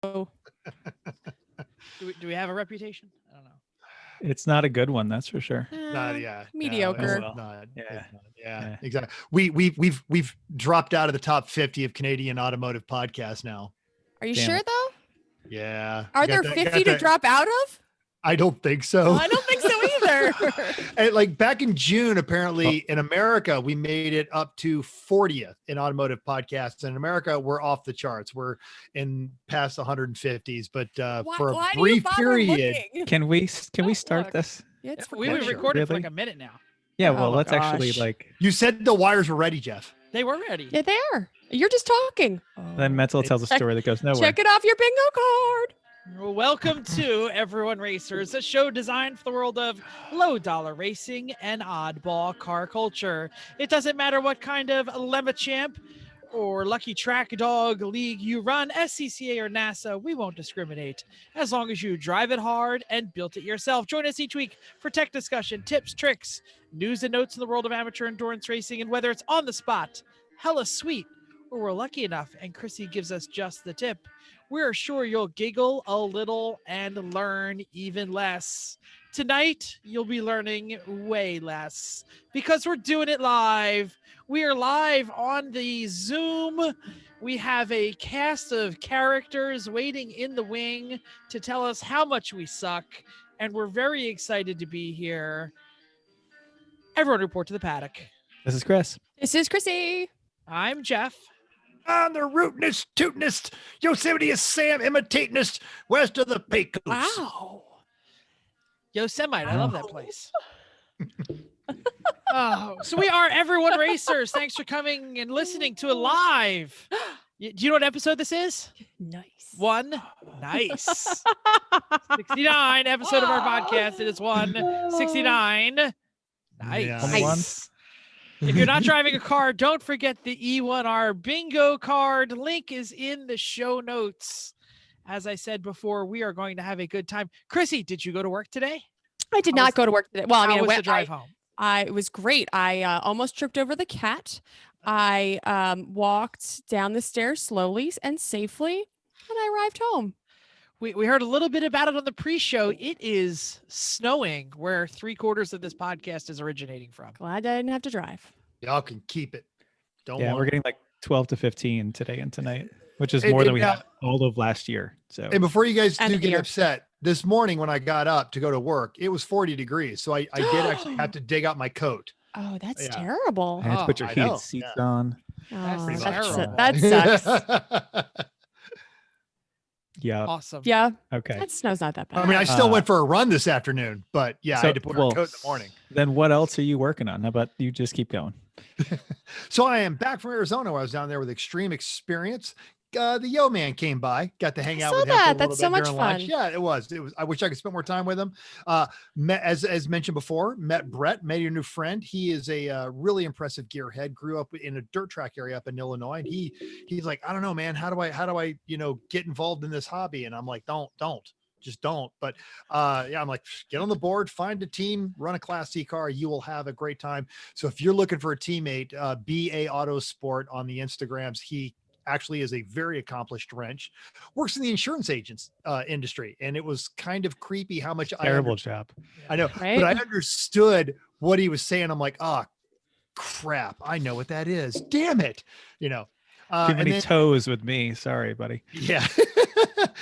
Do we have a reputation? I don't know. It's not a good one, that's for sure. Mediocre. well. Not. Yeah. It's not. Yeah, Yeah. exactly. We've dropped out of the top 50 of Canadian automotive podcasts now. Are you Damn sure it. though? Yeah. Are there 50 to drop out of? I don't think so. I don't think so either. And like back in June, apparently in America, we made it up to 40th in automotive podcasts. In America, we're off the charts. We're in past the 150s, but for a why do you brief bother period, looking? Can we start look. this? Yeah, it's We've been recording. recording for Really? like a minute now. Yeah, Oh well, my let's actually gosh. like you said the wires were ready, Jeff. They were ready. Yeah, they are. You're just talking. then Mental tells a story that goes nowhere. Check it off your bingo card. Well, welcome to Everyone Racers, a show designed for the world of low-dollar racing and oddball car culture. It doesn't matter what kind of Lemma Champ or Lucky Track Dog league you run, SCCA or NASA, we won't discriminate, as long as you drive it hard and built it yourself. Join us each week for tech discussion, tips, tricks, news and notes in the world of amateur endurance racing, and whether it's on the spot, hella sweet, or we're lucky enough and Chrissy gives us just the tip, we're sure you'll giggle a little and learn even less. Tonight, you'll be learning way less because we're doing it live. We are live on the Zoom. We have a cast of characters waiting in the wing to tell us how much we suck, and we're very excited to be here. Everyone report to the paddock. This is Chris. This is Chrissy. I'm Jeff. On the rootinest, tootinest, Yosemite Sam imitatinest, west of the Pecos. Wow. Yosemite, I love that place. Oh, so we are Everyone Racers. Thanks for coming and listening to it live. Do you know what episode this is? Nice. One. Nice. 69 episode of our podcast. It is 169. Nice. Nice. If you're not driving a car, don't forget the E1R bingo card. Link is in the show notes. As I said before, we are going to have a good time. Chrissy, did you go to work today? I did not go to work today. Well, I mean, How I was went, the drive home? it was great. I almost tripped over the cat. I walked down the stairs slowly and safely, and I arrived home. We heard a little bit about it on the pre-show. It is snowing where 3/4 of this podcast is originating from. Glad I didn't have to drive. Y'all can keep it. Don't Yeah, want we're it. getting like 12 to 15 today and tonight, which is And- more than and we now- had all of last year. So And before you guys And do get here. upset, this morning when I got up to go to work, it was 40 degrees. So I did actually have to dig out my coat. Oh, that's Yeah. terrible. I had to put your I know, heated seats yeah. on. Oh, pretty that much. sucks. Yeah. Awesome. Yeah, Okay. that snow's not that bad. I mean, I still Uh, went for a run this afternoon, but yeah, I had to put on a coat in the morning. Then what else are you working on? How about you just keep going? So I am back from Arizona where I was down there with Extreme Experience. The Yo Man came by, got to hang I out saw with him for a that. little That's bit so much during lunch. fun. Yeah, it was. I wish I could spend more time with him. Met as mentioned before, met Brett, met your new friend. He is a really impressive gearhead. Grew up in a dirt track area up in Illinois, and he's like, I don't know, man. How do I get involved in this hobby? And I'm like, don't. Just don't. But yeah, I'm like, get on the board, find a team, run a Class C car. You will have a great time. So if you're looking for a teammate, BA Autosport on the Instagrams. He actually is a very accomplished wrench, works in the insurance agents industry. And it was kind of creepy how much Terrible job. I know, Right? but I understood what he was saying. I'm like, oh crap, I know what that is. Damn it. Too and many then- toes with me. Sorry, buddy. yeah.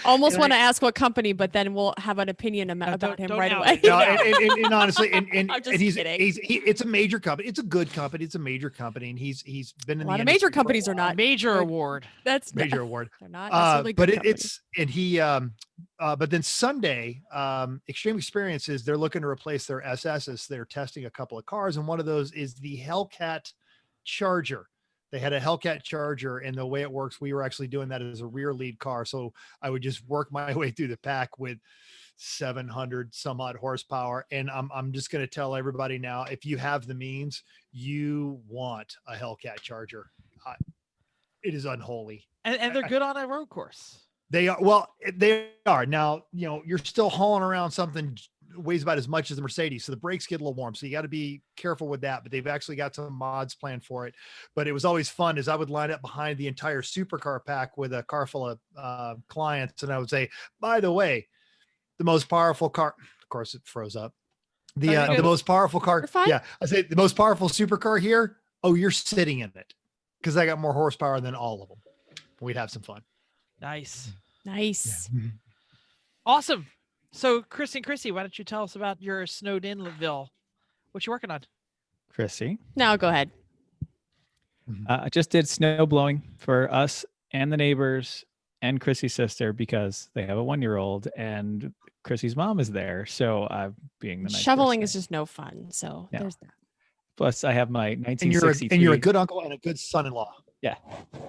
Almost And want to ask what company, but then we'll have an opinion about don't- him don't right out away. it. No, and honestly, and I'm just he's, kidding. it's a major company. It's a good company. It's a major company, and he's been A in lot the of major industry for a companies are while. not. Major Good. award. That's Major award. They're not necessarily But good it's and he but then Sunday, Extreme Experiences, they're looking to replace their SSs. They're testing a couple of cars, and one of those is the Hellcat Charger. They had a Hellcat Charger, and the way it works, we were actually doing that as a rear lead car. So I would just work my way through the pack with 700 some odd horsepower. And I'm just going to tell everybody now, if you have the means, you want a Hellcat Charger. It is unholy. And they're good on a road course. They are. Well, they are now, you're still hauling around something weighs about as much as the Mercedes. So the brakes get a little warm. So you got to be careful with that, but they've actually got some mods planned for it. But it was always fun as I would line up behind the entire supercar pack with a car full of clients. And I would say, by the way, the most powerful car, of course it froze up. The most powerful car. Yeah. I say the most powerful supercar here. Oh, you're sitting in it. Cause I got more horsepower than all of them. We'd have some fun. Nice. Nice. Yeah. Awesome. So Chrissy, why don't you tell us about your snowed inville? What you working on? Chrissy. Now go ahead. I just did snow blowing for us and the neighbors and Chrissy's sister because they have a 1-year-old and Chrissy's mom is there. So I'm being the nice Shoveling person. is just no fun. So Yeah. there's that. Plus, I have my And 1963. you're a good uncle and a good son-in-law. Yeah,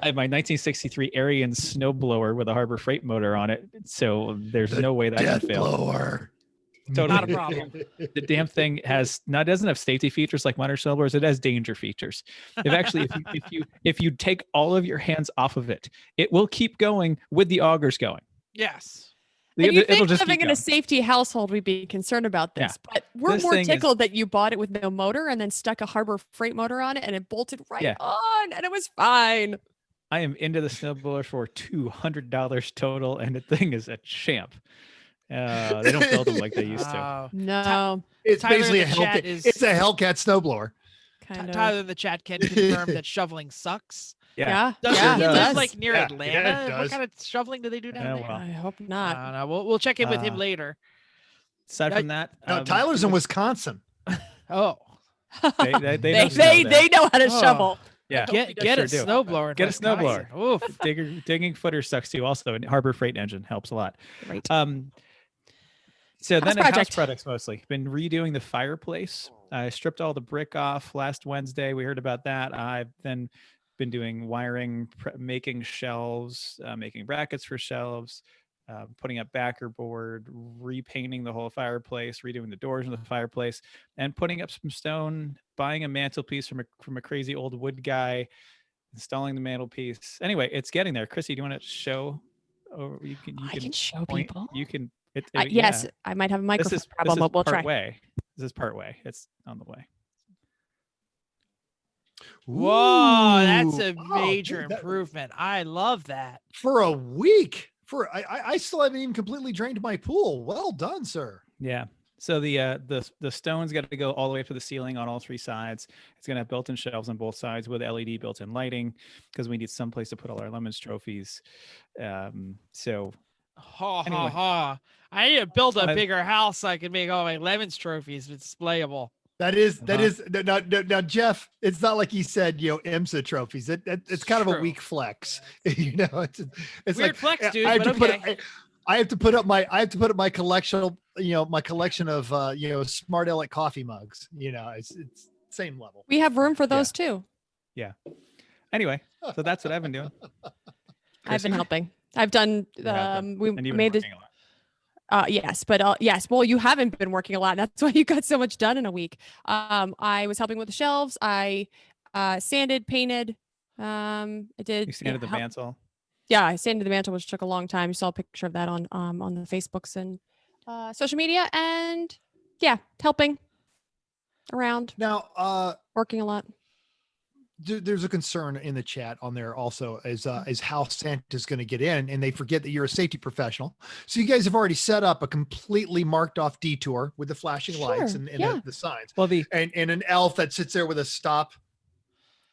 I have my 1963 Arian snowblower with a Harbor Freight motor on it. So there's no way that can fail. Blower. Totally. Not a problem. The damn thing doesn't have safety features like modern snowblowers. It has danger features. If you take all of your hands off of it, it will keep going with the augers going. Yes. And you think just living keep in going. a safety household, we'd be concerned about this, but we're This more thing is- tickled that you bought it with no motor and then stuck a Harbor Freight motor on it and it bolted right on and it was fine. I am into the snowblower for $200 total, and the thing is a champ. They don't build them like they used to. Wow. No, It's Tyler in basically the chat it's a Hellcat snowblower. kind of. Tyler in the chat can confirm that shoveling sucks. Yeah, Does yeah, he it live does. like near Yeah, Atlanta? yeah, it What does. kind of shoveling do they do down Yeah, there? well. I hope I not. don't know. We'll check in with him later. Aside from that, No, Tyler's in Wisconsin. Oh, they know They snow there. they know how to Oh. shovel. Yeah, get sure a do. snowblower. in Get a Wisconsin. Oof. digging footer sucks too. Also, and Harbor Freight engine helps a lot. Great. So House then house project. products mostly. Been redoing the fireplace. I stripped all the brick off last Wednesday. We heard about that. I've then been doing wiring, making shelves, making brackets for shelves, putting up backer board, repainting the whole fireplace, redoing the doors in the fireplace, and putting up some stone, buying a mantelpiece from a crazy old wood guy, installing the mantelpiece. Anyway, it's getting there. Chrissy, do you want to show? Or you can show point, people. You can. Yes, I might have a microphone problem, but we'll try. This is part way. It's on the way. Whoa, that's a Ooh. major Dude, that- improvement. I love that. For a week. I still haven't even completely drained my pool. Well done, sir. Yeah. So the stone's got to go all the way up to the ceiling on all 3 sides. It's gonna have built-in shelves on both sides with LED built-in lighting because we need some place to put all our lemons trophies. So Ha Anyway. ha ha. I need to build a I- bigger house so I can make all my lemons trophies displayable. That is Uh-huh. now Jeff. It's not like he said, IMSA trophies. It's kind of a True. weak flex. It's Weird like flex, dude, I have but to put okay. I have to put up my collection of my collection of Smart Aleck coffee mugs. It's same level. We have room for those too. anyway, so that's what I've been doing. I've been Chrissy? helping. I've done. You have been. We And you've been made this. working a lot. Yes, but yes. Well, you haven't been working a lot. That's why you got so much done in a week. I was helping with the shelves. I sanded, painted. I did. You sanded the mantle. Yeah, I sanded the mantle, which took a long time. You saw a picture of that on the Facebooks and social media, and yeah, helping around, Now, working a lot. there's a concern in the chat on there also is how Santa's going to get in, and they forget that you're a safety professional. So you guys have already set up a completely marked off detour with the flashing lights Sure, and yeah. the signs, Well, and an elf that sits there with a stop,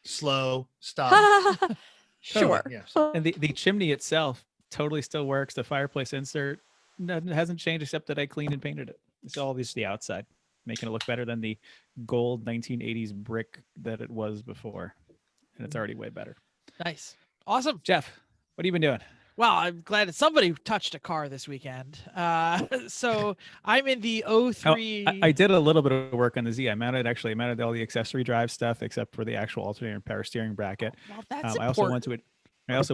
slow, stop. Sure. Yes. and the chimney itself totally still works. The fireplace insert hasn't changed except that I cleaned and painted it. It's all just the outside, making it look better than the gold 1980s brick that it was before. And it's already way better. Nice. Awesome. Jeff, what have you been doing? Well, I'm glad that somebody touched a car this weekend. So I'm in the Oh, 03. I did a little bit of work on the Z. I mounted all the accessory drive stuff except for the actual alternator and power steering bracket. Well, that's I also important.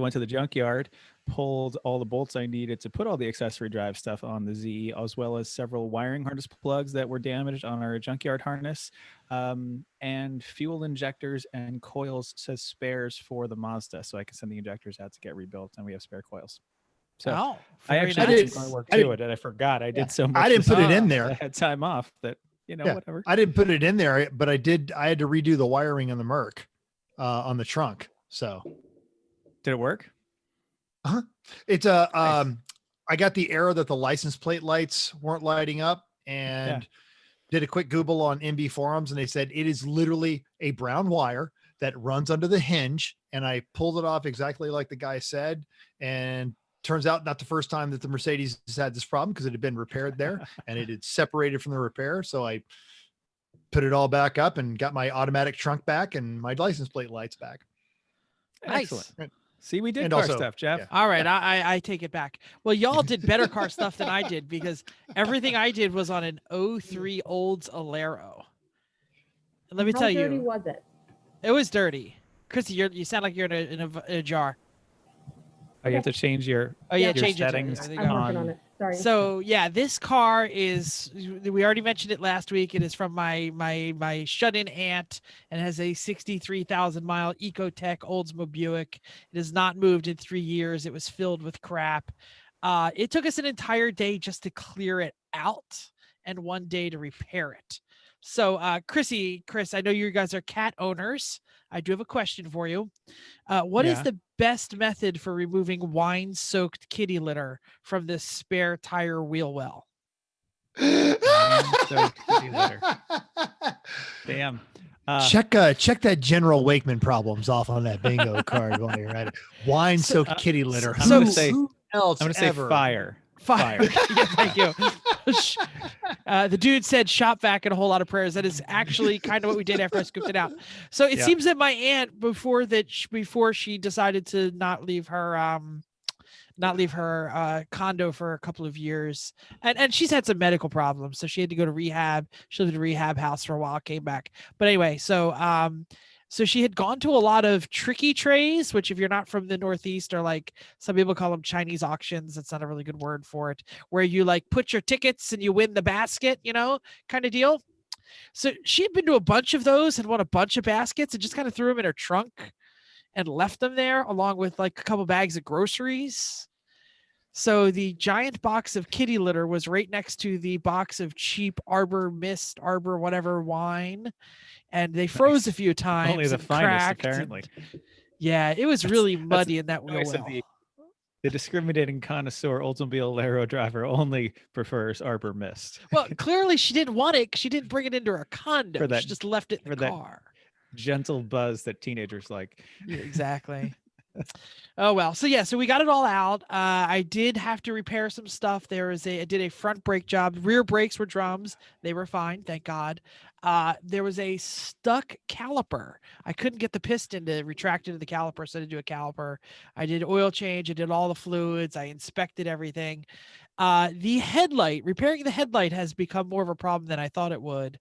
went to the junkyard, pulled all the bolts I needed to put all the accessory drive stuff on the Z, as well as several wiring harness plugs that were damaged on our junkyard harness, and fuel injectors and coils says spares for the Mazda, so I can send the injectors out to get rebuilt, and we have spare coils. So Oh, I very actually I did did- some grunt work I to did- it, and I forgot. I Yeah. did so much. I didn't this put it in week there. that I had time off that, Yeah. whatever. I didn't put it in there, but I did. I had to redo the wiring on the Merc, on the trunk. So Did it work? it's a, Nice. I got the error that the license plate lights weren't lighting up, and did a quick Google on MB forums, and they said it is literally a brown wire that runs under the hinge. And I pulled it off exactly like the guy said. And turns out not the first time that the Mercedes has had this problem, because it had been repaired there and it had separated from the repair. So I put it all back up and got my automatic trunk back and my license plate lights back. Nice. Excellent. See, we did And car also- stuff, Jeff. yeah. All right, I take it back. Well, y'all did better car stuff than I did, because everything I did was on an 03 Olds Alero. And let me tell How dirty you, was it? it was dirty. Chrissy, you sound like you're in a jar. Oh, you have to change your Oh yeah, Yeah. your change it. settings. I think I'm I'm- working on it. Sorry. So yeah, this car is. We already mentioned it last week. It is from my shut-in aunt, and has a 63,000-mile Ecotec Oldsmobile Buick. It has not moved in 3 years. It was filled with crap. It took us an entire day just to clear it out, and 1 day to repair it. So, Chris, I know you guys are cat owners. I do have a question for you. What is Yeah. the best method for removing wine-soaked kitty litter from this spare tire wheel well? Wine-soaked kitty litter. Damn. check that General Wakeman problems off on that bingo card while you're at it. Wine soaked kitty litter. I'm gonna Who- say- who else I'm gonna say ever? fire. Fire. Yeah, thank you. The dude said shop vac and a whole lot of prayers. That is actually kind of what we did after I scooped it out. So it Yeah. seems that my aunt, before she decided to not leave her condo for a couple of years, and she's had some medical problems, so she had to go to rehab. She lived in a rehab house for a while, came back. But anyway, so she had gone to a lot of tricky trays, which if you're not from the Northeast, are like, some people call them Chinese auctions. That's not a really good word for it, where you like put your tickets and you win the basket, kind of deal. So she had been to a bunch of those and won a bunch of baskets, and just kind of threw them in her trunk and left them there along with like a couple bags of groceries. So the giant box of kitty litter was right next to the box of cheap Arbor Mist, Arbor whatever wine. And they froze a few times. Only the and finest, cracked, apparently. and- yeah, it was really muddy in that wheel I said well. the discriminating connoisseur Oldsmobile Alero driver only prefers Arbor Mist. Well, clearly she didn't want it because she didn't bring it into her condo. For that- She just left it in for the that- car. Gentle buzz that teenagers like. Yeah, exactly. Oh well. So yeah, so we got it all out. I did have to repair some stuff. I did a front brake job. Rear brakes were drums. They were fine, thank God. There was a stuck caliper. I couldn't get the piston to retract into the caliper, so I had to do a caliper. I did oil change. I did all the fluids. I inspected everything. Repairing the headlight has become more of a problem than I thought it would.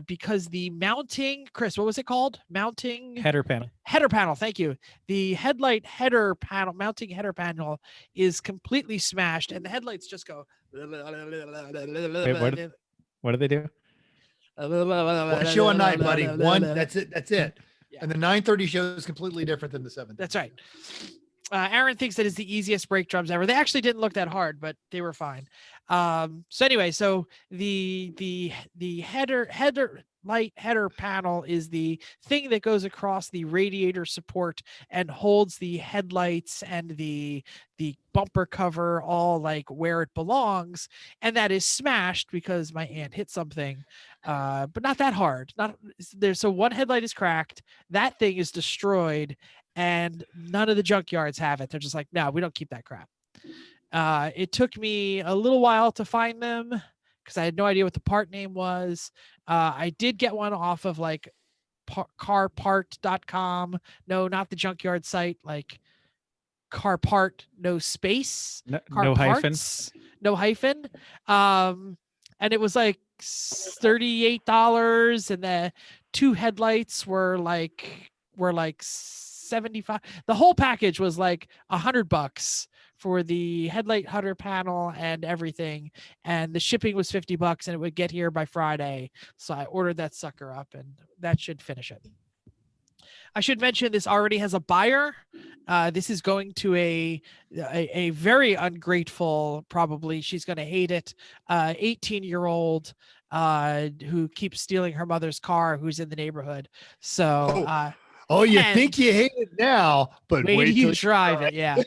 Because the mounting, Chris, what was it called? Mounting Header panel. header panel. Thank you. The headlight header panel, mounting header panel, is completely smashed, and the headlights just go. What do they do? One show a night, buddy. One. That's it. That's it. Yeah. And the 930 show is completely different than the 7. That's right. Aaron thinks that is the easiest brake drums ever. They actually didn't look that hard, but they were fine. So anyway, so the header panel is the thing that goes across the radiator support and holds the headlights and the bumper cover all like where it belongs, and that is smashed because my aunt hit something, but not that hard. Not there. So one headlight is cracked. That thing is destroyed. And none of the junkyards have it. They're just like, no, we don't keep that crap. It took me a little while to find them because I had no idea what the part name was. I did get one off of like carpart.com. No, not the junkyard site, like carpart, no space. No Carparts, hyphen. No hyphen. And it was like $38, and the two headlights were like 75. The whole package was like $100 for the headlight header panel and everything, and the shipping was $50, and it would get here by Friday. So I ordered that sucker up, and that should finish it. I should mention this already has a buyer. This is going to a very ungrateful, probably she's going to hate it, 18-year-old who keeps stealing her mother's car, who's in the neighborhood. So, you and think you hate it now, but wait till you till drive it. Yeah.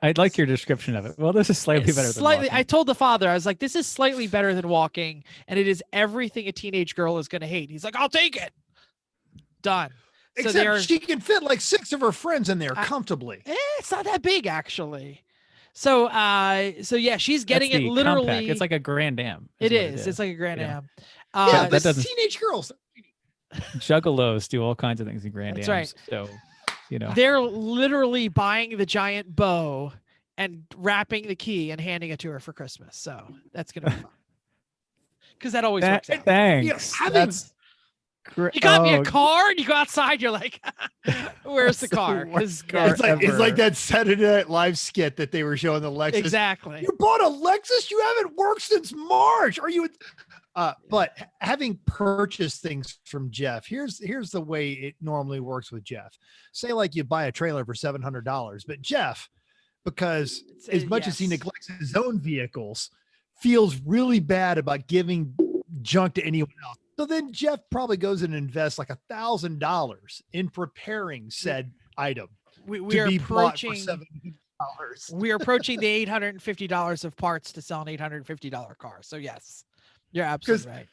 I'd like your description of it. Well, this is slightly better than Slightly. walking. I told the father, I was like, this is slightly better than walking, and it is everything a teenage girl is going to hate. He's like, I'll take it. Done. Except she can fit like 6 of her friends in there comfortably. It's not that big, actually. So yeah, she's getting That's it the literally. compact. It's like a Grand Am. It is. It's like a Grand Am. Yeah, that doesn't. teenage girls. Juggalos do all kinds of things in Grand That's Ams. right. So, you know, They're literally buying the giant bow and wrapping the key and handing it to her for Christmas. So that's gonna be fun. Because that always works out. Thanks. That's You got me a car, and you go outside. You're like, "Where's the car?" 'Cause, yeah, it's like that Saturday Night Live skit that they were showing the Lexus. exactly. You bought a Lexus? You haven't worked since March. Are you? But having purchased things from Jeff, here's the way it normally works with Jeff. Say like you buy a trailer for $700, but Jeff, because as much as he neglects his own vehicles, feels really bad about giving junk to anyone else. So then Jeff probably goes and invests like $1,000 in preparing said item. We are approaching $700. we are approaching the $850 of parts to sell an $850 car. So yes, you're absolutely right.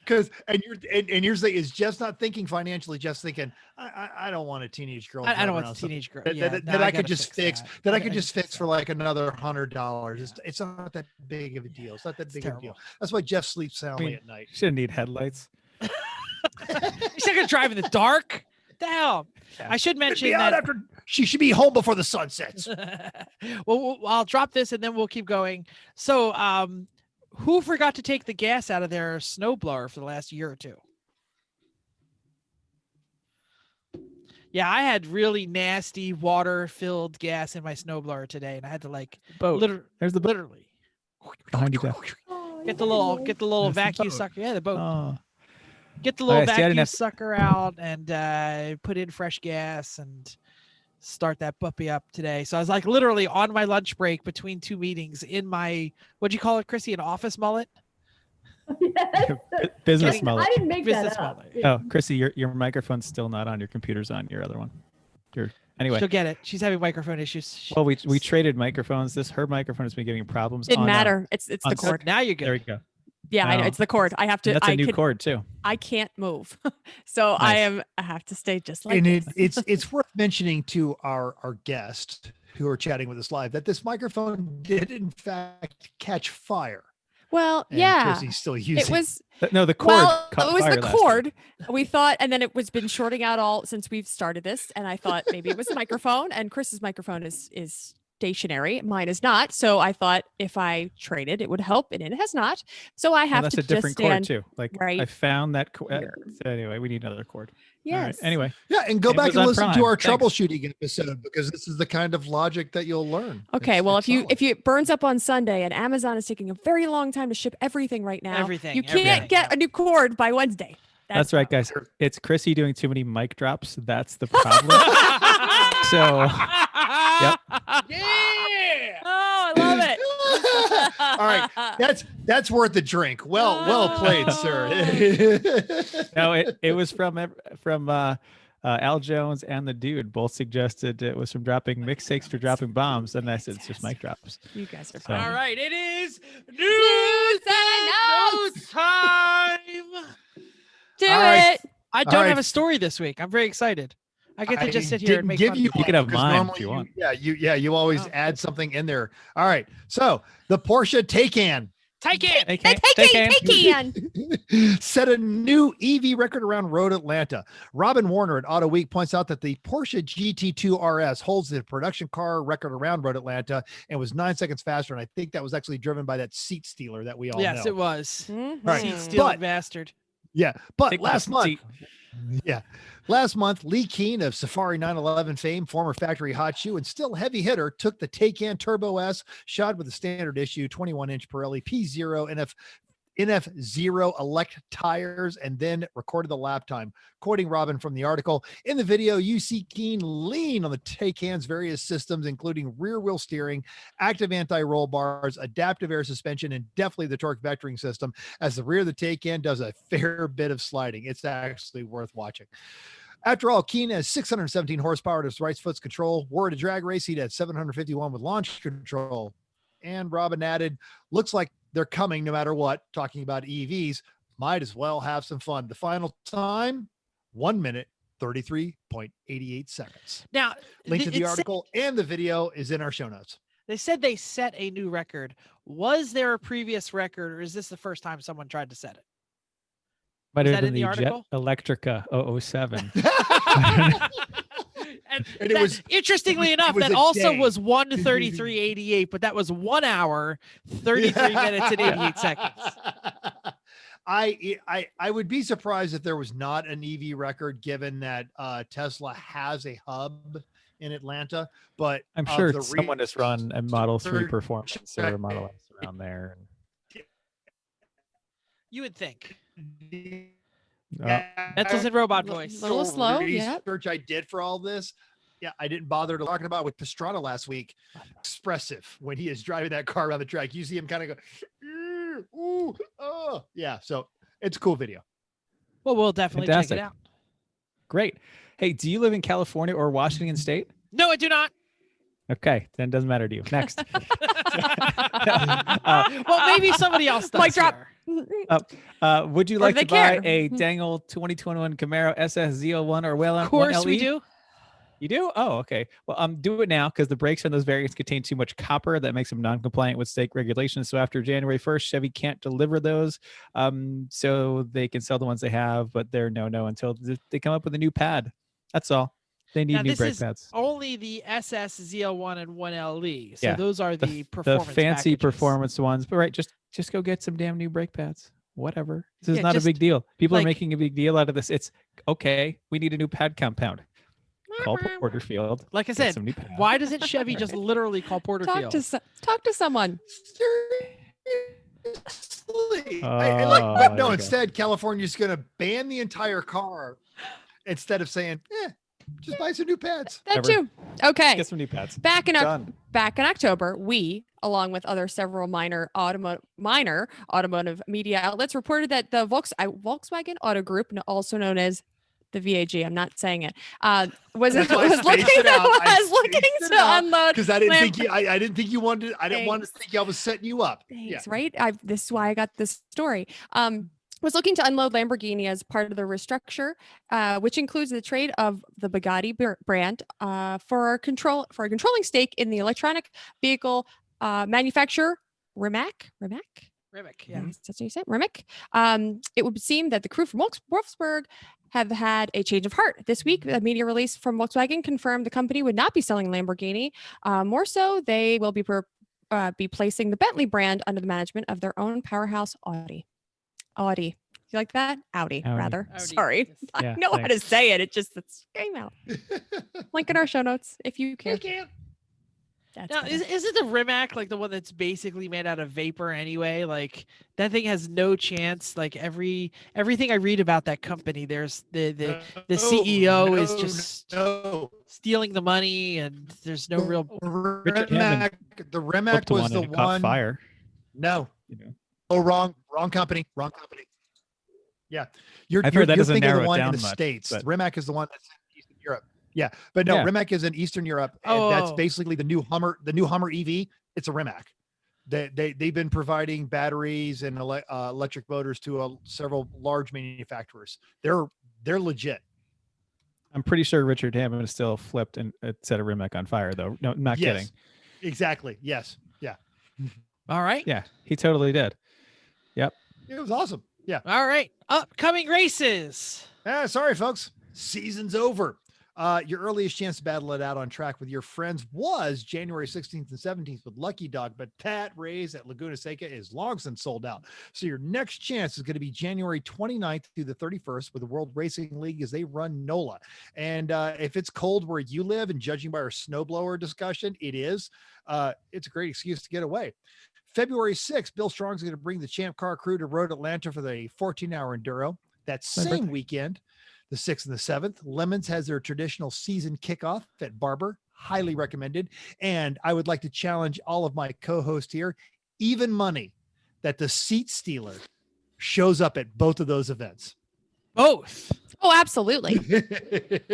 And you're saying is Jeff's not thinking financially. Jeff's thinking, I don't want a teenage girl. I don't want a teenage girl that I could just fix. That I could just fix for like another $100. It's not that big of a deal. It's not that big of a deal. That's why Jeff sleeps soundly at night. Shouldn't need headlights. He's not gonna drive in the dark. The hell. Yeah. I should mention that she should be home before the sun sets. well, I'll drop this and then we'll keep going. So, who forgot to take the gas out of their snowblower for the last year or two? Yeah, I had really nasty water-filled gas in my snowblower today, and I had to like There's the boat. literally Behind you, get the little vacuum sucker. Yeah, the boat. Oh. Get the little vacuum sucker out and put in fresh gas and start that puppy up today. So I was like literally on my lunch break between 2 meetings in my, what'd you call it, Chrissy? An office mullet? Yes. Business mullet. I didn't make Business that up. mullet. Oh, Chrissy, your microphone's still not on. Your computer's on. Your other one. Anyway. She'll get it. She's having microphone issues. Well, we traded microphones. Her microphone has been giving problems. Didn't matter. It's the cord. Now you're good. There we go. Yeah, I know. It's the cord. I have to. And that's a new cord too. I can't move, so Nice. I have to stay just like And this. it's worth mentioning to our guests who are chatting with us live that this microphone did in fact catch fire. Well, And yeah, Chrissy's still using it was. No, the cord. Well, caught it was fire the last week. cord. We thought, and then it was been shorting out all since we've started this, and I thought maybe it was the microphone. And Chris's microphone is stationary. Mine is not. So I thought if I traded, it would help, and it has not. So I have That's to a different just stand. cord too. Like right I found that. So here. anyway, we need another cord. All right. Yes. Anyway, Yeah, and go back and Amazon listen to Prime. our Thanks. troubleshooting episode because this is the kind of logic that you'll learn. Okay, It's- well, it's if solid. it burns up on Sunday and Amazon is taking a very long time to ship everything right now, Everything, you can't everything, get yeah. a new cord by Wednesday. that's right, guys. It's Chrissy doing too many mic drops. That's the problem. So, yep. Yeah. Oh, I love it. All right, that's worth a drink. Well played, sir. No, it was from Al Jones and the dude both suggested it was from dropping mixtapes for dropping bombs, and I said it's just mic drops. You guys are So- fun. All right, it is news and notes time. Do All right. it. I don't All right. have a story this week. I'm very excited. I get to just sit here didn't and make give fun you of You can have because mine normally if you want. you always Oh. add something in there. All right, so the Porsche Taycan Take it. Take set a new EV record around Road Atlanta. Robin Warner at Auto Week points out that the Porsche GT2 RS holds the production car record around Road Atlanta and was 9 seconds faster. And I think that was actually driven by that seat stealer that we all Yes, know. it was. Mhm. Right. Seat stealing But- bastard. Yeah, but Take last my month, seat. last month, Lee Keen of Safari 911 fame, former factory hot shoe and still heavy hitter, took the Taycan Turbo S, shod with a standard issue 21-inch Pirelli P0 and NF0 elect tires, and then recorded the lap time. Quoting Robin from the article, in the video, you see Keen lean on the Taycan's various systems, including rear wheel steering, active anti-roll bars, adaptive air suspension, and definitely the torque vectoring system, as the rear of the Taycan does a fair bit of sliding. It's actually worth watching. After all, Keen has 617 horsepower to his right foot's control. Were it a drag race, he'd had 751 with launch control. And Robin added, looks like they're coming no matter what. Talking about EVs, might as well have some fun. The final time, 1 minute, 33.88 seconds. Now, Link to the it said- article and the video is in our show notes. They said they set a new record. Was there a previous record, or is this the first time someone tried to set it? Might Is have that been in the the Jet article? Electrica 007. And And it that- was- interestingly it enough, was that a also day. was 1:33:88, but that was 1 hour, 33 minutes, and 88 seconds. I would be surprised if there was not an EV record, given that Tesla has a hub in Atlanta. But I'm of sure the someone has run a Model 3 research Performance or a Model S around there. You would think. Oh, Mental's in robot Little- voice. little slow, yeah. Research I did for all this. Yeah, I didn't bother to talk about with Pastrana last week. Expressive when he is driving that car around the track. You see him kind of go, ooh, oh, yeah. So it's a cool video. Well, we'll definitely Fantastic. check it out. great. Hey, do you live in California or Washington State? No, I do not. Okay, then it doesn't matter to you. Next. Well, maybe somebody else does. Mic drop. here. Would you Or like they to buy care. a Dangle 2021 Camaro SS Z01 or well Of course we do. You do? Oh, okay. Well, do it now because the brakes on those variants contain too much copper that makes them non-compliant with state regulations. So after January 1st, Chevy can't deliver those. So they can sell the ones they have, but they're no until they come up with a new pad. That's all. They need Now, new this brake is pads. only the SS Z01 and 1LE. So Yeah, those are the The performance fancy packages. performance ones. But right, just go get some damn new brake pads. Whatever. This is Yeah, not a just, big deal. People are like- making a big deal out of this. It's okay. We need a new pad compound. Call Porterfield. Like I get said, some new pads. why doesn't Chevy just literally call Porterfield? Talk to someone. Seriously. Oh, but no, there we go. instead, California's going to ban the entire car instead of saying, just buy some new pads. That Whatever. too. Okay. Get some new pads. Back in Done. October, we, along with several minor automotive media outlets, reported that the Volkswagen Auto Group, also known as the VAG, I'm not saying it, was That's why I looking spaced it out. I was looking spaced it to out unload. Because I didn't Lamb- think you, I didn't think you wanted. I didn't want to Thanks. think I was setting you up. Thanks, right? This is why I got this story. Was looking to unload Lamborghini as part of the restructure, which includes the trade of the Bugatti brand for a controlling stake in the electronic vehicle manufacturer Rimac. Rimac, yeah. Yes, that's what you said, Rimac. It would seem that the crew from Wolfsburg have had a change of heart. This week, a media release from Volkswagen confirmed the company would not be selling Lamborghini. More so, they will be placing the Bentley brand under the management of their own powerhouse Audi. You like that? Audi. Rather. Audi, Sorry. yes. I Yeah, know how to thanks. say it. It just came out. Link in our show notes if you care. That's Now, better. isn't the Rimac like the one that's basically made out of vapor anyway? Like that thing has no chance. Like everything I read about that company, there's the CEO is just stealing the money, and there's no real. Richard Hammond The Rimac Flipped was one the and it caught one. fire. No. You know. Oh, wrong company. Yeah, you're I've heard that doesn't thinking of narrow the it one in down the much, States. but- Rimac is the one that's in Eastern Europe. Yeah, but no, Yeah. Rimac is in Eastern Europe, and that's Oh. basically the new Hummer EV. It's a Rimac. They've been providing batteries and electric motors to several large manufacturers. They're legit. I'm pretty sure Richard Hammond still flipped and set a Rimac on fire, though. No, not Yes, kidding. exactly. Yes, yeah, All right. Yeah, he totally did. it was awesome. Yeah. All right. Upcoming races. Sorry, folks. Season's over. Your earliest chance to battle it out on track with your friends was January 16th and 17th with Lucky Dog, but that race at Laguna Seca is long since sold out. So your next chance is going to be January 29th through the 31st with the World Racing League as they run NOLA. And if it's cold where you live, and judging by our snowblower discussion, it is, it's a great excuse to get away. February 6th, Bill Strong's going to bring the Champ Car crew to Road Atlanta for the 14-hour enduro. That My same birthday. weekend, the 6th and the 7th, Lemons has their traditional season kickoff at Barber. Highly recommended. And I would like to challenge all of my co-hosts here, even money, that the seat stealer shows up at both of those events. Both. Oh, absolutely.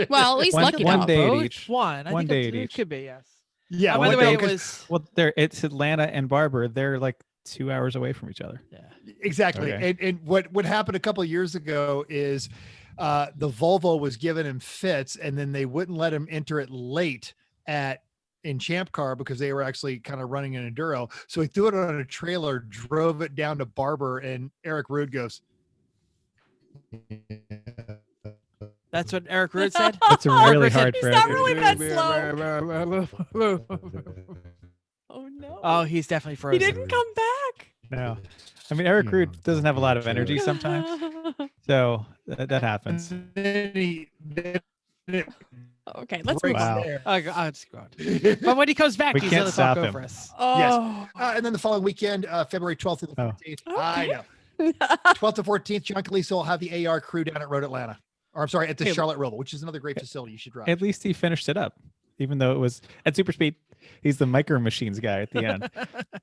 Well, at least One- lucky one dog. day at Both? each. One. I One think day it at each. could be, yes. Yeah. By the one way, day, it 'cause- was. Well, it's Atlanta and Barber. They're like 2 hours away from each other. Yeah. Exactly. Okay. And what happened a couple of years ago is the Volvo was giving him fits, and then they wouldn't let him enter it late in Champ Car because they were actually kind of running an enduro. So he threw it on a trailer, drove it down to Barber, and Eric Rude goes, That's what Eric Root said. It's really Rude said, hard for He's not everyone. really that slow. Oh no. Oh, he's definitely frozen. he didn't come back. No, I mean Eric Yeah. Root doesn't have a lot of energy sometimes, so that happens. and then Okay, let's breaks move on. Wow. there. I'll just go on. But when he comes back, We he's can't going to talk stop over him. us. Oh. And then the following weekend, February 12th through the Oh. 14th. I know. 12th to 14th, John Caliso will have the AR crew down at Road Atlanta. Or I'm sorry, at the Hey, Charlotte Roval, which is another great facility you should drive. At least he finished it up, even though it was at super speed. He's the micro machines guy at the end.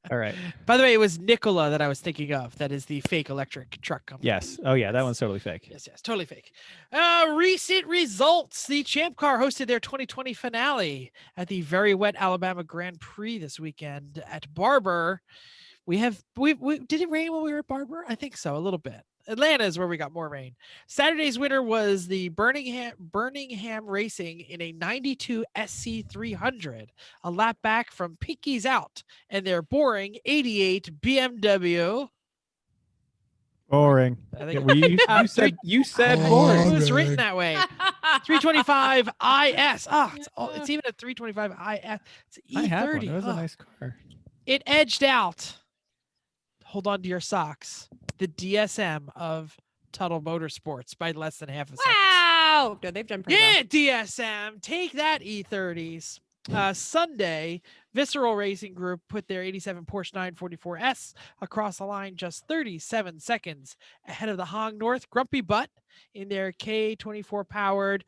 All right. By the way, it was Nikola that I was thinking of. That is the fake electric truck company. Yes. Oh yeah, that one's totally fake. Yes, totally fake. Recent results. The Champ Car hosted their 2020 finale at the very wet Alabama Grand Prix this weekend at Barber. We did it rain when we were at Barber? I think so, a little bit. Atlanta is where we got more rain. Saturday's winner was the Birmingham Racing in a 92 SC300, a lap back from Pinky's Out and their boring 88 BMW. Boring. I think Yeah, well, you said it boring. was written that way. 325 IS. It's even a 325 IS. It's I have one. E30. It was a nice car. It edged out. Hold on to your socks. The DSM of Tuttle Motorsports by less than half a second. Wow. No, they've done pretty Yeah, DSM. Take that, E30s. Sunday, Visceral Racing Group put their 87 Porsche 944S across the line just 37 seconds ahead of the Hong North Grumpy Butt in their K24 powered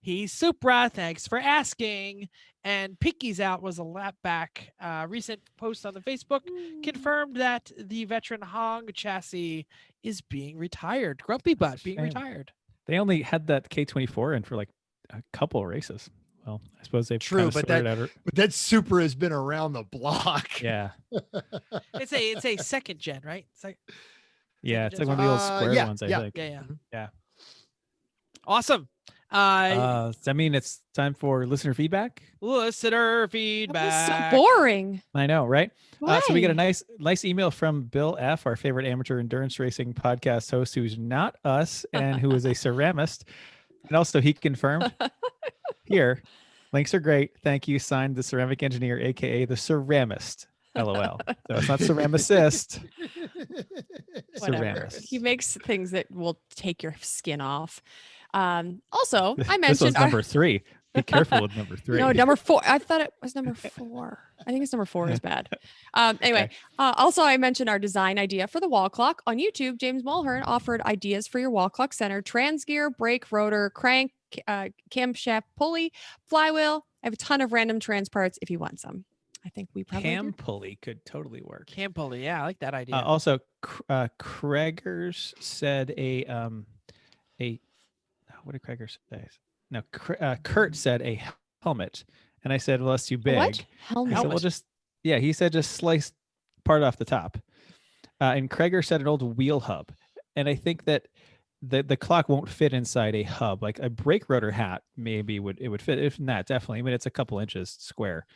He's Supra. Thanks for asking. And Pinky's Out was a lap back. Recent post on the Facebook confirmed that the veteran Hong chassis is being retired. Grumpy Butt being Shame. retired. They only had that K24 in for like a couple of races. Well, I suppose they've True, kinda but sorted that- out. But that Supra has been around the block. Yeah, It's a second gen, right? It's like, yeah, it's like one of the old square yeah, ones, I yeah. think. yeah. Yeah. Awesome. Does that mean it's time for listener feedback? Listener That feedback. was so boring. I know, right? Why? So we get a nice email from Bill F., our favorite amateur endurance racing podcast host, who's not us and who is a ceramist. And also he confirmed here, links are great. Thank you. Signed the ceramic engineer, aka the ceramist. LOL. So it's not ceramicist. Whatever. Ceramist. He makes things that will take your skin off. Also, I This mentioned one's number 3. Be careful with number 3. no, number 4. I thought it was number 4. I think it's number 4 is bad. Anyway, Okay. also I mentioned our design idea for the wall clock on YouTube. James Mulhern offered ideas for your wall clock center: transgear, brake, rotor, crank, camshaft, pulley, flywheel. I have a ton of random trans parts if you want some. I think we probably Cam do. pulley could totally work. Cam pulley. Yeah, I like that idea. Also, Kreger's said what did Kreger say? No, Kurt said a helmet, and I said, well, that's too big. What? He Helmet. said, well, he said just slice part off the top. And Kreger said an old wheel hub, and I think that the clock won't fit inside a hub. Like a brake rotor hat, maybe would fit. If not, definitely. I mean, it's a couple inches square.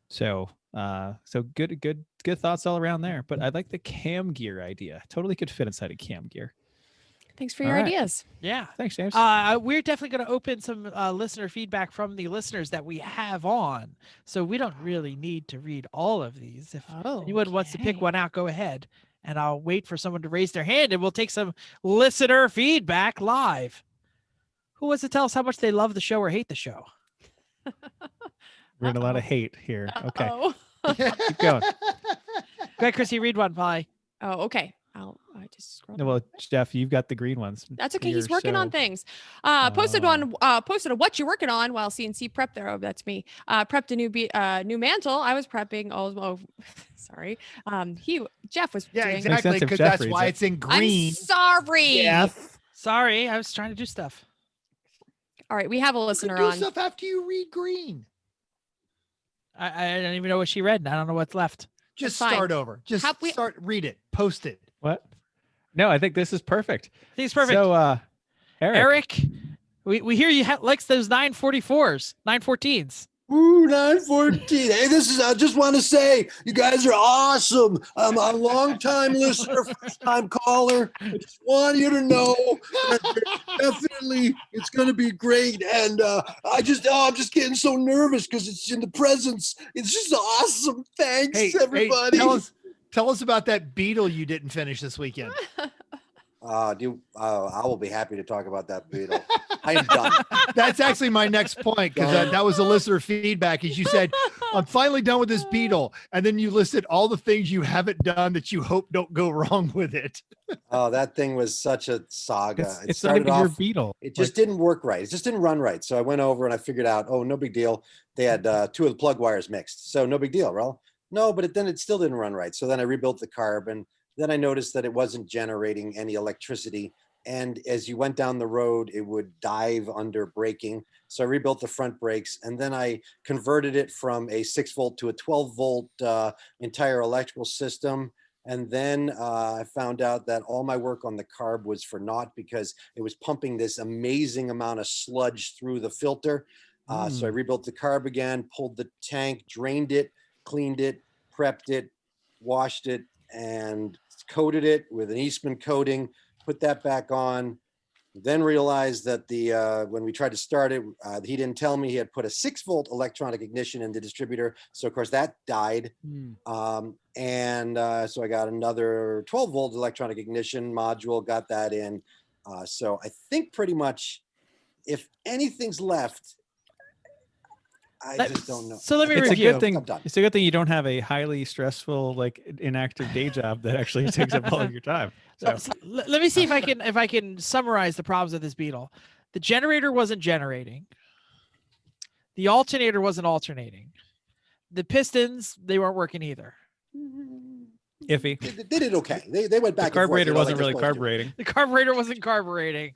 So good thoughts all around there. But I like the cam gear idea. Totally could fit inside a cam gear. Thanks for All your right. ideas. yeah. Thanks, James. We're definitely going to open some listener feedback from the listeners that we have on. So we don't really need to read all of these. If anyone wants to pick Okay. one out, go ahead. And I'll wait for someone to raise their hand and we'll take some listener feedback live. Who wants to tell us how much they love the show or hate the show? We're in a lot of hate here. Okay, Oh. keep going. Go ahead, Chrissy, read one. Bye. Oh, okay. I just scroll. No, well, Jeff, you've got the green ones. That's okay. You're He's working on so- things. Posted a what you working on while CNC prep there. Oh, that's me. Prepped a new mantle. I was prepping. Oh, sorry. Jeff was Yeah, doing. Makes exactly. sense if Because Jeff that's reads why it. it's in I'm green. sorry. Sorry, I was trying to do stuff. All right, we have a You listener can do on. stuff after you read green. I don't even know what she read. And I don't know what's left. Just fine. start over. Just read it. Post it. What? No, I think this is perfect. I think it's perfect. So, Eric, we hear you likes those 944s, 914s. Ooh, 914. Hey, I just want to say, you guys are awesome. I'm a long-time listener, first-time caller. I just want you to know that definitely it's going to be great. And I'm just getting so nervous because it's in the presence. It's just awesome. Thanks, everybody. Tell us about that beetle you didn't finish this weekend. I will be happy to talk about that beetle. I am done. That's actually my next point, because that was a listener feedback. Is you said, I'm finally done with this beetle. And then you listed all the things you haven't done that you hope don't go wrong with it. Oh, that thing was such a saga. it's not even your beetle. It just didn't work right. It just didn't run right. So I went over and I figured out, oh, no big deal. They had 2 of the plug wires mixed. So no big deal, well. No, but then it still didn't run right. So then I rebuilt the carb, and then I noticed that it wasn't generating any electricity. And as you went down the road, it would dive under braking. So I rebuilt the front brakes, and then I converted it from a 6-volt to a 12-volt entire electrical system. And then I found out that all my work on the carb was for naught, because it was pumping this amazing amount of sludge through the filter. So I rebuilt the carb again, pulled the tank, drained it, cleaned it, prepped it, washed it, and coated it with an Eastman coating, put that back on, then realized that when we tried to start it, he didn't tell me he had put a 6-volt electronic ignition in the distributor. So of course that died. So I got another 12-volt electronic ignition module, got that in. So I think pretty much if anything's left, I just don't know. So let me It's a review. good thing. I'm done. It's a good thing you don't have a highly stressful, inactive day job that actually takes up all of your time. So Let me see if I can summarize the problems of this beetle. The generator wasn't generating. The alternator wasn't alternating. The pistons, they weren't working either. iffy. They did okay. They went The back. carburetor and forth, wasn't like really they're supposed to. carbureting. The carburetor wasn't carbureting.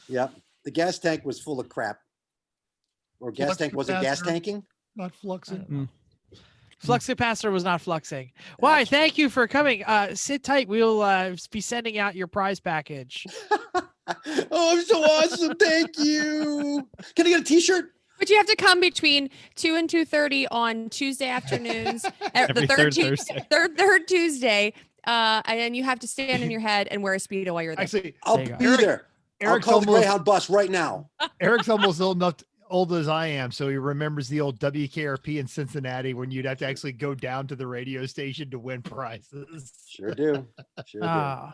Yep. The gas tank was full of crap. Or gas Flux tank wasn't gas capacitor. tanking. Not fluxing. Flux capacitor was not fluxing. Why? Thank you for coming. Sit tight. We'll be sending out your prize package. Oh, I'm so awesome. Thank you. Can I get a t-shirt? But you have to come between 2 and 2:30 on Tuesday afternoons. Every the third Tuesday, Thursday. third Tuesday. And then you have to stand in your head and wear a Speedo while you're there. Actually, I'll There you be go. there. I'll Eric's call the almost Greyhound bus right now. Eric's almost old as I am, so he remembers the old WKRP in Cincinnati when you'd have to actually go down to the radio station to win prizes. Sure do. Sure do. Oh,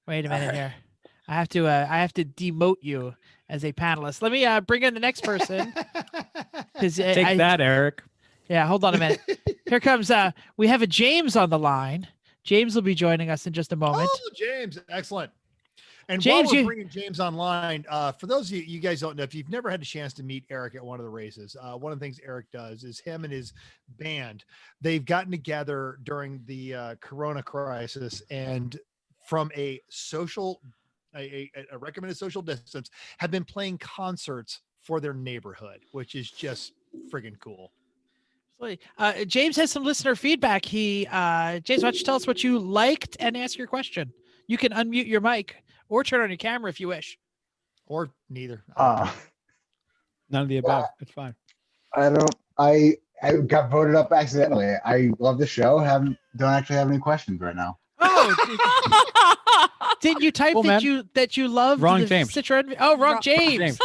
wait a minute All right. here. I have to demote you as a panelist. Let me bring in the next person. Take that, Eric. Yeah, hold on a minute. Here comes we have a James on the line. James will be joining us in just a moment. Oh, James, excellent. And James, while we're you- bringing James online, for those of you guys don't know, if you've never had a chance to meet Eric at one of the races, one of the things Eric does is him and his band, they've gotten together during the Corona crisis, and from a recommended social distance, have been playing concerts for their neighborhood, which is just friggin' cool. James has some listener feedback. James, why don't you tell us what you liked and ask your question? You can unmute your mic or turn on your camera if you wish. Or neither. Uh, None of the above. It's fine. I got voted up accidentally. I love the show. Don't actually have any questions right now. Oh, didn't you type Cool, man. that you loved Wrong the James. Citroen? Oh, wrong Wrong- James. James.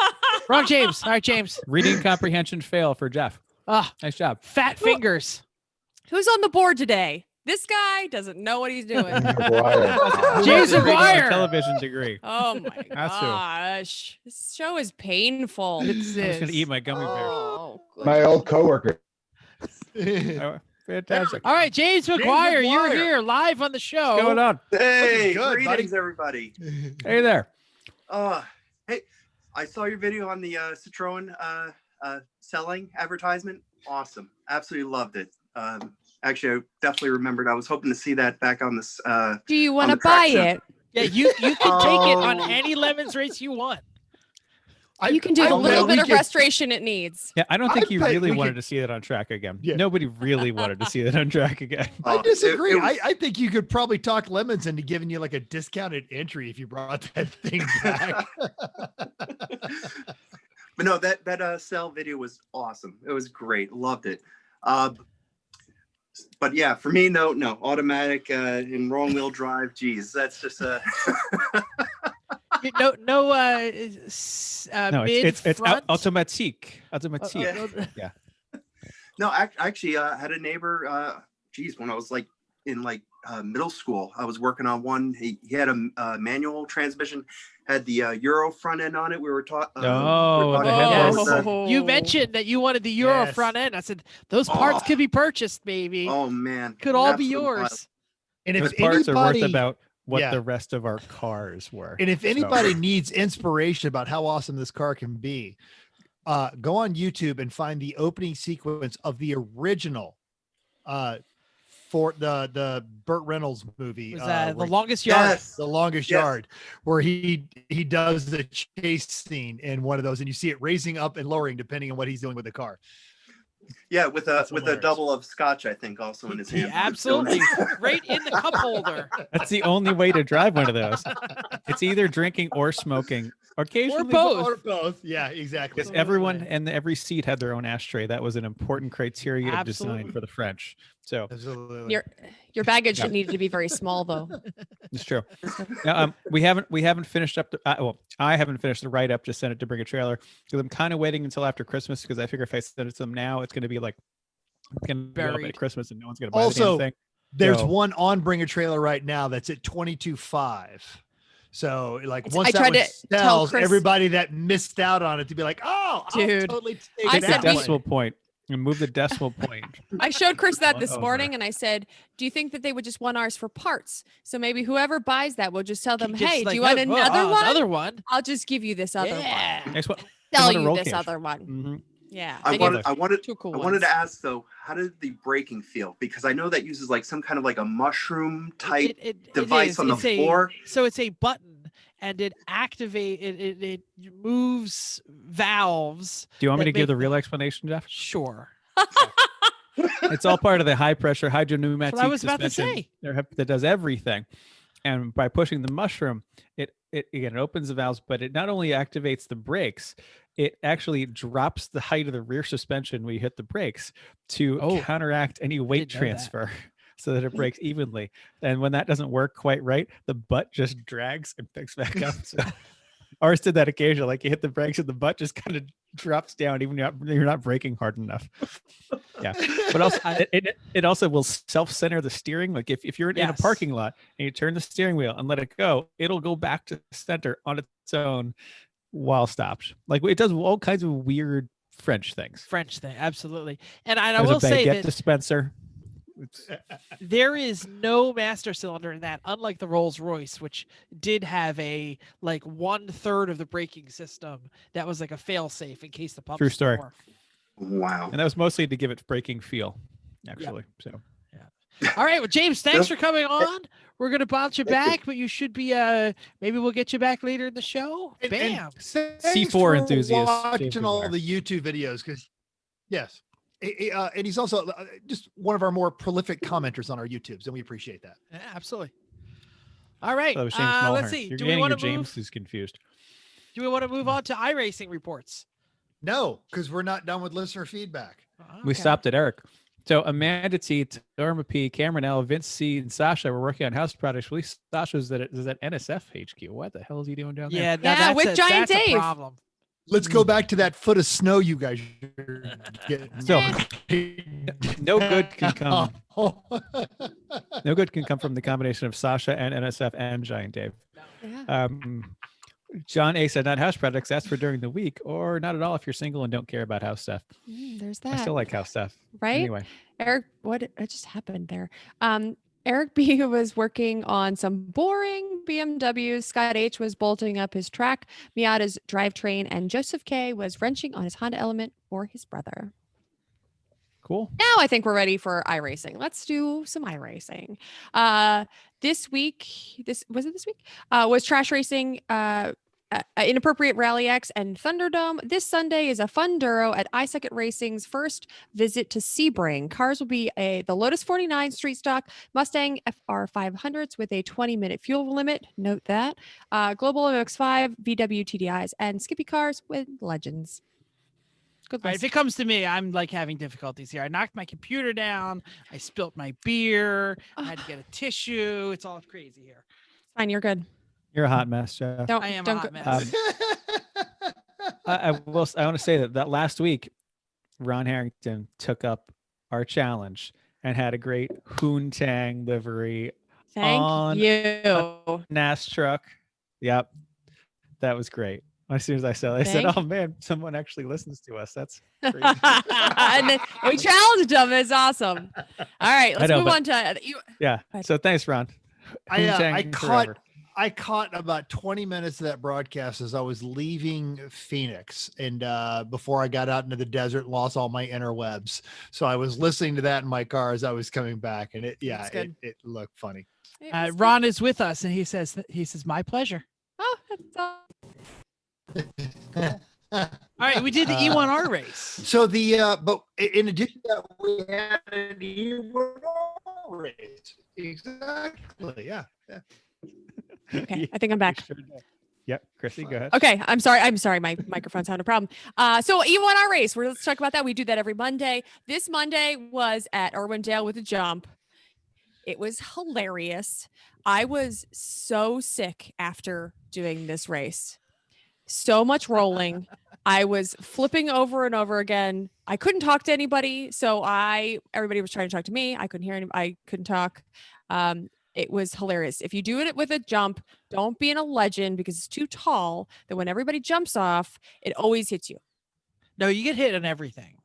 Wrong James. All right, James. Reading comprehension fail for Jeff. Ah, Nice job. fat fingers. Who's on the board today? This guy doesn't know what he's doing. McGuire. James Regular McGuire. Television degree. Oh my Has to. gosh. This show is painful. It's I'm just gonna eat my gummy bears. Oh, My old coworker. Oh, Fantastic. All right, James McGuire, you're McGuire. here live on the show. What's going on? Hey, good, greetings, buddy. everybody. Hey there. Hey, I saw your video on the Citroen selling advertisement. Awesome. Absolutely loved it. Actually, I definitely remembered. I was hoping to see that back on this. Do you want to the track buy show. it? Yeah, you can take it on Oh. any Lemons race you want. You can do the bet little we bit of could- restoration it needs. Yeah, I don't think I you bet really we wanted could- to see it on track again. Yeah. Nobody really wanted to see it on track again. I Oh, disagree. it was- I think you could probably talk Lemons into giving you like a discounted entry if you brought that thing back. But no, that sell video was awesome. It was great. Loved it. But yeah, for me, no, automatic in wrong wheel drive. Geez, that's just No, No, mid it's front. automatique. Oh, Automatique. no. Actually, had a neighbor. Geez, when I was like in middle school, I was working on one. He had a manual transmission, had the Euro front end on it. We were taught. Oh, with the headlights. You mentioned that you wanted the Euro Yes. front end. I said those parts Oh. could be purchased, baby. Oh man, could all be absolute yours. wild. And if Those parts are anybody, worth about what yeah. the rest of our cars were. and if So- anybody needs inspiration about how awesome this car can be, go on YouTube and find the opening sequence of the original for the Burt Reynolds movie. Was that the where- longest yard? Yes. the longest Yes. yard, where he does the chase scene in one of those, and you see it raising up and lowering depending on what he's doing with the car. Yeah, with a That's with a hilarious. double of scotch, I think, also in his He hand. absolutely right in the cup holder. That's the only way to drive one of those. It's either drinking or smoking, occasionally both. Or both. Yeah, exactly. Because everyone and every seat had their own ashtray. That was an important criteria of design Absolutely. for the French. So Absolutely. Your baggage Yeah. needed to be very small though. it's true. Now, we haven't finished up the I haven't finished the write up. Just sent it to Bring a Trailer because I'm kind of waiting until after Christmas because I figure if I send it to them now, it's going to be like Buried. at Christmas and no one's going to buy Also, the damn thing. There's So- one on Bring a Trailer right now that's at 22.5. So like It's- once I that tried one to tell sells, Chris- everybody that missed out on it to be like, oh, I'll Dude, totally take I Move that the said we- one." decimal point and move the decimal point. I showed Chris that this Over. morning and I said, do you think that they would just want ours for parts? So maybe whoever buys that will just tell them, Just hey, do like, you want oh, another one? Another one. I'll just give you this other Yeah. one. Next one. Sell want a you roll this cage. other one. Mhm. Yeah. I they get wanted two cool I wanted ones. to ask though, how did the braking feel? Because I know that uses like some kind of like a mushroom type It device is. on the It's a- floor. So it's a button and it it moves valves. Do you want me that to give the make real explanation, Jeff? Sure. It's all part of the high pressure hydropneumatic That's what I was about to suspension say. that does everything. And by pushing the mushroom, it again it opens the valves, but it not only activates the brakes, it actually drops the height of the rear suspension when you hit the brakes to Oh, counteract any weight didn't know that. transfer so that it brakes evenly. And when that doesn't work quite right, the butt just drags and picks back up. So ours did that occasionally. Like you hit the brakes and the butt just kind of drops down, even you're not braking hard enough. Yeah. But also it also will self-center the steering. Like if you're in a Yes. parking lot and you turn the steering wheel and let it go, it'll go back to center on its own while stopped. Like it does all kinds of weird French things. French thing, absolutely. And I There's will a say baguette that dispenser. It's, there is no master cylinder in that, unlike the Rolls Royce, which did have a like 1/3 of the braking system that was like a fail safe in case the pumps True didn't story. work. Wow. and that was mostly to give it braking feel, actually. So All right, well, James, thanks for coming on. We're gonna bounce you back, but you should be maybe we'll get you back later in the show. And- Bam. and thanks C4 for enthusiast, watching James all McGuire. the YouTube videos because yes. And he's also just one of our more prolific commenters on our YouTubes, and we appreciate that. Yeah, absolutely. All right. that was James Let's Mulhern. see. You're Do we getting want your to move? James is confused. Do we want to move on to iRacing reports? No, because we're not done with listener feedback. We Okay. stopped at Eric. So Amanda T, Norma P, Cameron L, Vince C, and Sasha were working on house projects. Release Sasha's at NSF HQ. What the hell is he doing down there? Yeah, Yeah, that's with Giant that's a Dave. problem. Let's go back to that foot of snow you guys are getting. So no good can come. No good can come from the combination of Sasha and NSF and Giant Dave. Yeah. John A said, not house projects. That's for during the week, or not at all if you're single and don't care about house stuff. There's I that. still like house stuff. Right? Anyway, Eric, what just happened there? Eric B was working on some boring BMWs. Scott H was bolting up his track, Miata's drivetrain, and Joseph K was wrenching on his Honda Element for his brother. Cool. Now I think we're ready for iRacing. Let's do some iRacing. This week, this week? Was Trash Racing, Inappropriate Rally X, and Thunderdome. This Sunday is a fun Duro at iSecond Racing's first visit to Sebring. Cars will be the Lotus 49 Street Stock, Mustang FR 500s with a 20-minute fuel limit. Note that. Global MX5, VW TDIs, and Skippy cars with Legends. Good All right, list. if it comes to me, I'm like having difficulties here. I knocked my computer down. I spilt my beer. I had to get a tissue. It's all crazy here. Fine, you're good. You're a hot mess, Jeff. Don't, I am a don't hot go- mess. I want to say that last week, Ron Harrington took up our challenge and had a great Hoontang livery Thank on you. NAS truck. Yep, that was great. As soon as I said it, I said, Thank- "Oh man, someone actually listens to us." That's crazy. And then we challenged him. It's awesome. All right, let's know, move but- on to you. Yeah. ahead. So thanks, Ron. I Hoontang forever. I caught about 20 minutes of that broadcast as I was leaving Phoenix, and before I got out into the desert and lost all my interwebs. So I was listening to that in my car as I was coming back, and That's good. it looked funny. It was Ron is with us, and he says, my pleasure. Oh, that's all. All right, we did the E1R race. So but in addition to that, we had an E1R race. Exactly. Yeah. Okay, I think I'm back. Sure did. Yep, Chrissy, go ahead. Okay, I'm sorry. My microphone's having a problem. So E1R race. Let's talk about that. We do that every Monday. This Monday was at Irwindale with a jump. It was hilarious. I was so sick after doing this race. So much rolling. I was flipping over and over again. I couldn't talk to anybody, so everybody was trying to talk to me. I couldn't hear anybody. I couldn't talk. It was hilarious. If you do it with a jump, don't be in a legend because it's too tall that when everybody jumps off, it always hits you. No, you get hit on everything.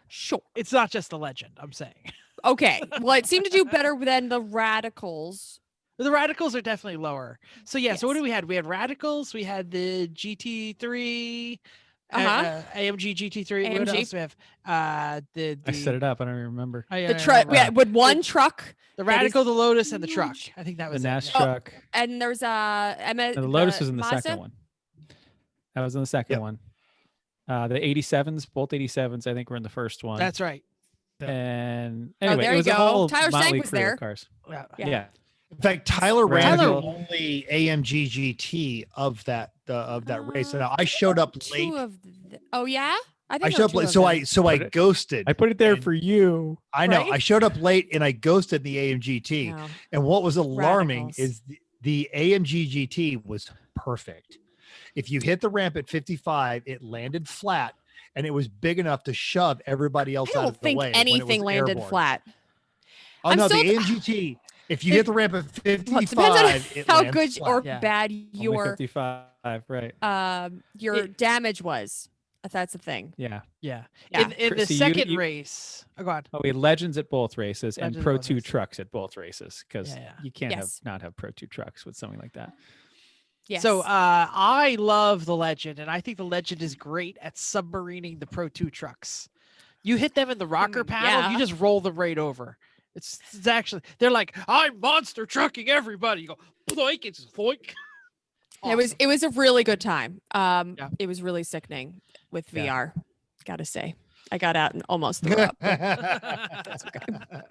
Sure. It's not just a legend, I'm saying. Okay. Well, it seemed to do better than the radicals. The radicals are definitely lower. So yeah, so what Yes. do we had? We had radicals, we had the GT3, AMG GT3. What AMG. else do we have? The I set it up. I don't even remember. The truck. We had with one truck, the that is Radical, the Lotus, and the truck. huge. I think that The was NAS it. truck. and there's No, the Lotus was in the Mazda. second one. That was in the second Yep. one. The 87s, both 87s, I think were in the first one. That's right. And anyway, there it you was a go. whole Tyler Stank motley was crew of there. cars. Yeah. Yeah. Yeah. In fact, Tyler ran the Radical. only AMG GT of that race. Now I showed up late. Two of oh yeah, I think I there showed were up two late, of so them. I Put it- ghosted. I put it there And- for you. I know. Right? I showed up late and I ghosted the AMG GT. No. And what was alarming Radicals. is the AMG GT was perfect. If you hit the ramp at 55, it landed flat and it was big enough to shove everybody else I out don't of the think way. when it anything was landed airborne. flat. Oh I'm no, still- the AMG GT. If you hit the ramp at Well, it 55, depends it on how lands good flat. or Yeah. bad Only your 55, right? your damage was. If that's the thing. Yeah. Yeah. Yeah. In the Chrissy, second you- race. Oh, go on. Oh, we had legends at both races Legends and at Pro both 2 races. trucks at both races because Yeah, yeah. you can't Yes. not have Pro 2 trucks with something like that. Yes. So I love the Legend, and I think the Legend is great at submarining the Pro 2 trucks. You hit them in the rocker panel, yeah. you just roll them right over. It's actually, they're like, I'm monster trucking everybody. You go, boink, it's foink. It was a really good time. Yeah. It was really sickening with Yeah. VR. Gotta say, I got out and almost threw up. But That's okay.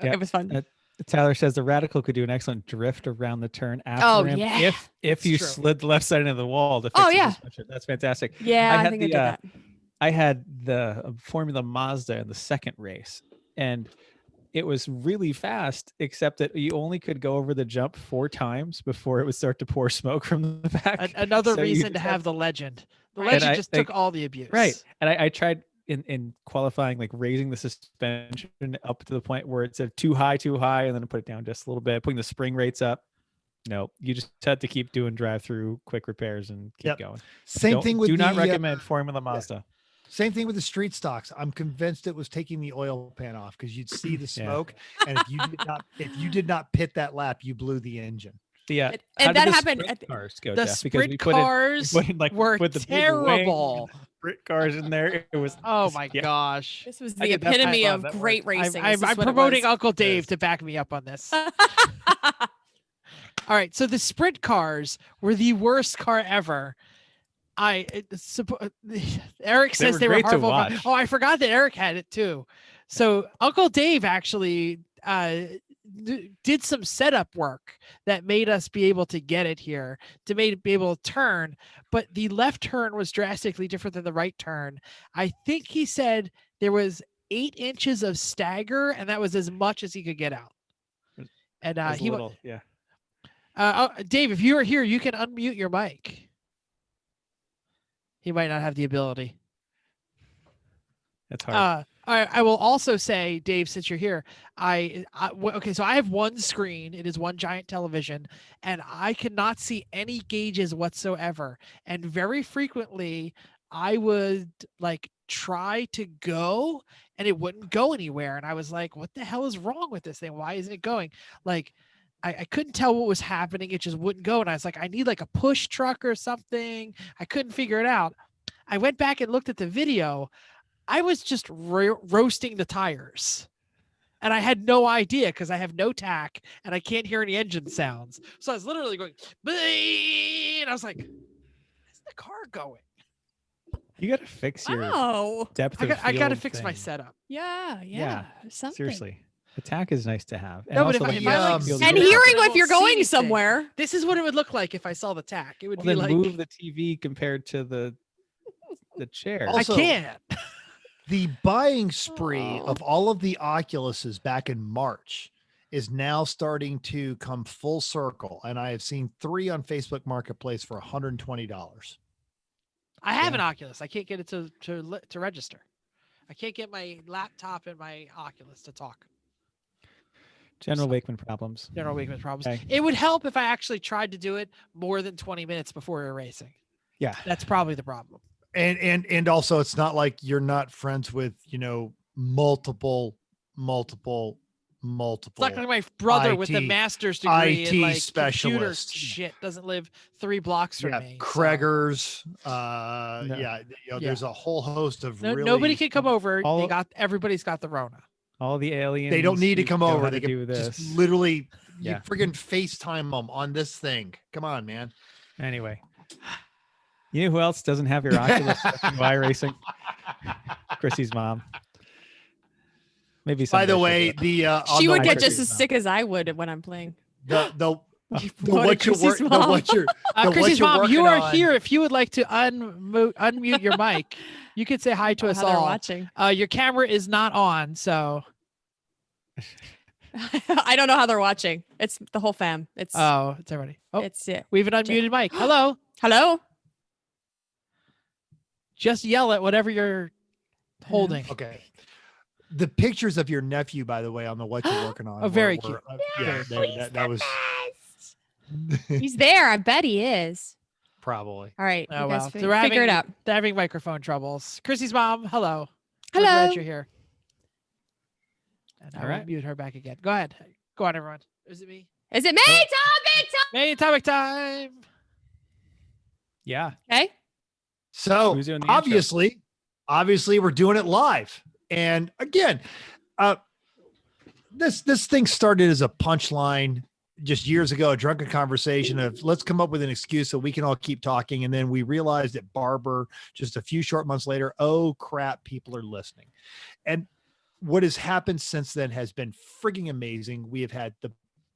Yeah. It was fun. Tyler says the Radical could do an excellent drift around the turn after Oh, ramp yeah. if That's you true. slid the left side into the wall to fix Oh, the yeah. suspension. That's fantastic. Yeah, I I, had think the, I did that. I had the Formula Mazda in the second race, and it was really fast, except that you only could go over the jump 4 times before it would start to pour smoke from the back. Another So you reason to just have the Legend. The Right. Legend And I just think- took all the abuse. Right. And I tried in qualifying, like raising the suspension up to the point where it said too high, and then put it down just a little bit, putting the spring rates up. No, you just had to keep doing drive-through quick repairs and keep Yep. going. Same thing with do not the, recommend Formula Mazda. Same thing with the street stocks. I'm convinced it was taking the oil pan off because you'd see the Yeah. smoke, and if you did not pit that lap, you blew the engine. Yeah, And that happened at cars go, The Jeff, because we sprint put it, cars we put, like, were put the big wing and terrible. the sprint cars in there. It was Oh my yeah. gosh. This was I the did that for epitome fun. of That great worked. racing. I'm Is this what it promoting was? Uncle Dave Yes. to back me up on this. All right, so the sprint cars were the worst car ever. Eric says were they were great to horrible. watch. Oh, I forgot that Eric had it too. So Uncle Dave actually did some setup work that made us be able to get it here, to be able to turn. But the left turn was drastically different than the right turn. I think he said there was 8 inches of stagger, and that was as much as he could get out. And It was he little, yeah. Dave, if you were here, you can unmute your mic. He might not have the ability. That's hard. I will also say, Dave, since you're here, okay, so I have one screen. It is one giant television, and I cannot see any gauges whatsoever. And very frequently, I would like try to go, and it wouldn't go anywhere. And I was like, "What the hell is wrong with this thing? Why isn't it going?" Like, I couldn't tell what was happening. It just wouldn't go. And I was like, I need like a push truck or something. I couldn't figure it out. I went back and looked at the video. I was just roasting the tires. And I had no idea because I have no tack and I can't hear any engine sounds. So I was literally going, and I was like, where's the car going? You got to fix your Oh, depth I of got to field fix my thing. setup. yeah. Something. Seriously. Attack is nice to have. And No, but also, if I like field zoom And out, is- hearing I if won't you're see going anything. somewhere. This is what it would look like if I saw the tack. It would well, be then like, move the TV compared to the chair. Also- I can't. The buying spree Oh. of all of the Oculuses back in March is now starting to come full circle, and I have seen 3 on Facebook Marketplace for $120. I have Yeah. an Oculus. I can't get it to register. I can't get my laptop and my Oculus to talk. General Wakeman problems. General Wakeman problems. Okay. It would help if I actually tried to do it more than 20 minutes before erasing. Yeah. That's probably the problem. And also, it's not like you're not friends with, multiple It's like my brother with the IT master's degree in IT like computer specialists. shit doesn't live 3 blocks from me. so- Kreger's. No. Yeah. There's a whole host of No, really. nobody can come over. all- Everybody's got the Rona. All the aliens. They don't need to who come know over. how They to do can this. just literally, you Yeah. friggin' FaceTime them on this thing. Come on, man. Anyway. You know who else doesn't have your Oculus fucking Y racing? Chrissy's mom. Maybe. By the someday way, she'll do the She on would the get what just you- as sick as I would when I'm playing. the Go to what you're Chrissy's work the mom. what you're the what Chrissy's you're mom, you working are on- here. If you would like to unmute your mic, you could say hi to How us they're all. watching. Your camera is not on, so I don't know how they're watching. It's the whole fam. It's it's everybody. Oh, it's it. we have an unmuted mic. Hello. Hello. Just yell at whatever you're holding. Okay. The pictures of your nephew, by the way, on the what you're working on. Oh, very were- cute. Yeah, that was He's there. I bet he is. probably. All right. Oh you guys well, figure it out. They're having microphone troubles. Chrissy's mom, hello. We're Hello. glad you're here. And I All will right. mute her back again. Go ahead. Go on, everyone. Is it me? Is it me, Tom? Main topic time. Yeah. Okay. So Who's doing the intro? obviously we're doing it live. And again, this thing started as a punchline just years ago, a drunken conversation of let's come up with an excuse so we can all keep talking. And then we realized at Barber just a few short months later, oh crap, people are listening. And what has happened since then has been frigging amazing. We have had the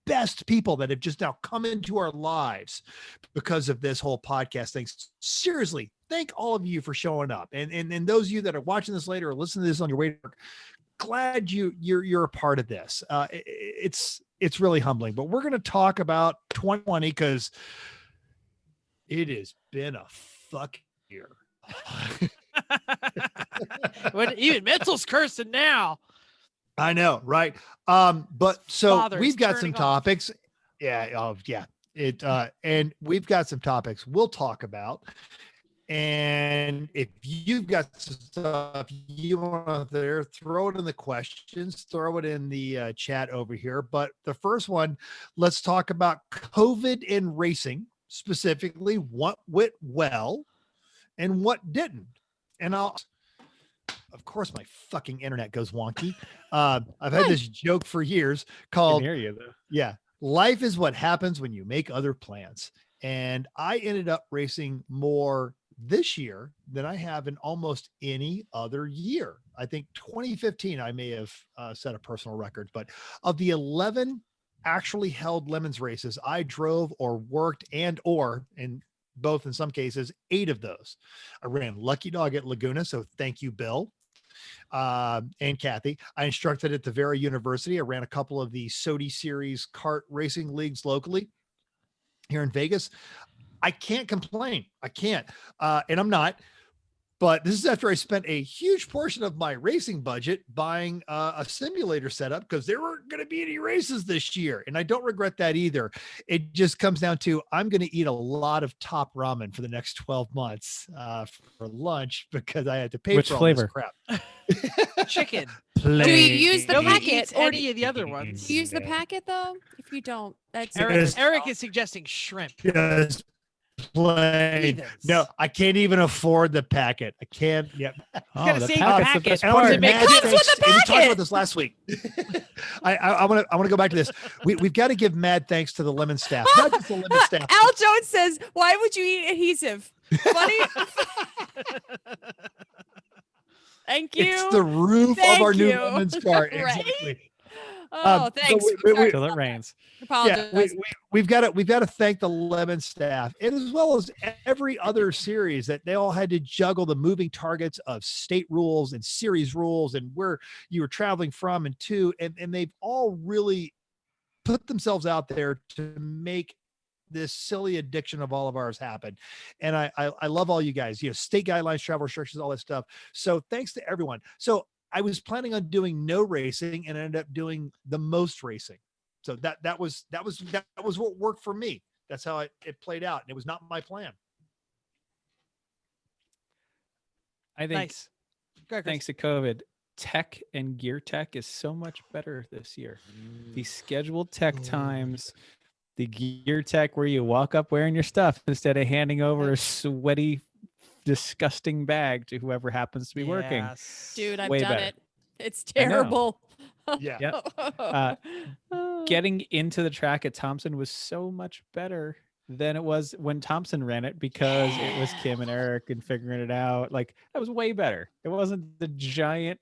best people that have just now come into our lives because of this whole podcast thing. Seriously, thank all of you for showing up. And those of you that are watching this later or listening to this on your way to work, glad you're a part of this. It's really humbling, but we're going to talk about 2020 because it has been a fuck year. When even mental's cursing now. I know, right? But so Father is we've got some turning off. topics. Yeah. Oh, yeah. And we've got some topics we'll talk about. And if you've got some stuff you want out there, throw it in the questions, throw it in the chat over here. But the first one, let's talk about COVID in racing, specifically what went well and what didn't. And of course, my fucking internet goes wonky. I've had this joke for years called, Can hear you though. yeah, life is what happens when you make other plans. And I ended up racing more this year than I have in almost any other year. I think 2015, I may have set a personal record, but of the 11 actually held Lemons races, I drove or worked in both in some cases, 8 of those. I ran Lucky Dog at Laguna. So thank you, Bill. And Kathy. I instructed at the Vera University. I ran a couple of the SOTI series kart racing leagues locally here in Vegas. I can't complain. I can't. And I'm not. But this is after I spent a huge portion of my racing budget buying a simulator setup because there weren't going to be any races this year. And I don't regret that either. It just comes down to I'm going to eat a lot of top ramen for the next 12 months for lunch because I had to pay Which for all flavor? this crap. Chicken. Do you use the Nobody packet eats or do any of the other ones. you use the packet though? If you don't, that's Eric is suggesting shrimp. Just plain. Heathens. No, I can't even afford the packet. I can't. Yep. gotta the save the packet's packet. the best And I want part. to Make mad sense. Comes with thanks. the And we talked packet. about this last week. I want to go back to this. We've got to give mad thanks to the Lemon staff, not just the Lemon staff. Al Jones says, "Why would you eat adhesive?" Funny. Thank you. It's the roof Thank of our new you. Lemons car. Right? Exactly. Oh, So thanks. we- Till it rains. Yeah, Apologize. we've got to thank the Lemon staff, and as well as every other series that they all had to juggle the moving targets of state rules and series rules and where you were traveling from and to, and they've all really put themselves out there to make this silly addiction of all of ours happen. And I love all you guys, state guidelines, travel restrictions, all that stuff. So thanks to everyone. So I was planning on doing no racing and ended up doing the most racing. So that was what worked for me. That's how it played out. And it was not my plan. I think Nice. Go ahead, Chris. thanks to COVID, tech and gear tech is so much better this year. The scheduled tech times, the gear tech where you walk up wearing your stuff instead of handing over a sweaty, disgusting bag to whoever happens to be working. Yes. Dude, I've way done better. it. It's I know. terrible. Yeah. Yep. Getting into the track at Thompson was so much better than it was when Thompson ran it because it was Kim and Eric and figuring it out. Like that was way better. It wasn't the giant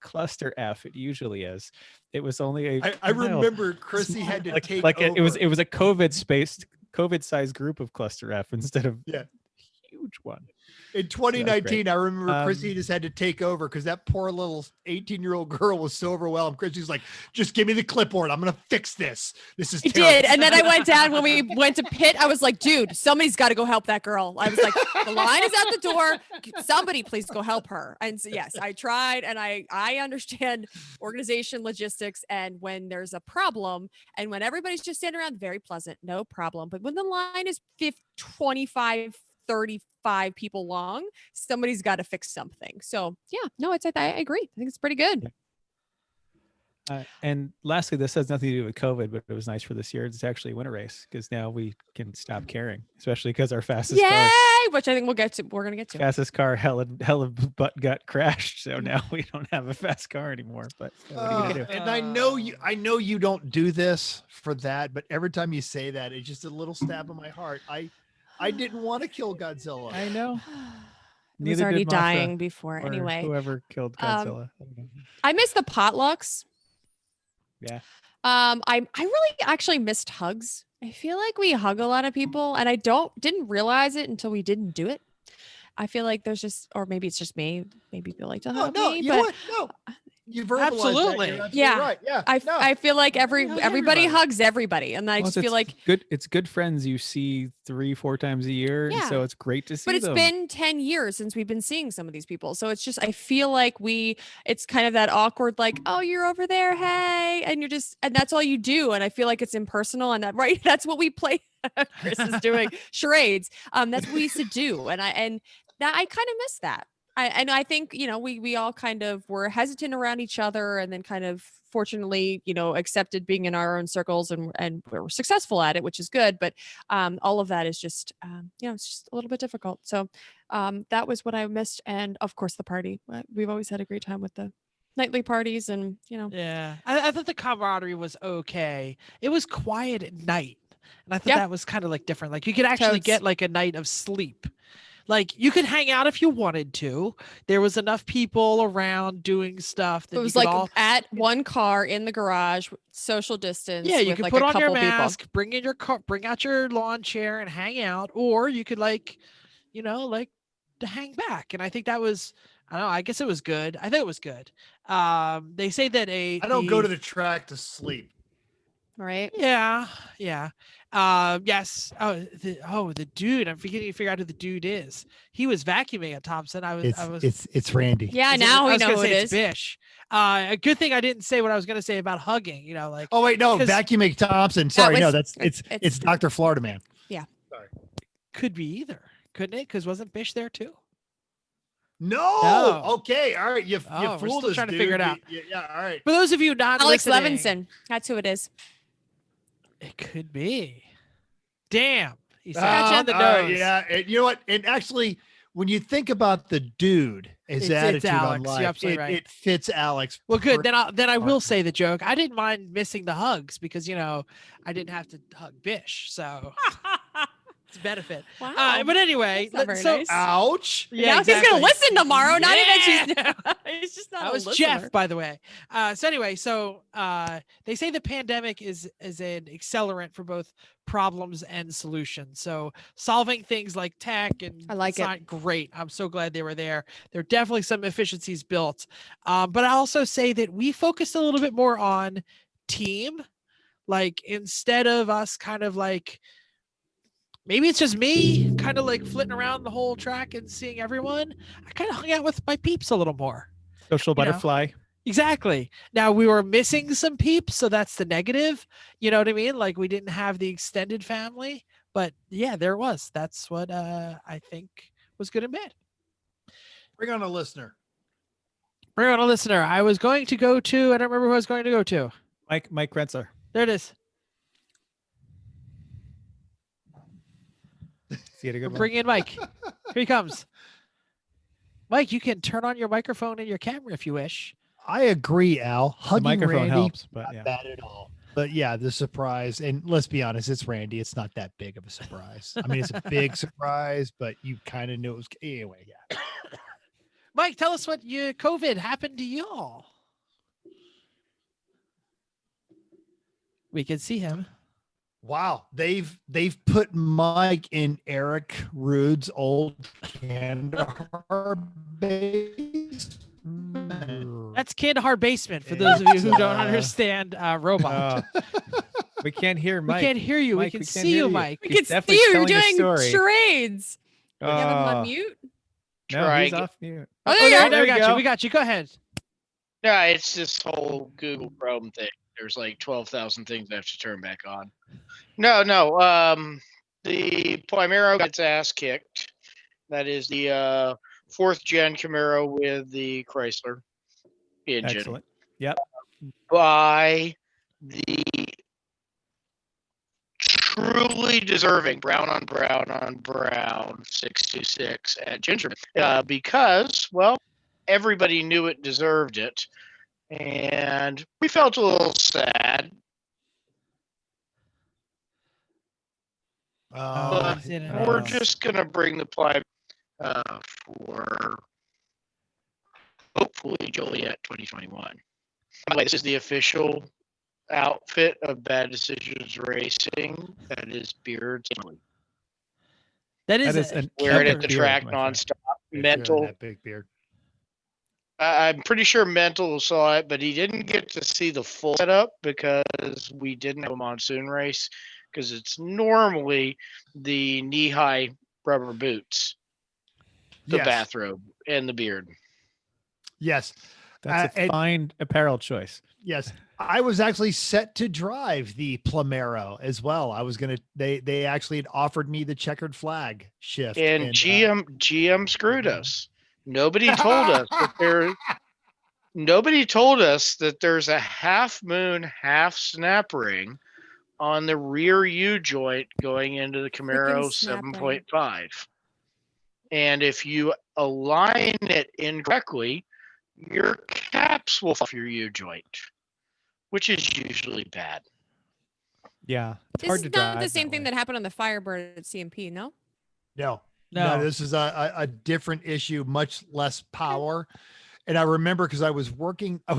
cluster F it usually is. It was only I remember Chrissy had to take over. it was a COVID sized group of cluster F instead of huge one. In 2019, I remember Chrissy just had to take over because that poor little 18-year-old girl was so overwhelmed. Chrissy's like, just give me the clipboard. I'm going to fix this. This is I terrible. did. And then I went down when we went to pit. I was like, dude, somebody's got to go help that girl. I was like, the line is at the door. Somebody please go help her. And so, yes, I tried. And I understand organization, logistics. And when there's a problem and when everybody's just standing around, very pleasant, no problem. But when the line is 25, 35 people long, somebody's got to fix something. So yeah, no, I agree. I think it's pretty good. And lastly, this has nothing to do with COVID, but it was nice for this year. It's actually a winter race because now we can stop caring, especially because our fastest Yay! car, Which I think we're going to get to. fastest car hell of butt got crashed. So now we don't have a fast car anymore. But what are you gonna do? And I know you don't do this for that, but every time you say that, it's just a little stab in my heart. I didn't want to kill Godzilla. I know. He was Neither already did Mothra dying before. or Anyway, whoever killed Godzilla. I don't know. I miss the potlucks. Yeah. I really actually missed hugs. I feel like we hug a lot of people, and I didn't realize it until we didn't do it. I feel like there's just, or maybe it's just me. Maybe people like to hug me. You but know what? No, you verbalized that. Absolutely. You're Yeah. right. Yeah. I feel like everybody everybody. hugs everybody, and I Well, just feel like. it's good friends you see 3-4 times a year. Yeah. And so it's great to see But it's them. been 10 years since we've been seeing some of these people. So it's just, I feel like it's kind of that awkward, like, oh, you're over there. Hey. And and that's all you do. And I feel like it's impersonal and that's what we play. Chris is doing charades. That's what we used to do. And that I kind of miss that. And I think, we all kind of were hesitant around each other, and then kind of fortunately, accepted being in our own circles, and we were successful at it, which is good. But all of that is just, it's just a little bit difficult. So that was what I missed. And of course, the party. We've always had a great time with the nightly parties, and, Yeah, I thought the camaraderie was okay. It was quiet at night, and I thought Yeah. that was kind of like different. Like you could actually Totes. get like a night of sleep. Like you could hang out if you wanted to. There was enough people around doing stuff that it you was could like all. at one car in the garage, social distance. Yeah, you with could like put a on your couple people. mask, bring in your car, bring out your lawn chair, and hang out, or you could like to hang back. And I think that was, I don't know. I guess it was good. I think it was good. They say that I don't go to the track to sleep. Right. Yeah, yeah. Yes. The dude. I'm beginning to figure out who the dude is. He was vacuuming at Thompson. It's Randy. Yeah, Is now I we was know gonna who say it it's is. Bish. A good thing I didn't say what I was gonna say about hugging. Like. Oh wait, no, 'cause- vacuuming Thompson. Sorry, no, was- it's Dr. Florida Man. Could be either, couldn't it? Because wasn't Bish there too? No. No. Okay. All right. You we're fooled still us, trying to dude. figure it out. Yeah. All right. For those of you not Alex listening, Levinson. That's who it is. it could be. Damn. He's All the right, nose. yeah. And you know what? And actually, when you think about the dude, his It's attitude on Alex. You're life, absolutely right. it fits Alex. Well, good. Then I will perfect. say the joke. I didn't mind missing the hugs because I didn't have to hug Bish, so it's a benefit. Wow. But anyway, That's not very nice. Ouch. Yeah, now he's gonna listen tomorrow. Not even Yeah. he's just not That a was listener. Jeff, by the way. So anyway, they say the pandemic is an accelerant for both problems and solutions. So solving things like tech and I like it. great. I'm so glad they were there. There are definitely some efficiencies built. But I also say that we focused a little bit more on team. Like instead of us kind of like, maybe it's just me kind of like flitting around the whole track and seeing everyone. I kind of hung out with my peeps a little more. Social You know. butterfly. Exactly. Now we were missing some peeps, so that's the negative. You know what I mean? Like we didn't have the extended family, but yeah, there was. That's what I think was good and bad. Bring on a listener. Bring on a listener. I was going to go to, I don't remember who I was going to go to. Mike Rentzer. There it is. See it a good one? Bring in Mike. Here he comes. Mike, you can turn on your microphone and your camera if you wish. I agree, Al. The Hugging microphone Randy, helps, but not yeah. bad at all. But yeah, the surprise, and let's be honest, it's Randy. It's not that big of a surprise. I mean, it's a big surprise, but you kind of knew it was anyway. Yeah. Mike, tell us what COVID happened to y'all. We can see him. Wow, they've put Mike in Eric Rude's old Kandahar base. That's Kandahar Basement for those of you who don't understand robot. We can't hear Mike. We can't hear you. Mike, we can we can't see hear you, you. Mike. We He's can see definitely you telling a doing story. charades. You have him on Oh, mute. no, Try he's again. off mute. Oh, there you there, go. there we you got go. you. We got you. Go ahead. Yeah, it's this whole Google Chrome thing. There's like 12,000 things I have to turn back on. No. The Primero got its ass kicked. That is the fourth gen Camaro with the Chrysler engine Excellent. Yep. by the truly deserving brown on brown 626 at Gingerman because, well, everybody knew it deserved it. And we felt a little sad. Oh, We're just going to bring the ply for hopefully Joliet 2021. By the way, this is the official outfit of Bad Decisions Racing. That is beards. That is an Wear it epic at the beard, track my friend. nonstop. Sure, Mental. that big beard. I'm pretty sure Mental saw it, but he didn't get to see the full setup because we didn't have a monsoon race because it's normally the knee-high rubber boots, the Yes. bathrobe, and the beard. Yes. That's a and- fine apparel choice. Yes. I was actually set to drive the Plumero as well. I was going to, they actually had offered me the checkered flag shift. And GM screwed us. Nobody told us that there's a half moon, half snap ring on the rear U joint going into the Camaro snap ring. 7.5. And if you align it incorrectly, your caps will fall off your U joint, which is usually bad. Yeah. It's This hard is to not drive the same that thing way. that happened on the Firebird at CMP, no? No, No. this is a different issue, much less power. And I remember because I was working in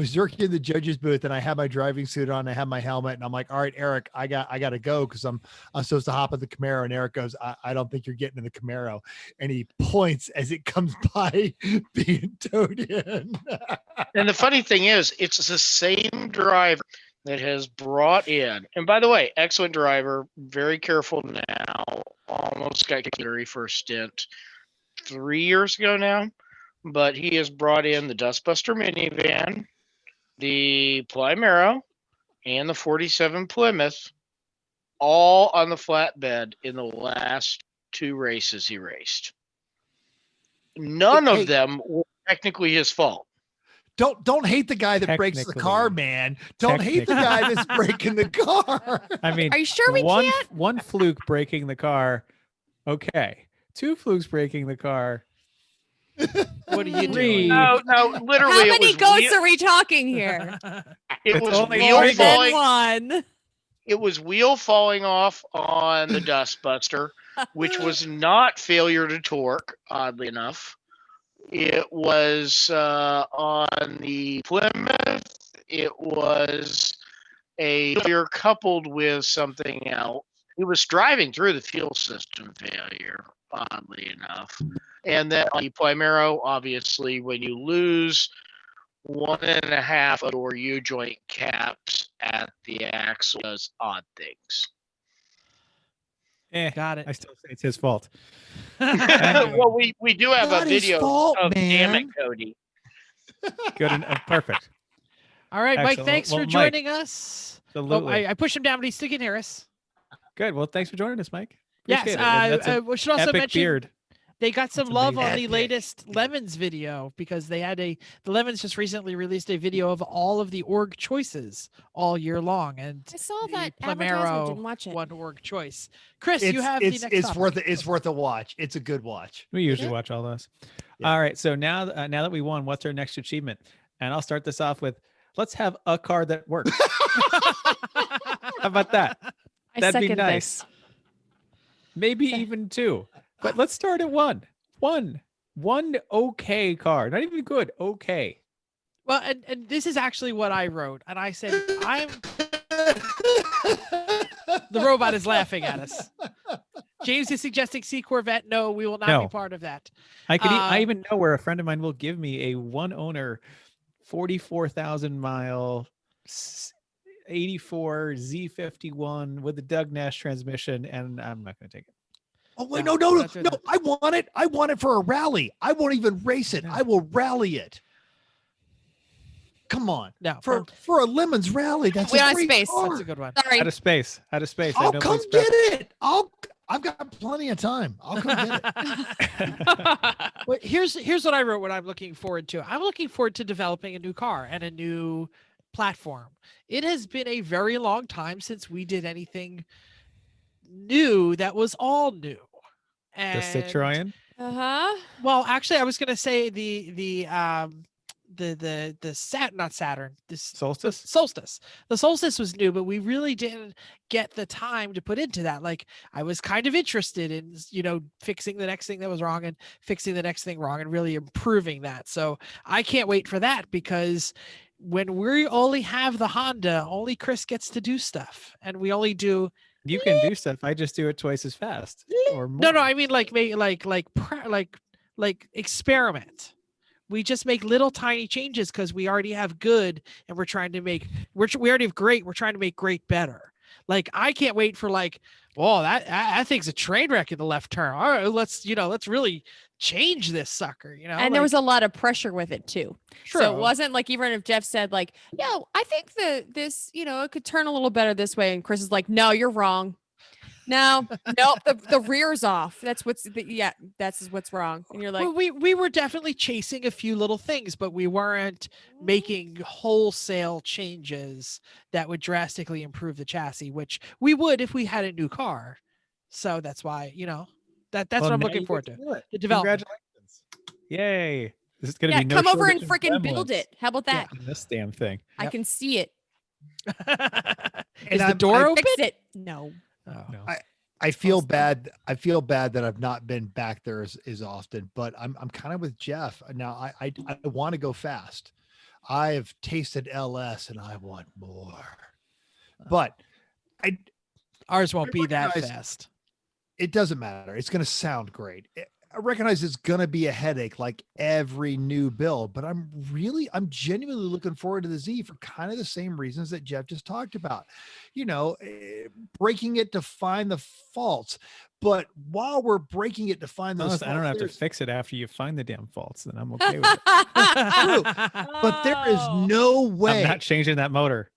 the judge's booth and I had my driving suit on, I had my helmet, and I'm like, all right, Eric, I got to go because I'm supposed to hop in the Camaro. And Eric goes, I don't think you're getting in the Camaro. And he points as it comes by being towed in. And the funny thing is, it's the same driver that has brought in, and by the way, excellent driver, very careful now, almost got kicked very first stint 3 years ago now, but he has brought in the Dustbuster minivan, the Plymero, and the 47 Plymouth, all on the flatbed in the last 2 races he raced. None of them were technically his fault. Don't hate the guy that breaks the car, Technically. man. Don't hate the guy that's breaking the car. I mean, Are you sure we can't? One fluke breaking the car. Okay. 2 flukes breaking the car. What are you Three. doing? No, literally, How it many was ghosts are we talking here? It It's was only wheel three falling. One. It was wheel falling off on the Dustbuster, which was not failure to torque, oddly enough. It was on the Plymouth. It was a failure coupled with something else. It was driving through the fuel system failure, oddly enough. And then on the Plymero, obviously, when you lose 1.5 of your U-joint caps at the axle, does odd things. Got it. I still say it's his fault. Well, we do have Not a his video fault, of Damn man. It, Cody. Good and perfect. All right, Mike, Excellent. thanks Well, for Mike, joining us. Absolutely. I pushed him down, but he still can hear us. Good. Well, thanks for joining us, Mike. Yes, Appreciate it. And that's an we should also epic mention beard. they got some That's love on amazing. the latest Lemons video because they had the Lemons just recently released a video of all of the org choices all year long, and I saw the that advertisement, Plymero didn't watch it. one org choice. Chris, you have the next it's topic. it's worth a watch. It's a good watch. We usually watch all those. Yeah. All right. So now that we won, what's our next achievement? And I'll start this off with, let's have a car that works. How about that? I That'd be second nice. this. Maybe even 2. But let's start at 1. One okay car. Not even good. Okay. Well, and this is actually what I wrote, and I said I'm. The robot is laughing at us. James is suggesting C Corvette. No, we will not be No. part of that. I even know where a friend of mine will give me a one owner 44,000 mile 84 Z51 with the Doug Nash transmission, and I'm not going to take it. Oh wait, No, no. we're not doing that. I want it. I want it for a rally. I won't even race it. No. I will rally it. Come on. No, For a Lemons rally, that's We a don't have great space. car. that's a good one. Sorry. Out of space. I have I'll no come place get left. it. I've got plenty of time. I'll come get it. Well, here's what I wrote. What I'm looking forward to. I'm looking forward to developing a new car and a new platform. It has been a very long time since we did anything new that was all new. The And, Citroen. Uh-huh. Well, actually, I was going to say the not Saturn. The Solstice? Solstice. The Solstice was new, but we really didn't get the time to put into that. Like, I was kind of interested in, fixing the next thing that was wrong and fixing the next thing wrong and really improving that. So I can't wait for that, because when we only have the Honda, only Chris gets to do stuff, and we only do. You can do stuff. I just do it twice as fast or more. No, I mean like experiment. We just make little tiny changes because we already have good, and we're trying to make we already have great. We're trying to make great better. Like I can't wait for like, whoa, that thing's a train wreck in the left turn. All right, let's really change this sucker. And there was a lot of pressure with it too. True. So it wasn't like, even if Jeff said like, yo, I think this, it could turn a little better this way. And Chris is like, no, you're wrong. No, the rear's off. That's what's wrong. And you're like, well, we were definitely chasing a few little things, but we weren't making wholesale changes that would drastically improve the chassis, which we would if we had a new car. So that's why, that's what I'm looking forward to. The development. Congratulations. Yay. This is going to yeah, be no come over and shortage of freaking build gremlins it. How about that? in this damn thing. I can see it. Is the door open? Fix it. No. Oh. No. I feel bad. I feel bad that I've not been back there as often, but I'm kind of with Jeff now. I want to go fast. I have tasted LS and I want more, but Ours won't I be that recognize- fast. it doesn't matter. It's going to sound great. I recognize it's going to be a headache like every new build, but I'm genuinely looking forward to the Z for kind of the same reasons that Jeff just talked about, breaking it to find the faults. But while we're breaking it to find those I don't faults, have to there's- fix it after you find the damn faults, then I'm okay with it. but there is no way. I'm not changing that motor.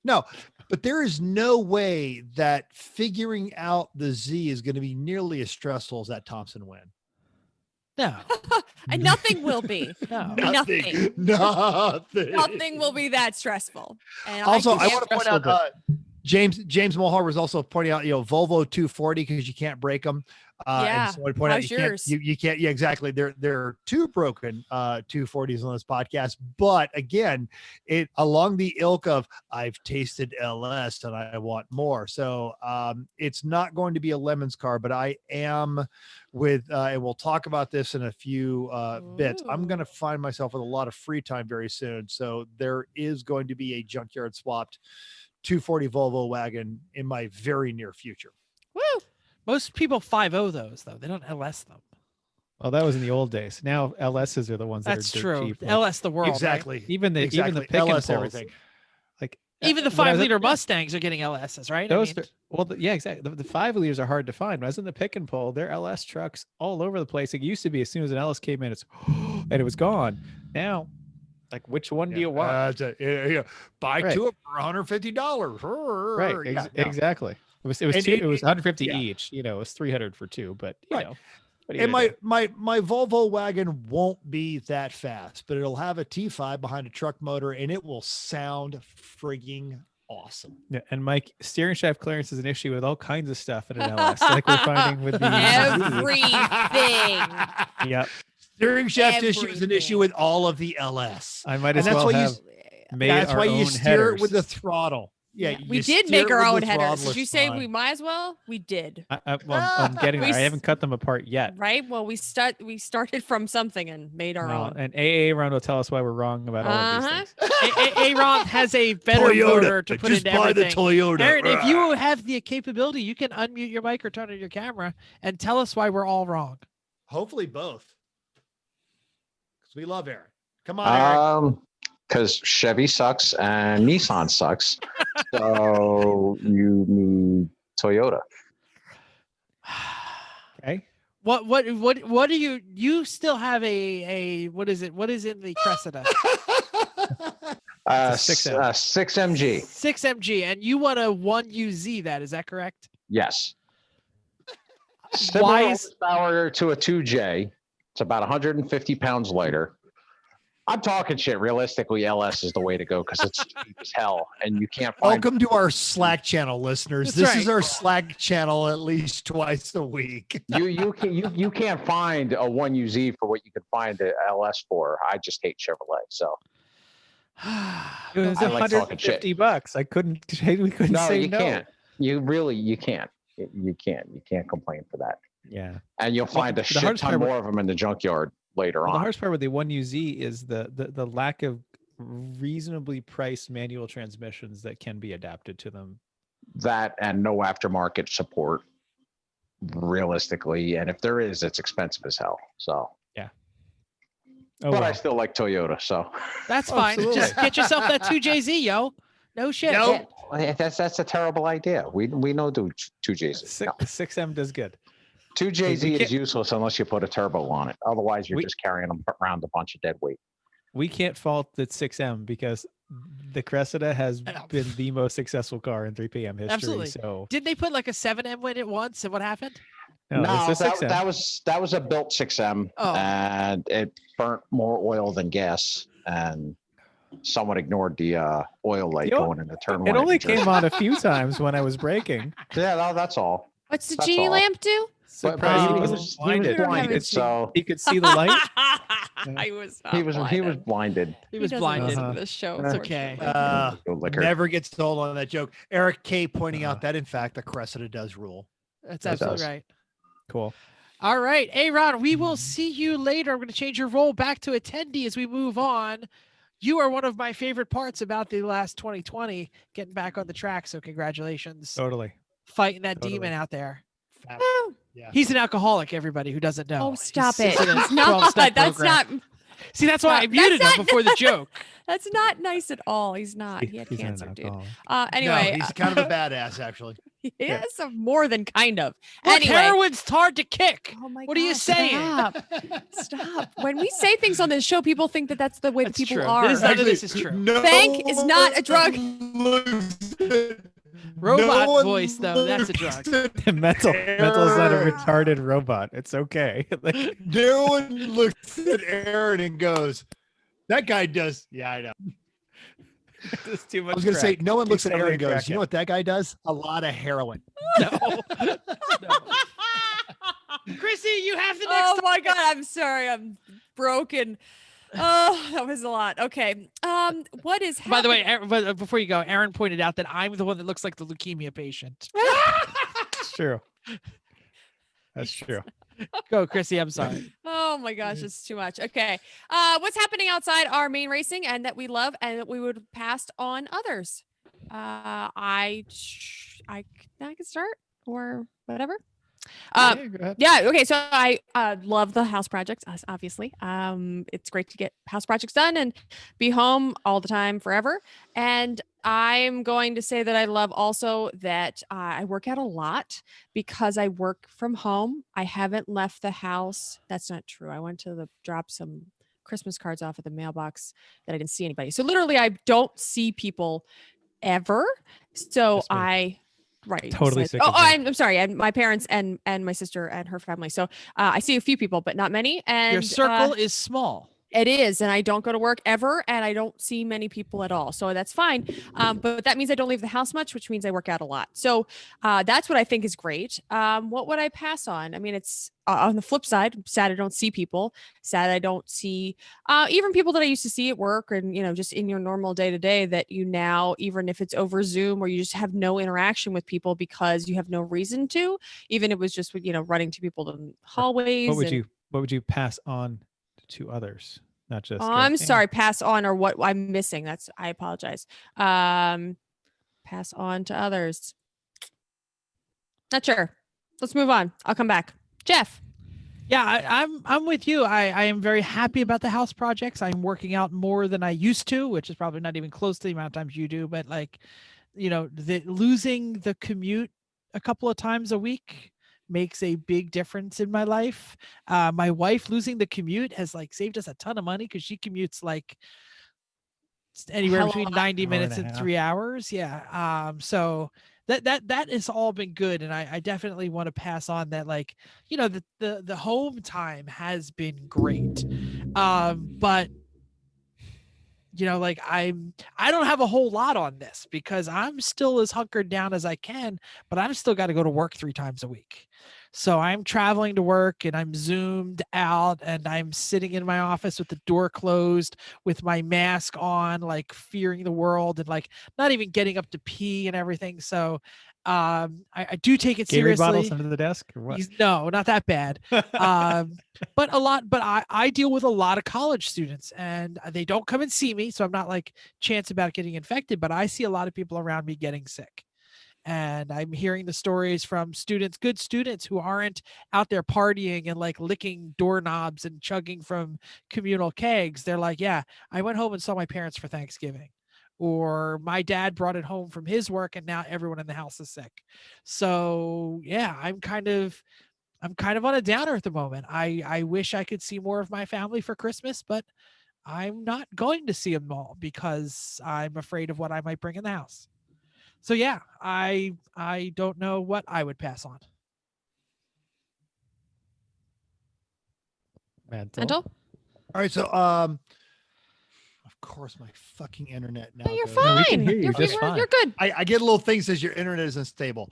No, but there is no way that figuring out the Z is going to be nearly as stressful as that Thompson win. No. And nothing will be. No. Nothing. Nothing will be that stressful. And Also, I can't- want to point out, James Mulhall was also pointing out, Volvo 240 because you can't break them. Yeah. And so I point out How's you yours? can't. You can't. Yeah, exactly. There are two broken 240s on this podcast, but again, it along the ilk of I've tasted LS and I want more. So it's not going to be a lemons car, but I am with, and we'll talk about this in a few bits. I'm going to find myself with a lot of free time very soon, so there is going to be a junkyard swapped 240 Volvo wagon in my very near future. Woo! Most people 5.0 those though. They don't LS them. Well, that was in the old days. Now LSs are the ones that That's are dirt true. cheap. Like, LS the world. right? Exactly. even the pick and LS pulls, everything. like Even the when I was 5-liter at- Mustangs are getting LSs, right? Those yeah, exactly. The 5-liters are hard to find. When I was in the pick and pull, there are LS trucks all over the place. It used to be as soon as an LS came in, it's and it was gone. Now, like, which one do you want? Buy Right. two for $150. Right, Yeah, no. exactly. It was And it was 150 yeah. each. It was 300 for two, but Right. what are you And gonna do? my Volvo wagon won't be that fast, but it'll have a T5 behind a truck motor, and it will sound frigging awesome. Yeah, and Mike, steering shaft clearance is an issue with all kinds of stuff in an LS, like we're finding with the Everything. Yep. Steering shaft issue is an issue Everything. with all of the LS. I might And as that's well why you have made That's our why you own steer it with the headers. throttle. Yeah, We you did steer make it our with own the headers. throttle, Did you it's say fine. we might as well? We did. I'm getting there. I We haven't cut them apart yet. Right? Well, we started from something and made our Well, own. and AA round will tell us why we're wrong about all of these things. Aaron has a better Toyota. motor to put Just into buy the everything. Toyota. Aaron, if you have the capability, you can unmute your mic or turn on your camera and tell us why we're all wrong. Hopefully both. Because we love Aaron. Come on, Aaron. Because Chevy sucks and Nissan sucks. So you need Toyota. Okay. What do you still have a what is it? What is in the Cressida? It's a 6M. 6MG. 6MG, and you want a 1UZ that, is that correct? Yes. Why Similar is horsepower to a 2J. It's about 150 pounds lighter. I'm talking shit. Realistically, LS is the way to go because it's cheap as hell, and you can't find. Welcome to our Slack channel, listeners. That's This right. is our Slack channel at least twice a week. You can't find a 1UZ for what you can find an LS for. I just hate Chevrolet. So It was I like talking shit. $150. I couldn't. We couldn't no, say you no. can't. You can't. You can't complain for that. Yeah. And you'll find a the shit hardest ton part more of them in the junkyard later Well, the on. hardest part with the 1UZ is the lack of reasonably priced manual transmissions that can be adapted to them. That and no aftermarket support, realistically. And if there is, it's expensive as hell. So, Oh, but I well. still like Toyota. So That's fine. Absolutely. Just get yourself that 2JZ, yo. No shit. Nope. That's a terrible idea. We know two J's. No. 6M does good. 2JZ can't- is useless unless you put a turbo on it. Otherwise, you're We- just carrying them around a bunch of dead weight. We can't fault the 6M because the Cressida has been the most successful car in 3PM history. Absolutely. So Did they put like a 7M in it once, and what happened? no, it's a 6M. that was a built 6M, Oh. and it burnt more oil than gas, and someone ignored the oil light You know, going into turn one. It only at New came Jersey. on a few times when I was braking. Yeah, no, that's all. What's the That's genie all. lamp do? Surprised he he wasn't was blinded. blinded, so He could see the light. I was. he was blinded. He was doesn't blinded. listen Uh-huh. to this show. It's okay. Uh, never gets old on that joke. Eric K pointing out that in fact the Cressida does rule. That's It absolutely does. right. Cool. All right, Aaron, we will see you later. I'm going to change your role back to attendee as we move on. You are one of my favorite parts about the last 2020, getting back on the track. So congratulations, Totally. fighting that Totally. demon out there. Oh, Yeah. He's an alcoholic, everybody who doesn't know. oh, stop it! He's in a He's not. 12-step That's program. not. See, that's why I that's muted him not- before the joke. That's not nice at all. He's not. He had He's an cancer, dude. alcoholic. Anyway, No, he's kind of a badass actually. yes, more than kind of. Look, Anyway. heroin's hard to kick. Oh my What are you gosh, saying? Stop. Stop. When we say things on this show, people think that that's the way that That's people true. are. None of this is true. No Thank is not a drug. Robot one voice, though, that's a looks drug. at Mental's not a Aaron. retarded robot. It's okay. Like, No one looks at Aaron and goes, "That guy does." Yeah, I know. it's too much. I was going to say, no one looks He's at Aaron totally and goes, "You know crackhead. what that guy does? A lot of heroin." No. Chrissy, you have the next. Oh my god, I'm sorry. I'm broken. Oh, that was a lot. Okay. What is By the way, happening- Aaron, but before you go, Aaron pointed out that I'm the one that looks like the leukemia patient. It's true. That's true. Go, Chrissy. I'm sorry. Oh my gosh, it's too much. Okay. What's happening outside our main racing and that we love and that we would pass on others? I can start or whatever. Yeah, go ahead. Yeah. Okay. So I love the house projects, obviously. It's great to get house projects done and be home all the time forever. And I'm going to say that I love also that I work out a lot because I work from home. I haven't left the house. That's not true. I went to drop some Christmas cards off at the mailbox that I didn't see anybody. So literally I don't see people ever. So Just me. Right. Totally Like- sick oh, of that. I'm sorry. And my parents and my sister and her family. So I see a few people, but not many. And Your circle is small. it is, and I don't go to work ever, and I don't see many people at all. So that's fine. But that means I don't leave the house much, which means I work out a lot. So that's what I think is great. What would I pass on? I mean, it's on the flip side, I'm sad I don't see people. Sad I don't see even people that I used to see at work and, just in your normal day to day that you now, even if it's over Zoom or you just have no interaction with people because you have no reason to, even if it was just, running to people in hallways. What would you pass on to others? Not just. Oh, go, I'm "Eh." sorry, pass on or what I'm missing. I apologize. Pass on to others. Not sure. Let's move on. I'll come back. Jeff. Yeah, I'm with you. I am very happy about the house projects. I'm working out more than I used to, which is probably not even close to the amount of times you do. But losing the commute a couple of times a week makes a big difference in my life. My wife losing the commute has saved us a ton of money because she commutes anywhere Hell between of a- 90 Hour and minutes a and half. 3 hours. Yeah. So that has all been good. And I definitely want to pass on that, the home time has been great. But I don't have a whole lot on this because I'm still as hunkered down as I can, but I've still got to go to work 3 times a week. So I'm traveling to work and I'm zoomed out and I'm sitting in my office with the door closed with my mask on, fearing the world and not even getting up to pee and everything. So I do take it Gatorade bottles seriously. under the desk or what? No, not that bad. But I deal with a lot of college students and they don't come and see me. So I'm not chance about getting infected, but I see a lot of people around me getting sick. And I'm hearing the stories from good students who aren't out there partying and licking doorknobs and chugging from communal kegs. They're like, yeah, I went home and saw my parents for Thanksgiving. or my dad brought it home from his work and now everyone in the house is sick. So yeah, I'm kind of on a downer at the moment. I wish I could see more of my family for Christmas, but I'm not going to see them all because I'm afraid of what I might bring in the house. So yeah, I don't know what I would pass on. Mental? All right, so of course my fucking internet now. No, you're goes- No, we can fine. hear you You're, just you're, fine. you're good. I get a little thing that says your internet is unstable.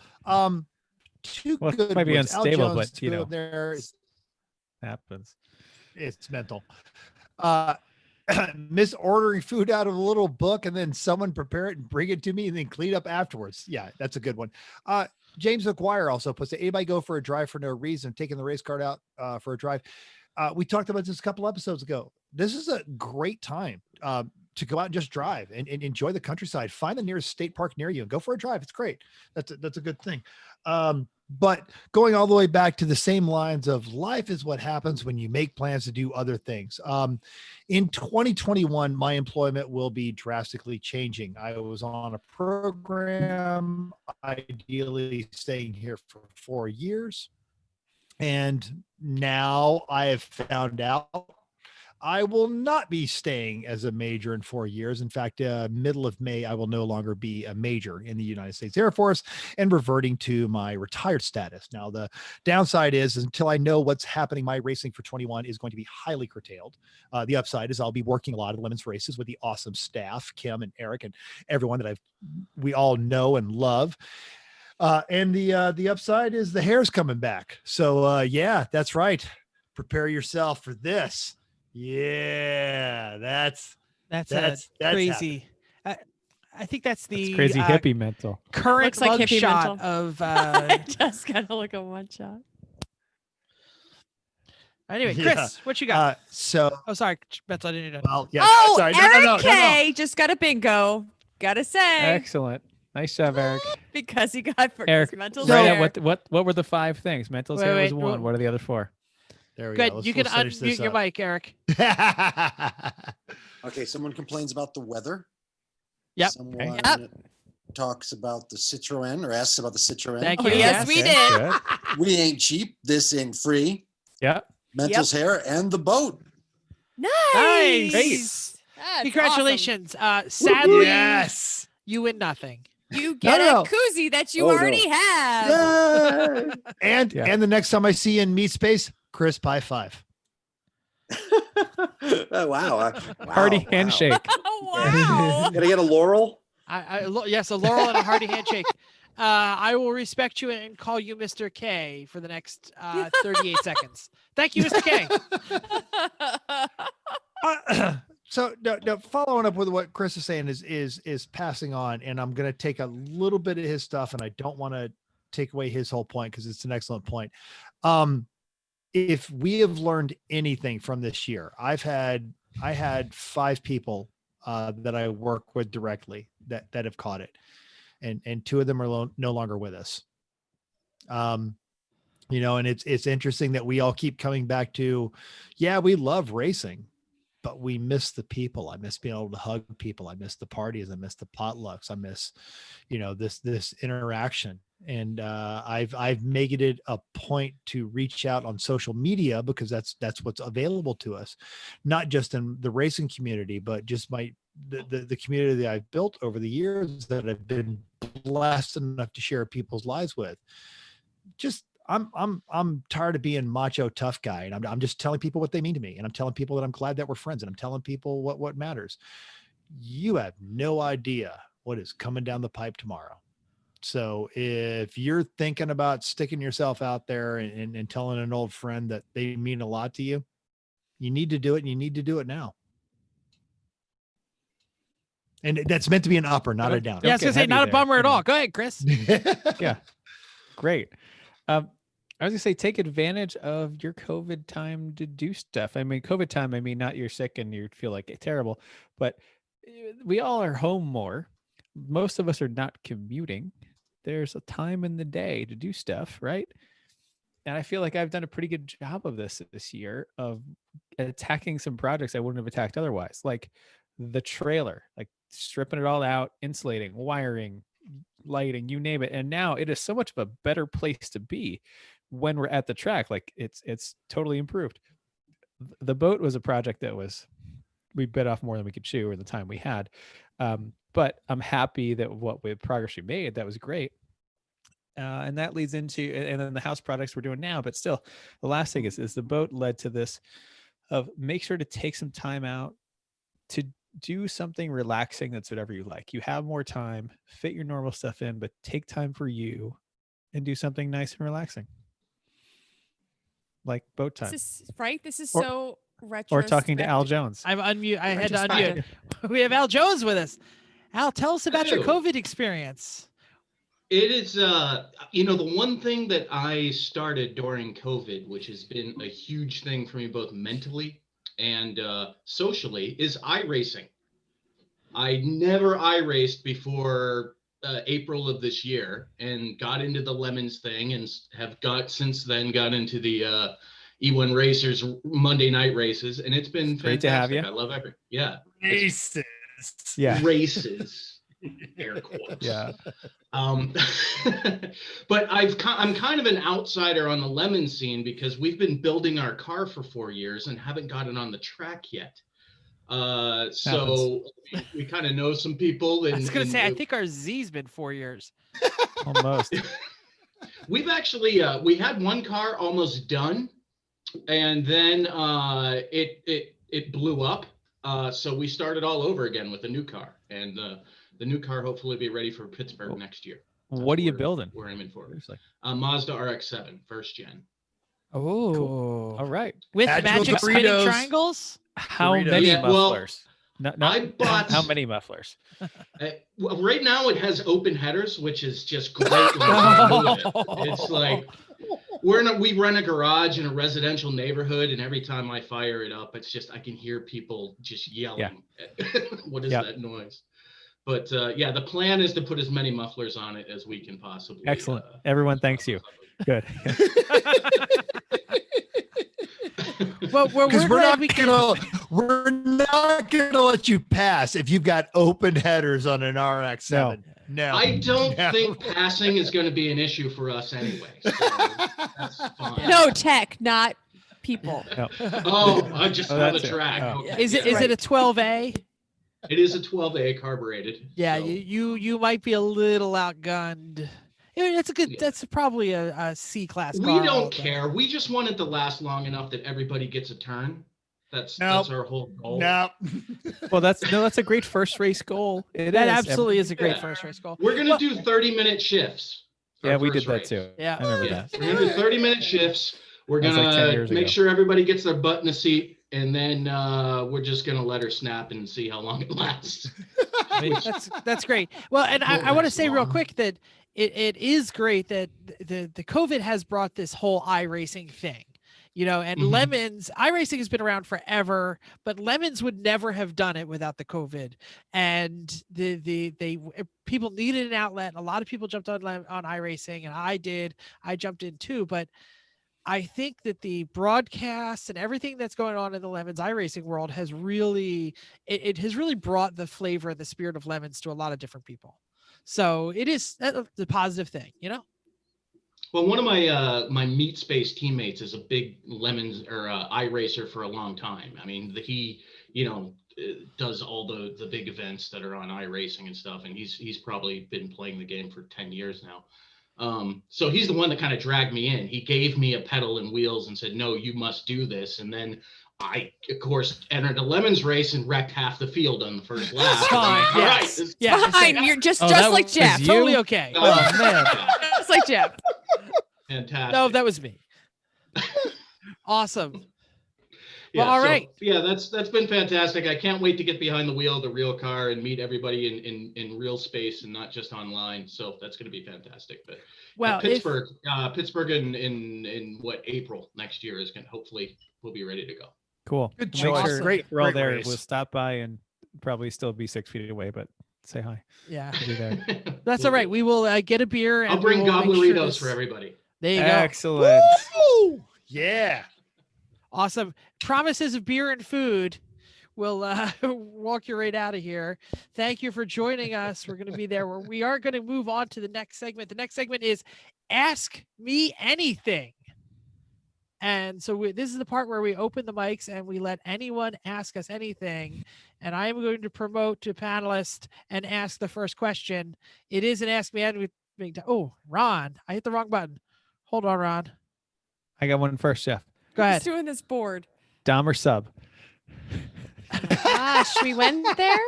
Two Well, it good might be ones. Al unstable, Jones, but, you know. there Happens. it's mental. Miss ordering food out of a little book and then someone prepare it and bring it to me and then clean up afterwards. Yeah, that's a good one. James McGuire also puts it. Anybody go for a drive for no reason, taking the race card out for a drive. We talked about this a couple episodes ago. This is a great time to go out and just drive and enjoy the countryside. Find the nearest state park near you and go for a drive. It's great. That's a good thing. But going all the way back to the same lines of life is what happens when you make plans to do other things. In 2021, my employment will be drastically changing. I was on a program, ideally staying here for 4 years. And now I have found out I will not be staying as a major in 4 years. In fact, middle of May, I will no longer be a major in the United States Air Force and reverting to my retired status. Now, the downside is until I know what's happening, my racing for 21 is going to be highly curtailed. The upside is I'll be working a lot of the women's races with the awesome staff, Kim and Eric and everyone that we all know and love. And the upside is the hair's coming back. So yeah, that's right. Prepare yourself for this. Yeah, that's crazy. I think that's the That's crazy hippie mental. current Looks like mug hippie shot mental. of. I just gotta look at one shot. Anyway, Yeah. Chris, what you got? So Oh, sorry, Betsy, I didn't know. well, yeah. Oh, sorry, Eric K just got a bingo. Gotta say, Excellent. Nice job, Eric. because he got for Eric, his mental right hair. at what were the 5 things? Mental's Wait, hair was wait, 1. wait. What are the other 4? There we Good. go. You can unmute your mic, Eric. Okay, someone complains about the weather. Yep. Someone Yep. talks about the Citroen or asks about the Citroen. Thank Oh, you. yes, we Okay, did. good. We ain't cheap. This ain't free. Yeah. Mental's hair and the boat. Nice. That's Congratulations. Sadly, Yes. you win nothing. awesome. You get no. a koozie that you Oh, no. already have. And Yeah. and the next time I see you in Meat Space, Chris, high 5. Oh, wow. Hearty Wow. handshake. Wow. Can I get a laurel? Yes, a laurel and a hearty handshake. I will respect you and call you Mr. K for the next 38 seconds. Thank you, Mr. K. So no, following up with what Chris is saying is passing on, and I'm going to take a little bit of his stuff, and I don't want to take away his whole point because it's an excellent point. If we have learned anything from this year, I had 5 people that I work with directly that have caught it, and 2 of them are no longer with us. And it's interesting that we all keep coming back to, yeah, we love racing, but we miss the people. I miss being able to hug people. I miss the parties. I miss the potlucks. I miss, this interaction. And I've made it a point to reach out on social media because that's what's available to us, not just in the racing community, but just the community that I've built over the years that I've been blessed enough to share people's lives with. Just I'm tired of being macho tough guy, and I'm just telling people what they mean to me, and I'm telling people that I'm glad that we're friends, and I'm telling people what matters. You have no idea what is coming down the pipe tomorrow. So if you're thinking about sticking yourself out there and telling an old friend that they mean a lot to you, you need to do it, and you need to do it now. And that's meant to be an upper, not a down. Yeah, I was going to say, not a bummer at all. Go ahead, Chris. Yeah. Great. I was gonna say, take advantage of your COVID time to do stuff. I mean, COVID time, not you're sick and you feel like it's terrible, but we all are home more. Most of us are not commuting. There's a time in the day to do stuff, right? And I feel like I've done a pretty good job of this year of attacking some projects I wouldn't have attacked otherwise. Like the trailer, like stripping it all out, insulating, wiring, lighting, you name it. And now it is so much of a better place to be when we're at the track. Like it's totally improved. The boat was a project that we bit off more than we could chew in the time we had. But I'm happy that with progress we made, that was great. And that leads into, and then the house products we're doing now, but still the last thing is the boat led to this of make sure to take some time out to do something relaxing. That's whatever you like. You have more time, fit your normal stuff in, but take time for you and do something nice and relaxing. Like boat time. This is right. This is Or- so Or talking to Al retrospective. Jones. I'm unmute. I had to Retrospective. unmute. We have Al Jones with us. Al, tell us about your Hello. COVID experience. It is, the one thing that I started during COVID, which has been a huge thing for me, both mentally and socially, is iRacing. I never iRaced before April of this year and got into the Lemons thing and have since then got into the E1 Racers Monday night races. And it's been fantastic. Great to have you. I love every, yeah. Races. Yeah. Races. Air quotes. Yeah. But I'm kind of an outsider on the lemon scene because we've been building our car for 4 years and haven't got it on the track yet. So we kind of know some people. I was going to say, I think our Z's been 4 years. Almost. We've actually we had one car almost done, and then it blew up. So we started all over again with a new car, and the new car hopefully be ready for Pittsburgh next year. What are you building? We're aiming for Seriously. Mazda RX-7, first gen. Oh, Cool. All right. with Magical magic spinning Doritos. triangles. How Doritos. many Yeah, well, mufflers? I bought- how many mufflers? Well, right now it has open headers, which is just great. when you move it. It's like we run a garage in a residential neighborhood, and every time I fire it up, it's just I can hear people just yelling. What is that noise? But the plan is to put as many mufflers on it as we can possibly. Excellent. Everyone thanks you. Good. Well, we're Because glad we can. we're not gonna let you pass if you've got open headers on an RX-7. No. I don't No. think passing is going to be an issue for us anyway. So that's fine. No, tech, not people. No. Oh, I just Oh, on the that's it. track. Oh. Okay. Is it Yeah. a 12A? It is a 12A carbureted. Yeah, so- you might be a little outgunned. I mean, that's probably a C class car. We don't care. We just want it to last long enough that everybody gets a turn. That's our whole goal. No. Well, that's a great first race goal. It That is. absolutely is a great Yeah. first race goal. We're gonna do 30-minute shifts. Yeah, our we did first that race. too. Yeah. I remember Yeah, that. we're gonna do 30-minute shifts. We're That was like 10 gonna years make ago. sure everybody gets their butt in a seat, and then we're just gonna let her snap and see how long it lasts. That's great. Well, and I Well, want to that's say real long. quick that it is great that the COVID has brought this whole iRacing thing, and Mhm. Lemons, iRacing has been around forever, but Lemons would never have done it without the COVID. And people needed an outlet. A lot of people jumped on iRacing, and I jumped in too, but I think that the broadcasts and everything that's going on in the Lemons iRacing world has really, it has really brought the flavor and the spirit of Lemons to a lot of different people. So it is the positive thing, Well, one of my my meat space teammates is a big Lemons or iRacer for a long time. I mean, he does all the big events that are on iRacing and stuff, and he's probably been playing the game for 10 years now. So he's the one that kind of dragged me in. He gave me a pedal and wheels and said, "No, you must do this." And then I, of course, entered a Lemons race and wrecked half the field on the first lap. That's fine. All right, Yes. this- Yeah. Fine, you're just that like was Jeff. you? Totally okay. Oh man. Just like Jeff. Fantastic. No, that was me. Awesome. Yeah, Well, all so, right. Yeah, that's been fantastic. I can't wait to get behind the wheel of the real car and meet everybody in real space and not just online. So that's going to be fantastic. But Well, Pittsburgh in what, April next year is going to hopefully we'll be ready to go. Cool. Good Make choice. sure Great- we're all great there. race. We'll stop by and probably still be 6 feet away, but say hi. yeah, We'll be there. that's We'll all right. do. We will get a beer. And I'll bring we will make sure Gobleritos this- for everybody. There you go. Excellent. Woo! Yeah. Awesome. Promises of beer and food. we'll walk you right out of here. Thank you for joining us. We're going to be there. We are going to move on to the next segment. The next segment is Ask Me Anything. And so this is the part where we open the mics and we let anyone ask us anything. And I am going to promote to panelists and ask the first question. It is an Ask Me Anything. Oh, Ron, I hit the wrong button. Hold on, Ron. I got one first, Jeff. Go ahead. Who's doing this board? Dom or sub? Gosh, we went there.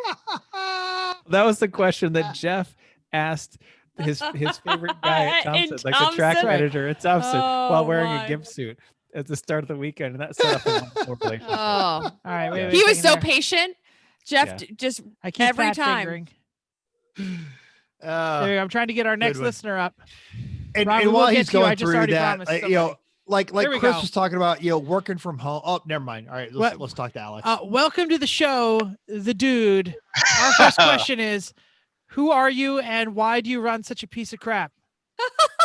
That was the question that Jeff asked his favorite guy at Thompson, In like the track Thompson? manager at Thompson, while Oh, wearing my. a gimp suit at the start of the weekend, and that set up a wonderful relationship. Oh, All right. Wait, Yeah. wait, he was second so there. patient. Jeff Yeah. just I keep every fat time. fingering. There we go. I'm trying to get our next one. listener up. And, Ron, we and will while get he's to you. I going just through already that, promised you somebody. know, like Here we Chris go. was talking about, working from home. Oh, never mind. All right, let's talk to Alex. Welcome to the show, the dude. Our first question is, who are you and why do you run such a piece of crap?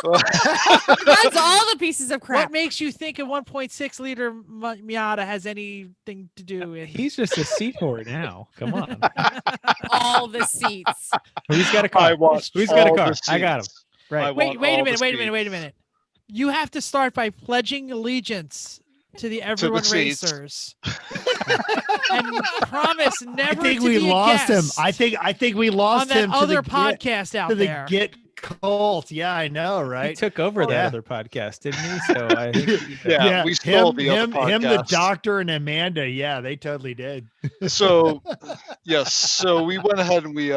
He runs all the pieces of What crap. makes you think a 1.6 liter Miata has anything to do with? He's just a seat whore now. Come on. All the seats. Who's got a car? I want Who's got a all car? the I got him. seats. Right. I want Wait a all minute. the Wait a minute. You have to start by pledging allegiance to the Everyone seats. Racers and promise I never think to we be a lost him. guest I think we on lost that him other to podcast out the there. Get Cult. Yeah, I know, He right? took over that Yeah. other podcast, didn't he? So I think Yeah, we stole the other him, the podcast. doctor, and Amanda. Yeah, they totally did. So yes, so we went ahead and we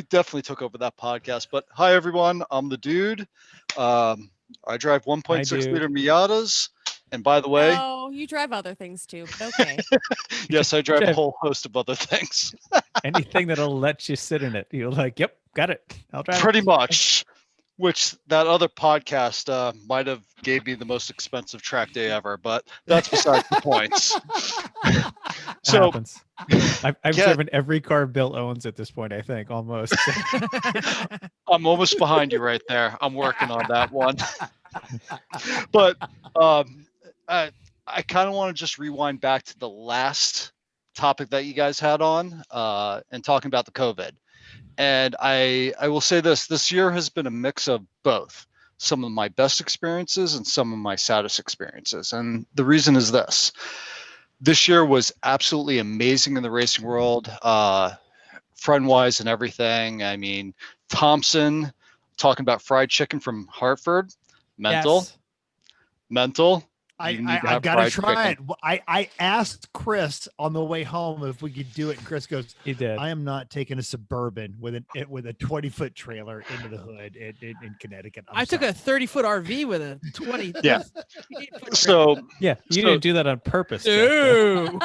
definitely took over that podcast. But hi everyone, I'm the dude. I drive 1.6 dude. liter Miatas, and by the way, Oh, you drive other things too, but okay. yes, I drive a Jeff. whole host of other things. anything that'll let you sit in it, you're like, yep, got it. I'll drive. Pretty it. much. Which that other podcast might have gave me the most expensive track day ever, but that's besides the points. It So happens. I've Yeah. driven every car Bill owns at this point, I think, almost. I'm almost behind you right there. I'm working on that one. But I kind of want to just rewind back to the last topic that you guys had on and talking about the COVID. And I will say this year has been a mix of both, some of my best experiences and some of my saddest experiences. And the reason is this year was absolutely amazing in the racing world, friend-wise and everything. I mean, Thompson, talking about fried chicken from Hartford, mental. You need to I've have got to fried try chicken. it. I asked Chris on the way home if we could do it, and Chris goes, He did. "I am not taking a Suburban with a 20-foot trailer into the hood in Connecticut." I took a 30-foot RV with a 20. Yeah. So Yeah, you So- didn't do that on purpose. Jeff, though. Ew.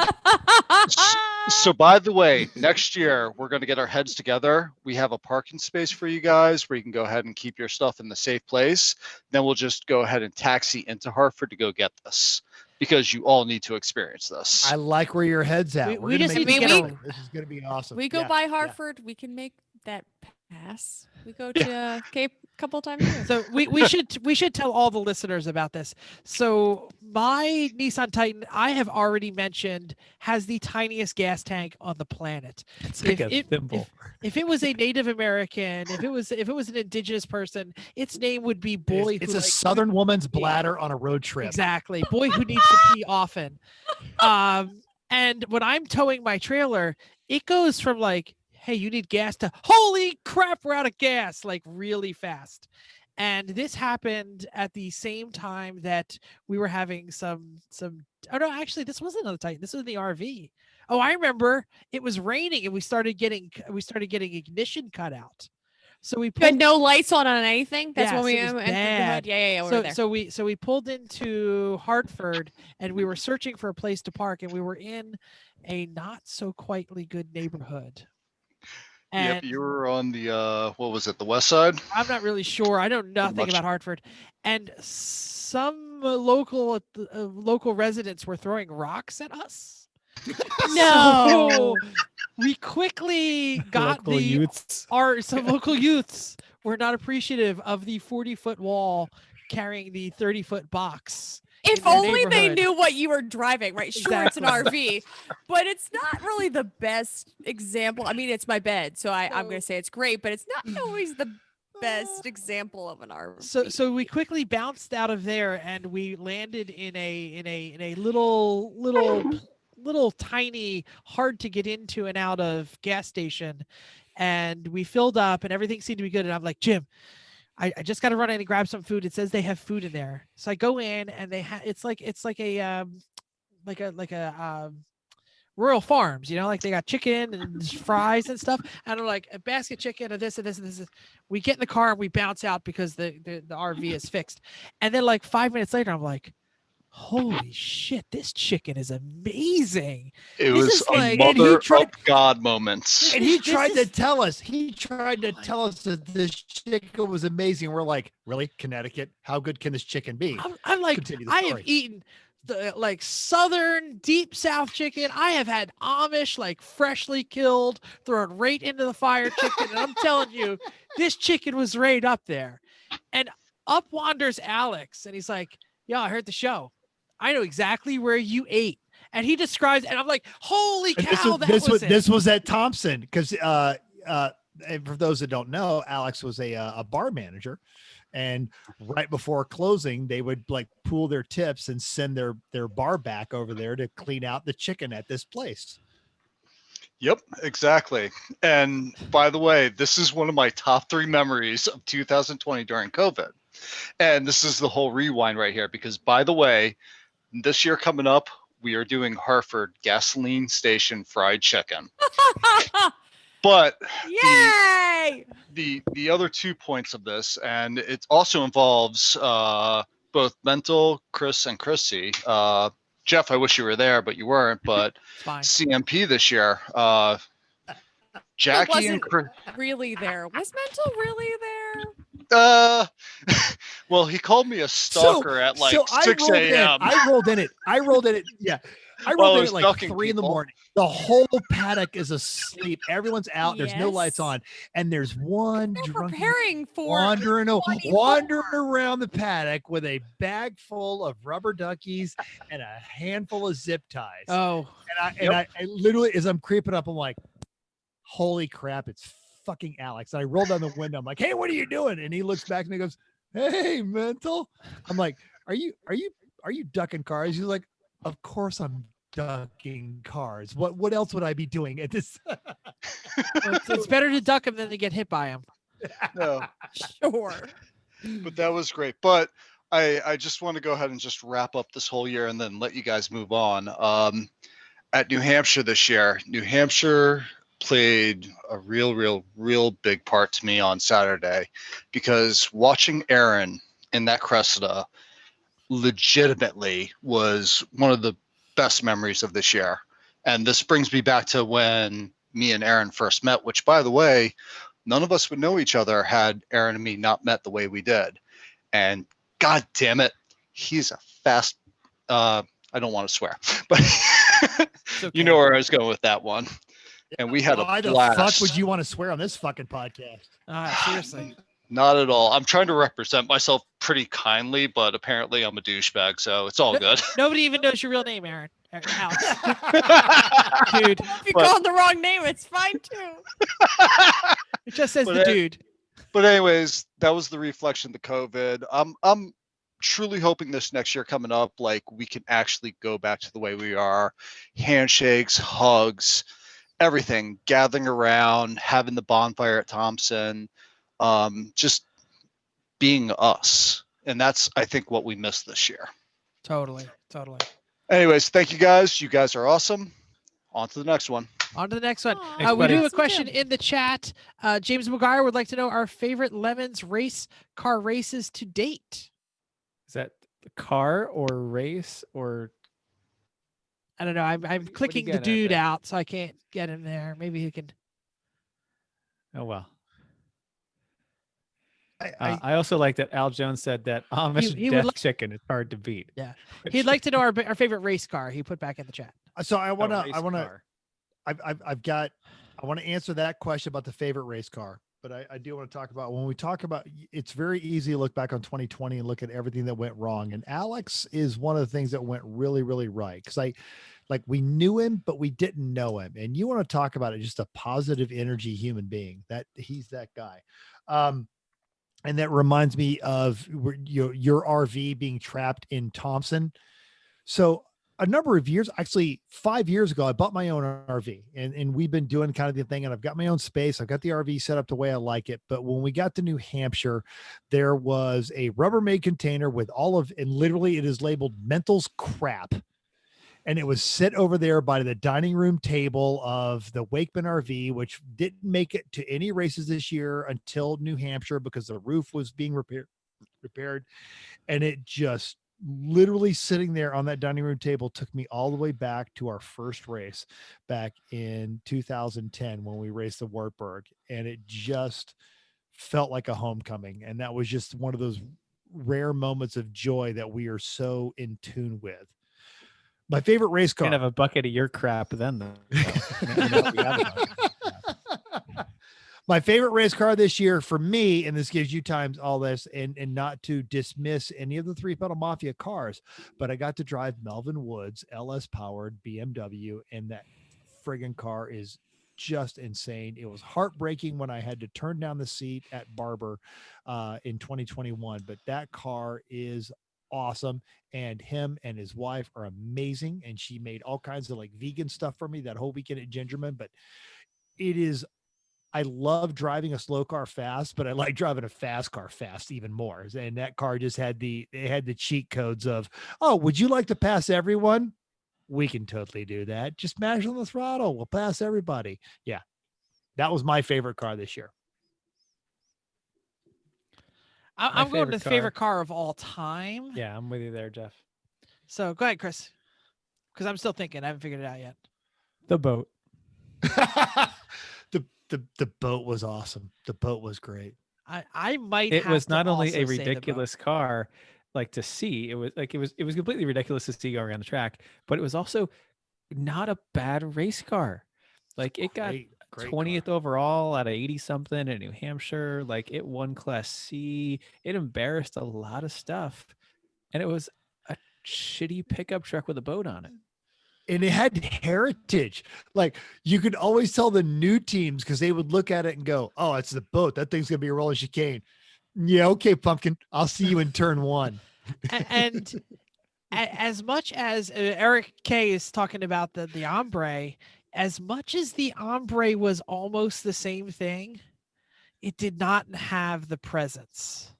So by the way, next year we're going to get our heads together. We have a parking space for you guys where you can go ahead and keep your stuff in the safe place. Then we'll just go ahead and taxi into Hartford to go get this because you all need to experience this. I like where your head's at. We- We're we gonna just make need to this get happen. This is going to be awesome. We go Yeah, by yeah. Hartford. We can make that pass. We go to Cape a couple times a year. So we should tell all the listeners about this. So my Nissan Titan, I have already mentioned, has the tiniest gas tank on the planet. It's like a thimble. If it was a Native American, if it was an indigenous person, its name would be Boy. It's Who a Likes- Southern woman's bladder on a road trip. Exactly. Boy who needs to pee often. And when I'm towing my trailer, it goes from like, hey, you need gas to holy crap, we're out of gas, like really fast. And this happened at the same time that we were having some oh no, actually this wasn't on the Titan. This was in the RV. Oh, I remember it was raining and we started getting ignition cut out. So we You had pulled no lights on anything. That's when Yes, we it was entered the bad. hood. Yeah. We so were there. so we pulled into Hartford and we were searching for a place to park and we were in a not so quietly good neighborhood. Yep, And you were on the what was it, the west side? I'm not really sure. I know nothing much. about Hartford. And some local residents were throwing rocks at us. No. So we quickly got Local youths. some local youths were not appreciative of the 40-foot wall carrying the 30-foot box. If their only they neighborhood. knew what you were driving, right? Sure, it's an Exactly. RV, but it's not really the best example. I mean, it's my bed, so I'm going to say it's great, but it's not always the best example of an RV. So we quickly bounced out of there and we landed in a little tiny, hard to get into and out of gas station, and we filled up and everything seemed to be good. And I'm like, Jim, I just got to run in and grab some food. It says they have food in there, so I go in and they have it's like a Royal Farms, like they got chicken and fries and stuff. And I'm like, a basket chicken and this and this and this. We get in the car and we bounce out because the RV is fixed. And then like 5 minutes later, I'm like, holy shit, this chicken is amazing. It This was is a like- And he mother tried- of God moments. And he This tried to is- tell us. He tried to tell us that this chicken was amazing. We're like, really, Connecticut? How good can this chicken be? I'm like, Continue the I have story. eaten the like southern deep south chicken. I have had Amish like freshly killed, thrown right into the fire chicken. And I'm telling you, this chicken was right up there. And up wanders Alex, and he's like, "Yeah, I heard the show. I know exactly where you ate." And he describes, and I'm like, "Holy And cow, it." this was at Thompson because and for those that don't know, Alex was a bar manager, and right before closing, they would like pool their tips and send their bar back over there to clean out the chicken at this place. Yep, exactly. And by the way, this is one of my top 3 memories of 2020 during COVID. And this is the whole rewind right here, because by the way, this year coming up, we are doing Hartford gasoline station fried chicken. But Yay! the other 2 points of this, and it also involves both Mental, Chris, and Chrissy. Jeff, I wish you were there, but you weren't. But It's fine. CMP this year, Jackie and wasn't Chris. really there. Was Mental really there? Well, he called me a stalker at like 6 a.m. I rolled in it. Yeah. I Well, rolled I in was at like stalking 3 in the people. morning. The whole paddock is asleep. Everyone's out. There's no lights Yes. on. And there's one They're drunk preparing for wandering 24. around the paddock with a bag full of rubber duckies and a handful of zip ties. Oh, And I literally, as I'm creeping up, I'm like, holy crap, it's fucking Alex. And I roll down the window. I'm like, hey, what are you doing? And he looks back at me and goes, hey, Mental. I'm like, are you ducking cars? He's like, of course I'm ducking cars. What else would I be doing at this? it's better to duck him than to get hit by him. No, Sure. but that was great. But I just want to go ahead and just wrap up this whole year and then let you guys move on. At New Hampshire this year, New Hampshire played a real big part to me on Saturday, because watching Aaron in that Cressida legitimately was one of the best memories of this year. And this brings me back to when me and Aaron first met, which, by the way, none of us would know each other had Aaron and me not met the way we did. And God damn it, he's a fast, I don't want to swear, but you know where I was going with that one. And we had Why a the blast. fuck would you want to swear on this fucking podcast? Seriously. Not at all. I'm trying to represent myself pretty kindly, but apparently I'm a douchebag, so it's all good. Nobody even knows your real name, Aaron. Alex. Dude. If you But- called the wrong name, it's fine too. It just says But the it- dude. But anyways, that was the reflection of the COVID. I'm truly hoping this next year coming up, like we can actually go back to the way we are. Handshakes, hugs, everything, gathering around, having the bonfire at Thompson, just being us. And that's, I think, what we missed this year. Totally. Anyways, thank you guys. You guys are awesome. On to the next one. On to the next one. Aw, We do have a awesome question too. in the chat. James McGuire would like to know our favorite Lemons car races to date. Is that the car or race or I don't know. I'm clicking the getting at dude there? out, so I can't get him there. Maybe he can. oh well? I I also like that Al Jones said that Amish he would death like- chicken is hard to beat. Yeah. He'd like to know our favorite race car. He put back in the chat. so I want Oh, to race I want to car. I want to answer that question about the favorite race car. but I do want to talk about when we talk about it's very easy to look back on 2020 and look at everything that went wrong. And Alex is one of the things that went really, really right. Cause we knew him, but we didn't know him. And you want to talk about it, just a positive energy human being that he's that guy. And that reminds me of your RV being trapped in Thompson. So a number of years, actually 5 years ago, I bought my own RV and we've been doing kind of the thing, and I've got my own space. I've got the RV set up the way I like it. But when we got to New Hampshire, there was a Rubbermaid container with and literally it is labeled Mental's crap. And it was set over there by the dining room table of the Wakeman RV, which didn't make it to any races this year until New Hampshire because the roof was being repaired. And it just literally sitting there on that dining room table took me all the way back to our first race back in 2010 when we raced the Wartburg. And it just felt like a homecoming. And that was just one of those rare moments of joy that we are so in tune with. My favorite race car. Kind of a bucket of your crap then, My favorite race car this year for me, and this gives you times all this, and not to dismiss any of the Three Pedal Mafia cars, but I got to drive Melvin Woods LS powered BMW, and that friggin' car is just insane. It was heartbreaking when I had to turn down the seat at Barber in 2021, but that car is awesome, and him and his wife are amazing, and she made all kinds of like vegan stuff for me that whole weekend at Gingerman. But I love driving a slow car fast, but I like driving a fast car fast even more. And that car just had the cheat codes of, oh, would you like to pass everyone? We can totally do that. Just mash on the throttle. We'll pass everybody. Yeah. That was my favorite car this year. I'm going to favorite car of all time. Yeah, I'm with you there, Jeff. So go ahead, Chris, because I'm still thinking. I haven't figured it out yet. The boat. The boat was awesome. The boat was great. I might. It have was to not only also a say the boat. ridiculous car, like to see. It was completely ridiculous to see going around the track, but it was also not a bad race car. Like it got Great 20th car. overall out of 80 something in New Hampshire. Like it won Class C. It embarrassed a lot of stuff, and it was a shitty pickup truck with a boat on it. And it had heritage. Like you could always tell the new teams because they would look at it and go, oh, it's the boat. That thing's going to be a roller chicane. Yeah. Okay, Pumpkin. I'll see you in turn one. And as much as Eric K is talking about the Ombre, as much as the Ombre was almost the same thing, it did not have the presence.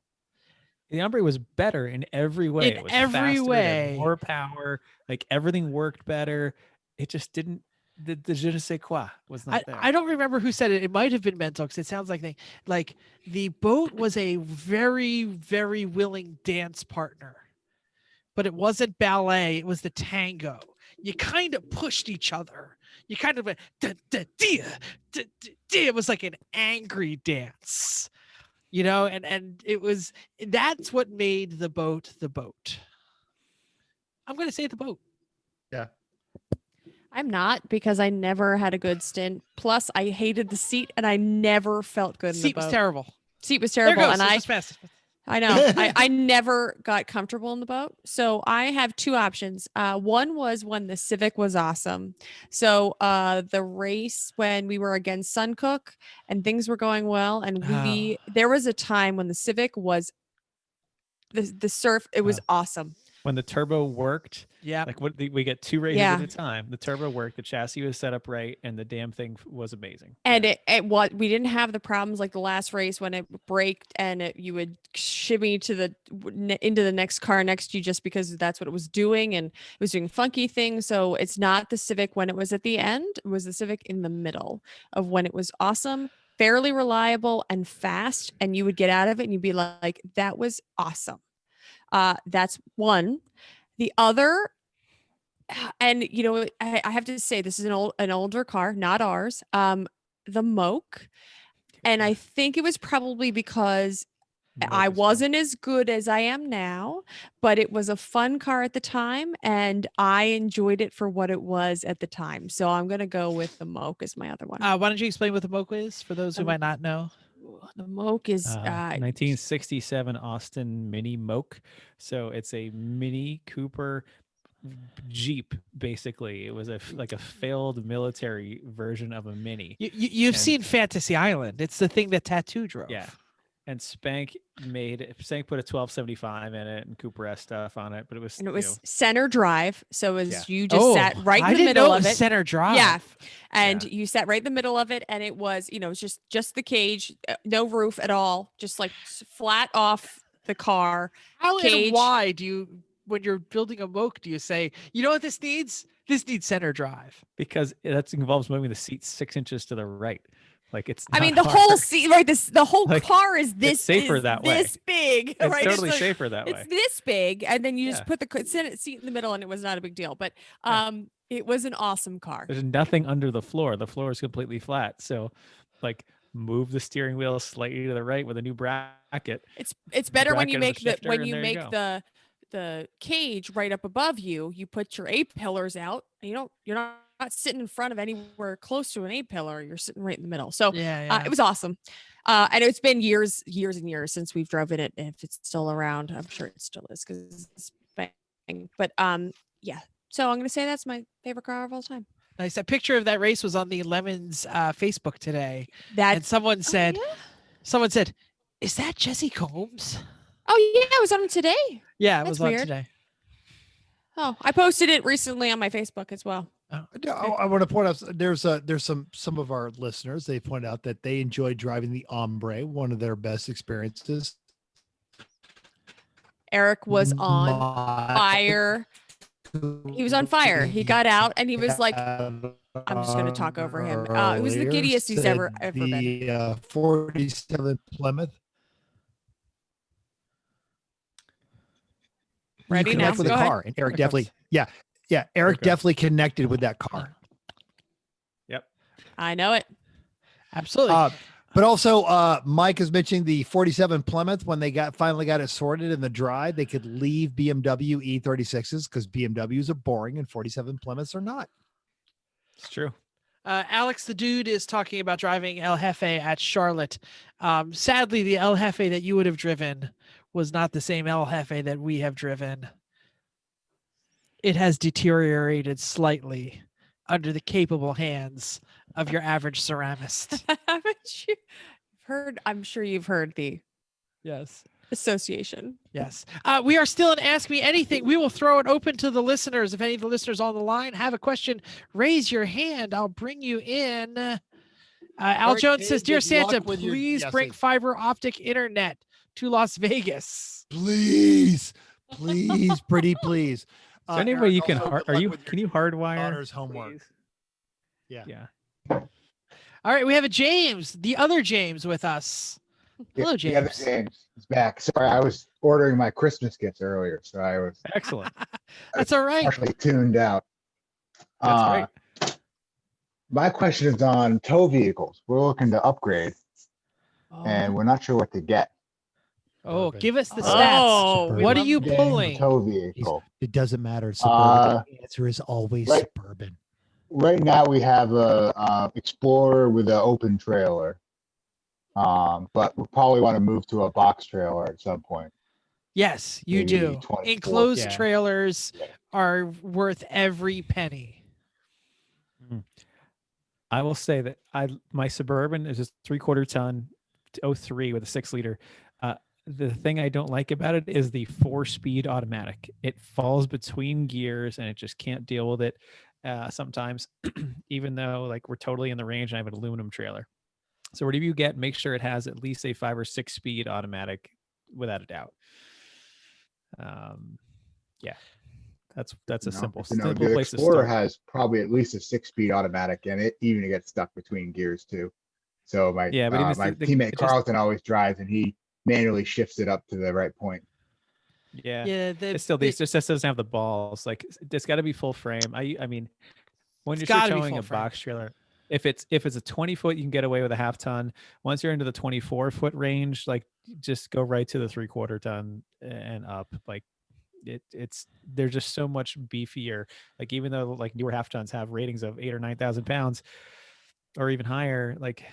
The Ombre was better in every way. In It was every faster, it had way. more power. Like everything worked better. It just didn't. The je ne sais quoi was not there. I don't remember who said it. It might have been Mental because it sounds like the boat was a very, very willing dance partner, but it wasn't ballet. It was the tango. You kind of pushed each other. You kind of went, it was like an angry dance. You know, and that's what made the boat the boat. I'm going to say the boat. Yeah. I'm not, because I never had a good stint. Plus, I hated the seat and I never felt good in the Seat boat. was terrible. Seat was There terrible. goes. And This I is fast. I know. I never got comfortable in the boat. So I have two options. One was when the Civic was awesome. So the race when we were against Suncook and things were going well. And there was a time when the Civic was the surf. It was awesome. When the turbo worked, yeah, like we get two races at a time. The turbo worked, the chassis was set up right, and the damn thing was amazing. And we didn't have the problems like the last race when it braked and you would shimmy into the next car next to you just because that's what it was doing, and it was doing funky things. So it's not the Civic when it was at the end; it was the Civic in the middle of when it was awesome, fairly reliable, and fast. And you would get out of it and you'd be like, "That was awesome." That's one. The other, and you know, I have to say this is an older car, not ours. The Moke, and I think it was probably because I wasn't as good as I am now, but it was a fun car at the time, and I enjoyed it for what it was at the time. So I'm gonna go with the Moke as my other one. Why don't you explain what the Moke is for those who might not know? The Moke is 1967 Austin Mini Moke. So it's a Mini Cooper Jeep, basically. It was like a failed military version of a Mini. You've And- seen Fantasy Island. It's the thing that Tattoo drove. Yeah. And Spank put a 1275 in it and Cooper S stuff on it, but it was, and it was center drive. So it was Yeah. you just sat right in I the didn't middle know it of was it. center drive. Yeah. And Yeah. you sat right in the middle of it, and it was, it was just the cage, no roof at all, just like flat off the car. How Cage. and why do you, when you're building a Moke, do you say, you know what this needs? This needs center drive. because that involves moving the seat 6 inches to the right. Like it's I mean, not the whole hard. seat, right? The whole Like, car is this safer is that way. this big, It's right? totally like- safer that way. It's this big, and then you just Yeah. put the seat in the middle, and it was not a big deal. But it was an awesome car. There's nothing under the floor. The floor is completely flat. So like move the steering wheel slightly to the right with a new bracket. It's better when you bracket make of the shifter, and there you go. the cage right up above you. You put your A pillars out. You're not sitting in front of anywhere close to an A pillar. You're sitting right in the middle. So Yeah. it was awesome. And it's been years and years since we've driven it. If it's still around, I'm sure it still is because it's bang. But yeah. So I'm gonna say that's my favorite car of all time. Nice. A picture of that race was on the Lemons Facebook today. That And someone said, yeah? is that Jesse Combs? Oh yeah, it was on today. Yeah, it That's was on weird. today. Oh, I posted it recently on my Facebook as well. I want to point out there's some of our listeners. They point out that they enjoyed driving the Ombre, one of their best experiences. Eric was on fire. He was on fire. He got out and he was like, I'm just going to talk over him. It was the giddiest he's ever been. The 47 Plymouth. Ready You now? connect with Go the ahead. car, and Eric Here it definitely, comes. yeah, Eric it goes. definitely connected with that car. Yep. I know it. Absolutely. But also, Mike is mentioning the 47 Plymouth when they finally got it sorted in the drive. They could leave BMW E36s because BMWs are boring and 47 Plymouths are not. It's true. Alex the Dude is talking about driving El Jefe at Charlotte. Sadly, the El Jefe that you would have driven was not the same El Jefe that we have driven. It has deteriorated slightly under the capable hands of your average ceramist. Haven't you heard? I'm sure you've heard the Yes. association. Yes. We are still in Ask Me Anything. We will throw it open to the listeners. If any of the listeners on the line have a question, raise your hand. I'll bring you in. Al right, Jones Dave, says, Dear good Santa, luck with your- please yes, bring Dave. fiber optic internet to Las Vegas. Please, pretty please. Is there any way you can also hard, good luck with can your you hardwire daughter's homework? please? Yeah. Yeah. All right, we have a James, the other James with us. Hello, The other James. James is back. Sorry, I was ordering my Christmas gifts earlier, so I was Excellent. That's all right. partially tuned out. That's great. My question is on tow vehicles. We're looking to upgrade, and we're not sure what to get. Oh, give us the Oh, stats. we What are love you Getting a pulling? tow vehicle. It doesn't matter. Suburban. The answer is always right. suburban. Right now, we have a Explorer with an open trailer, but we probably want to move to a box trailer at some point. Yes, you Maybe do. 24, Enclosed yeah. trailers Yeah. are worth every penny. I will say that my Suburban is a 3/4 ton 03 with a 6-liter. The thing I don't like about it is the 4-speed automatic. It falls between gears and it just can't deal with it sometimes, even though like we're totally in the range and I have an aluminum trailer. So whatever you get, make sure it has at least a 5 or 6 speed automatic without a doubt. Yeah, that's a simple the place to Explorer start. has probably at least a 6-speed automatic, and it even gets stuck between gears too. So my Yeah, but even my the- teammate it just- Carlton always drives, and he manually shifts it up to the right point. Yeah, Yeah, it's still these just doesn't have the balls. Like it's got to be full frame. I mean, when It's you're gotta be towing full a frame. box trailer, if it's a 20 foot, you can get away with a half ton. Once you're into the 24 foot range, like just go right to the 3/4 ton and up. Like it's they're just so much beefier. Like even though like newer half tons have ratings of 8,000 or 9,000 pounds or even higher, like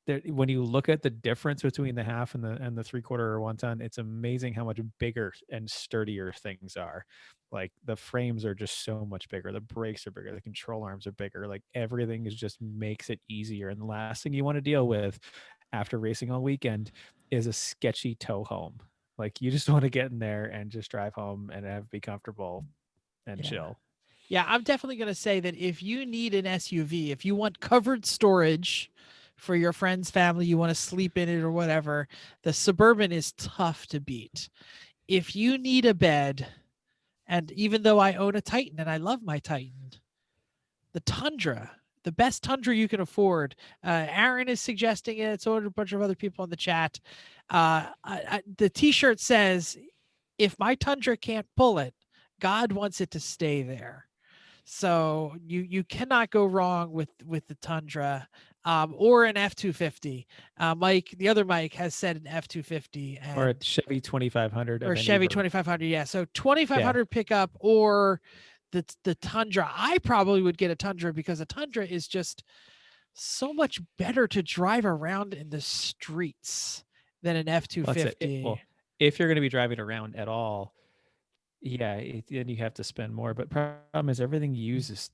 when you look at the difference between the half and the 3/4 or 1 ton, it's amazing how much bigger and sturdier things are. Like the frames are just so much bigger. The brakes are bigger. The control arms are bigger. Like everything is just makes it easier. And the last thing you want to deal with after racing all weekend is a sketchy tow home. Like you just want to get in there and just drive home and be comfortable and chill. Yeah, I'm definitely going to say that if you need an SUV, if you want covered storage for your friend's family, you want to sleep in it or whatever, the Suburban is tough to beat. If you need a bed, and even though I own a Titan and I love my Titan, the Tundra, the best Tundra you can afford. Aaron is suggesting it. So are a bunch of other people in the chat. The T-shirt says, "If my Tundra can't pull it, God wants it to stay there." So you cannot go wrong with the Tundra or an F-250. Mike, the other Mike, has said an F-250 Or a Chevy 2500 or of any Chevy version. 2500. Yeah, so 2500 pickup or the Tundra. I probably would get a Tundra because a Tundra is just so much better to drive around in the streets than an F-250. Well, if you're going to be driving around at all, then you have to spend more. But problem is everything uses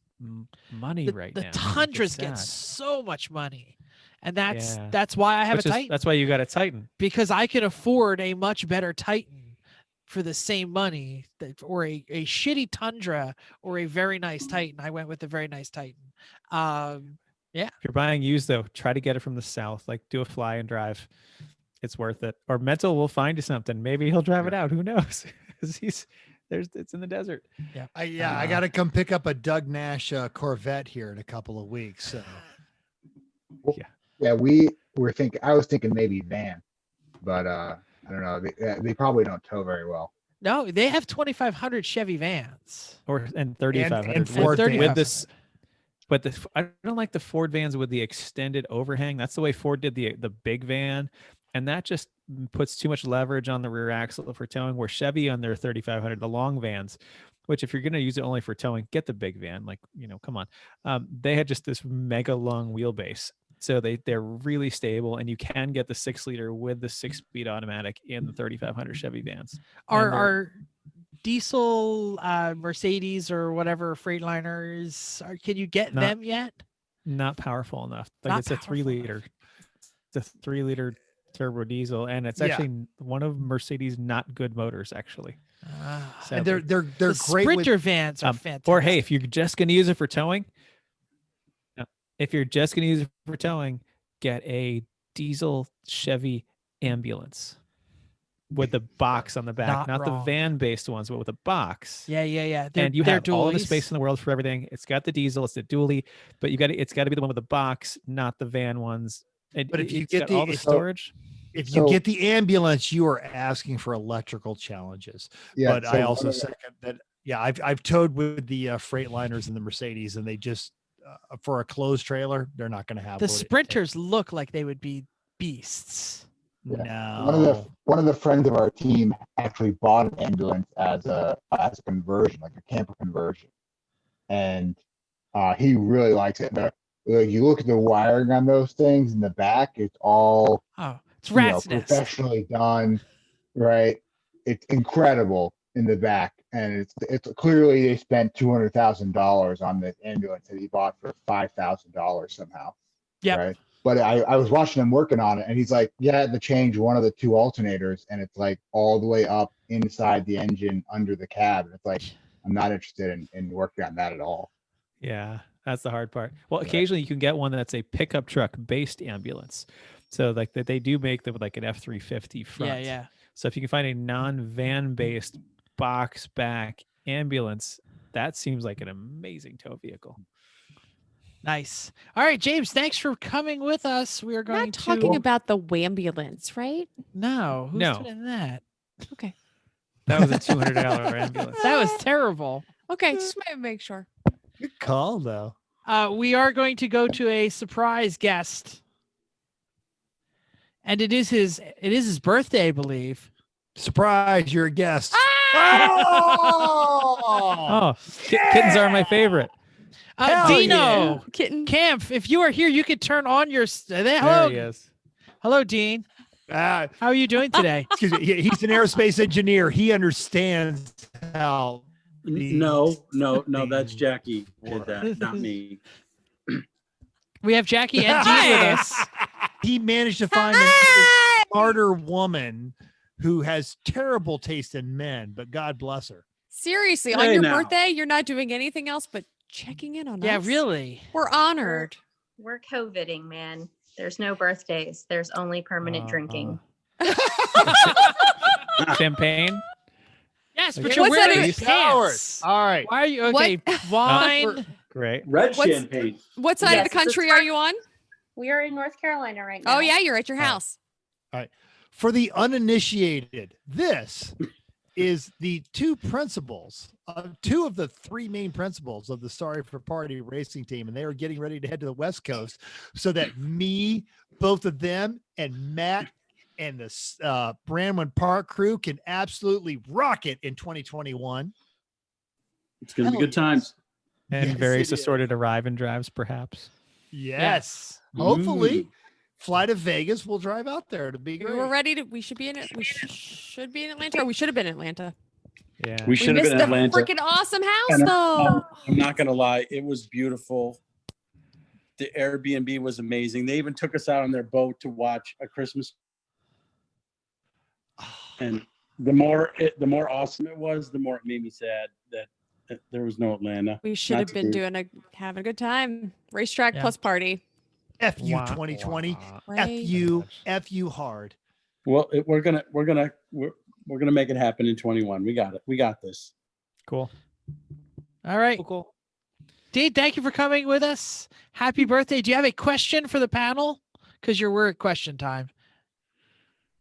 money right now. The Tundras get so much money, and that's why I have a Titan. That's why you got a Titan, because I can afford a much better Titan for the same money, or a shitty Tundra or a very nice Titan. I went with a very nice Titan. Yeah. If you're buying used though, try to get it from the south. Like do a fly and drive. It's worth it. Or Mental will find you something. Maybe he'll drive it out. Who knows? Because it's in the desert. Yeah. I got to come pick up a Doug Nash Corvette here in a couple of weeks. So. Yeah, I was thinking maybe van, but I don't know. They probably don't tow very well. No, they have 2500 Chevy vans and 3500 and Ford with this. But I don't like the Ford vans with the extended overhang. That's the way Ford did the big van, and that just puts too much leverage on the rear axle for towing. Where Chevy on their 3500, the long vans, which if you're going to use it only for towing, get the big van. Like, come on. They had just this mega long wheelbase. So they're really stable, and you can get the 6-liter with the 6-speed automatic in the 3500 Chevy vans. Are diesel Mercedes or whatever Freightliners, can you get them yet? Not powerful enough. Like it's a 3-liter. It's a 3-liter turbo diesel, and it's actually one of Mercedes' not good motors, actually. And they're great. Sprinter vans are fantastic. Or hey, if you're just going to use it for towing, get a diesel Chevy ambulance with the box on the back, not the van-based ones, but with a box. Yeah. And you have all the dualies. space in the world for everything. It's got the diesel, it's the dually, but it's got to be the one with the box, not the van ones. But if you get all the storage, if you get the ambulance, you are asking for electrical challenges. Yeah, but I also second that. Yeah, I've towed with the Freightliners and the Mercedes, and they just for a closed trailer, they're not going to have the Sprinters. Look like they would be beasts. Yeah. No, one of the friends of our team actually bought an ambulance as a conversion, like a camper conversion, and he really likes it. But you look at the wiring on those things in the back; it's all it's rat's nest. Professionally done, right? It's incredible in the back, and it's clearly they spent $200,000 on this ambulance that he bought for $5,000 somehow. Yeah. Right. But I was watching him working on it, and he's like, "Yeah, I had to change one of the 2 alternators, and it's like all the way up inside the engine under the cab." And it's like, I'm not interested in working on that at all. Yeah, that's the hard part. Well, occasionally you can get one that's a pickup truck based ambulance. So like they do make them with like an F-350 front. Yeah. So if you can find a non-van based box back ambulance, that seems like an amazing tow vehicle. Nice. All right, James, thanks for coming with us. We are going not talking about the wambulance, right? No. Who's No. doing that? Okay. That was a $200 ambulance. That was terrible. Okay, just want to make sure. Good call, though. We are going to go to a surprise guest. And it is his birthday, I believe. Surprise, you're a guest. Oh, kittens are my favorite. Hell Dino Kitten. Camp, if you are here, you could turn on your. There Hello, he is. hello, Dean. How are you doing today? Excuse me. He's an aerospace engineer. He understands how. No, that's Jackie did that, not me. We have Jackie and Dean with us. He managed to find a smarter woman who has terrible taste in men, but God bless her. Seriously, on Hey, your now. birthday, you're not doing anything else but checking in on us. Yeah, really. We're honored. We're COVIDing, man. There's no birthdays. There's only permanent drinking. Champagne. Yes, but Okay. you're What's that wearing in- pants. All right. Why are you okay? Wine. Great. Red What's- champagne. What side Yes, of the it's a country are you on? We are in North Carolina right now. Oh, yeah, you're at your house. For the uninitiated, this is the two of the three main principals of the Sorry for Party racing team, and they are getting ready to head to the West Coast so that me, both of them, and Matt and the Brandon Park crew can absolutely rock it in 2021. It's gonna be good times. And Yes, various it is. assorted arrive and drives, perhaps. Yes. Hopefully, fly to Vegas. We'll drive out there to be We great. were ready to. We should be in it. We should be in Atlanta. Or we should have been in Atlanta. Yeah. We should have missed been in the Atlanta. freaking awesome house, And though. I'm not gonna lie, it was beautiful. The Airbnb was amazing. They even took us out on their boat to watch a Christmas. And the more awesome it was, the more it made me sad that there was no Atlanta. We should have been having a good time. Racetrack Yeah. plus party. F you Wah, 2020. wah. F you hard. Well, we're gonna make it happen in 21. We got it. We got this. Cool. All right. Cool. Dean, thank you for coming with us. Happy birthday. Do you have a question for the panel? Because we're at question time.